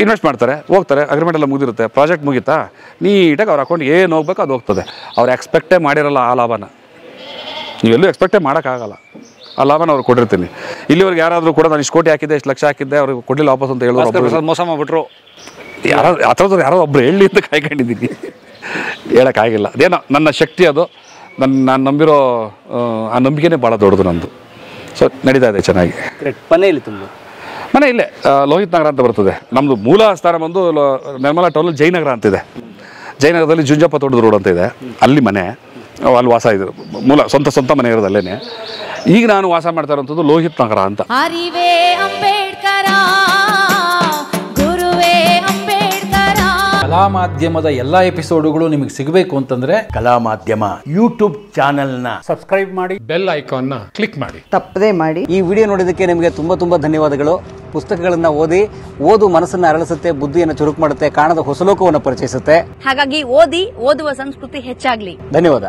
ಇನ್ವೆಸ್ಟ್ ಮಾಡ್ತಾರೆ, ಹೋಗ್ತಾರೆ, ಅಗ್ರಿಮೆಂಟ್ ಎಲ್ಲ ಮುಗಿದಿರುತ್ತೆ, ಪ್ರಾಜೆಕ್ಟ್ ಮುಗಿತಾ ನೀಟಾಗಿ ಅವ್ರ ಅಕೌಂಟ್ಗೆ ಏನು ಹೋಗ್ಬೇಕು ಅದು ಹೋಗ್ತದೆ. ಅವ್ರು ಎಕ್ಸ್ಪೆಕ್ಟೇ ಮಾಡಿರಲ್ಲ ಆ ಲಾಭನ, ನೀವೆಲ್ಲೂ ಎಕ್ಸ್ಪೆಕ್ಟೇ ಮಾಡೋಕ್ಕಾಗಲ್ಲ. ಆ ಲಾಭನ ಅವ್ರು ಕೊಟ್ಟಿರ್ತೀನಿ. ಇಲ್ಲಿವರೆಗೆ ಯಾರಾದರೂ ಕೂಡ ನಾನು ಇಷ್ಟು ಕೋಟಿ ಹಾಕಿದ್ದೆ, ಇಷ್ಟು ಲಕ್ಷ ಹಾಕಿದ್ದೆ, ಅವ್ರಿಗೆ ಕೊಡಲಿಲ್ಲ ವಾಪಸ್ ಅಂತ ಹೇಳೋರು, ಮೋಸ ಮಾಡಿಬಿಟ್ರು, ಆ ಥರದವ್ರು ಯಾರೋ ಒಬ್ಬರು ಹೇಳಿ ಅಂತ ಕಾಯ್ಕೊಂಡಿದ್ದೀನಿ. ಹೇಳೋಕ್ಕಾಗಿಲ್ಲ. ಅದೇನೋ ನನ್ನ ಶಕ್ತಿ, ಅದು ನಾನು ನಂಬಿರೋ ಆ ನಂಬಿಕೆನೇ ಭಾಳ ದೊಡ್ಡದು ನಂದು. ಸೊ ನಡೀತಾ ಇದೆ ಚೆನ್ನಾಗಿ. ಮನೆಯಲ್ಲಿ ತುಂಬ ಮನೆ ಇಲ್ಲೇ ಲೋಹಿತ್ ನಗರ ಅಂತ ಬರ್ತದೆ. ನಮ್ಮದು ಮೂಲ ಸ್ಥಾನ ಬಂದು ನಿರ್ಮಲಾ ಟೌನಲ್ಲಿ ಜಯನಗರ ಅಂತಿದೆ. ಜಯನಗರದಲ್ಲಿ ಜುಂಜಪ್ಪ ತೋಟದ ರೋಡ್ ಅಂತ ಇದೆ, ಅಲ್ಲಿ ಮನೆ, ಅಲ್ಲಿ ವಾಸ ಇದ್ರು, ಮೂಲ ಸ್ವಂತ ಮನೆ ಇರೋದು ಅಲ್ಲೇನೆ. ಈಗ ನಾನು ವಾಸ ಮಾಡ್ತಾ ಇರೋಂಥದ್ದು ಲೋಹಿತ್ ನಗರ ಅಂತ. ಕಲಾ ಮಾಧ್ಯಮದ ಎಲ್ಲ ಎಪಿಸೋಡುಗಳು ನಿಮಗೆ ಸಿಗಬೇಕು ಅಂತಂದ್ರೆ ಕಲಾ ಮಾಧ್ಯಮ ಯೂಟ್ಯೂಬ್ ಚಾನೆಲ್ನ ಸಬ್ಸ್ಕ್ರೈಬ್ ಮಾಡಿ, ಬೆಲ್ ಐಕಾನ್ನ ಕ್ಲಿಕ್ ಮಾಡಿ, ತಪ್ಪದೇ ಮಾಡಿ. ಈ ವಿಡಿಯೋ ನೋಡಿದ್ದಕ್ಕೆ ನಿಮಗೆ ತುಂಬ ಧನ್ಯವಾದಗಳು. ಪುಸ್ತಕಗಳನ್ನು ಓದು ಮನಸ್ಸನ್ನು ಅರಳಿಸುತ್ತೆ, ಬುದ್ಧಿಯನ್ನು ಚುರುಕು ಮಾಡುತ್ತೆ, ಕಾಣದ ಹೊಸ ಲೋಕವನ್ನು ಪರಿಚಯಿಸುತ್ತೆ. ಹಾಗಾಗಿ ಓದುವ ಸಂಸ್ಕೃತಿ ಹೆಚ್ಚಾಗ್ಲಿ. ಧನ್ಯವಾದ.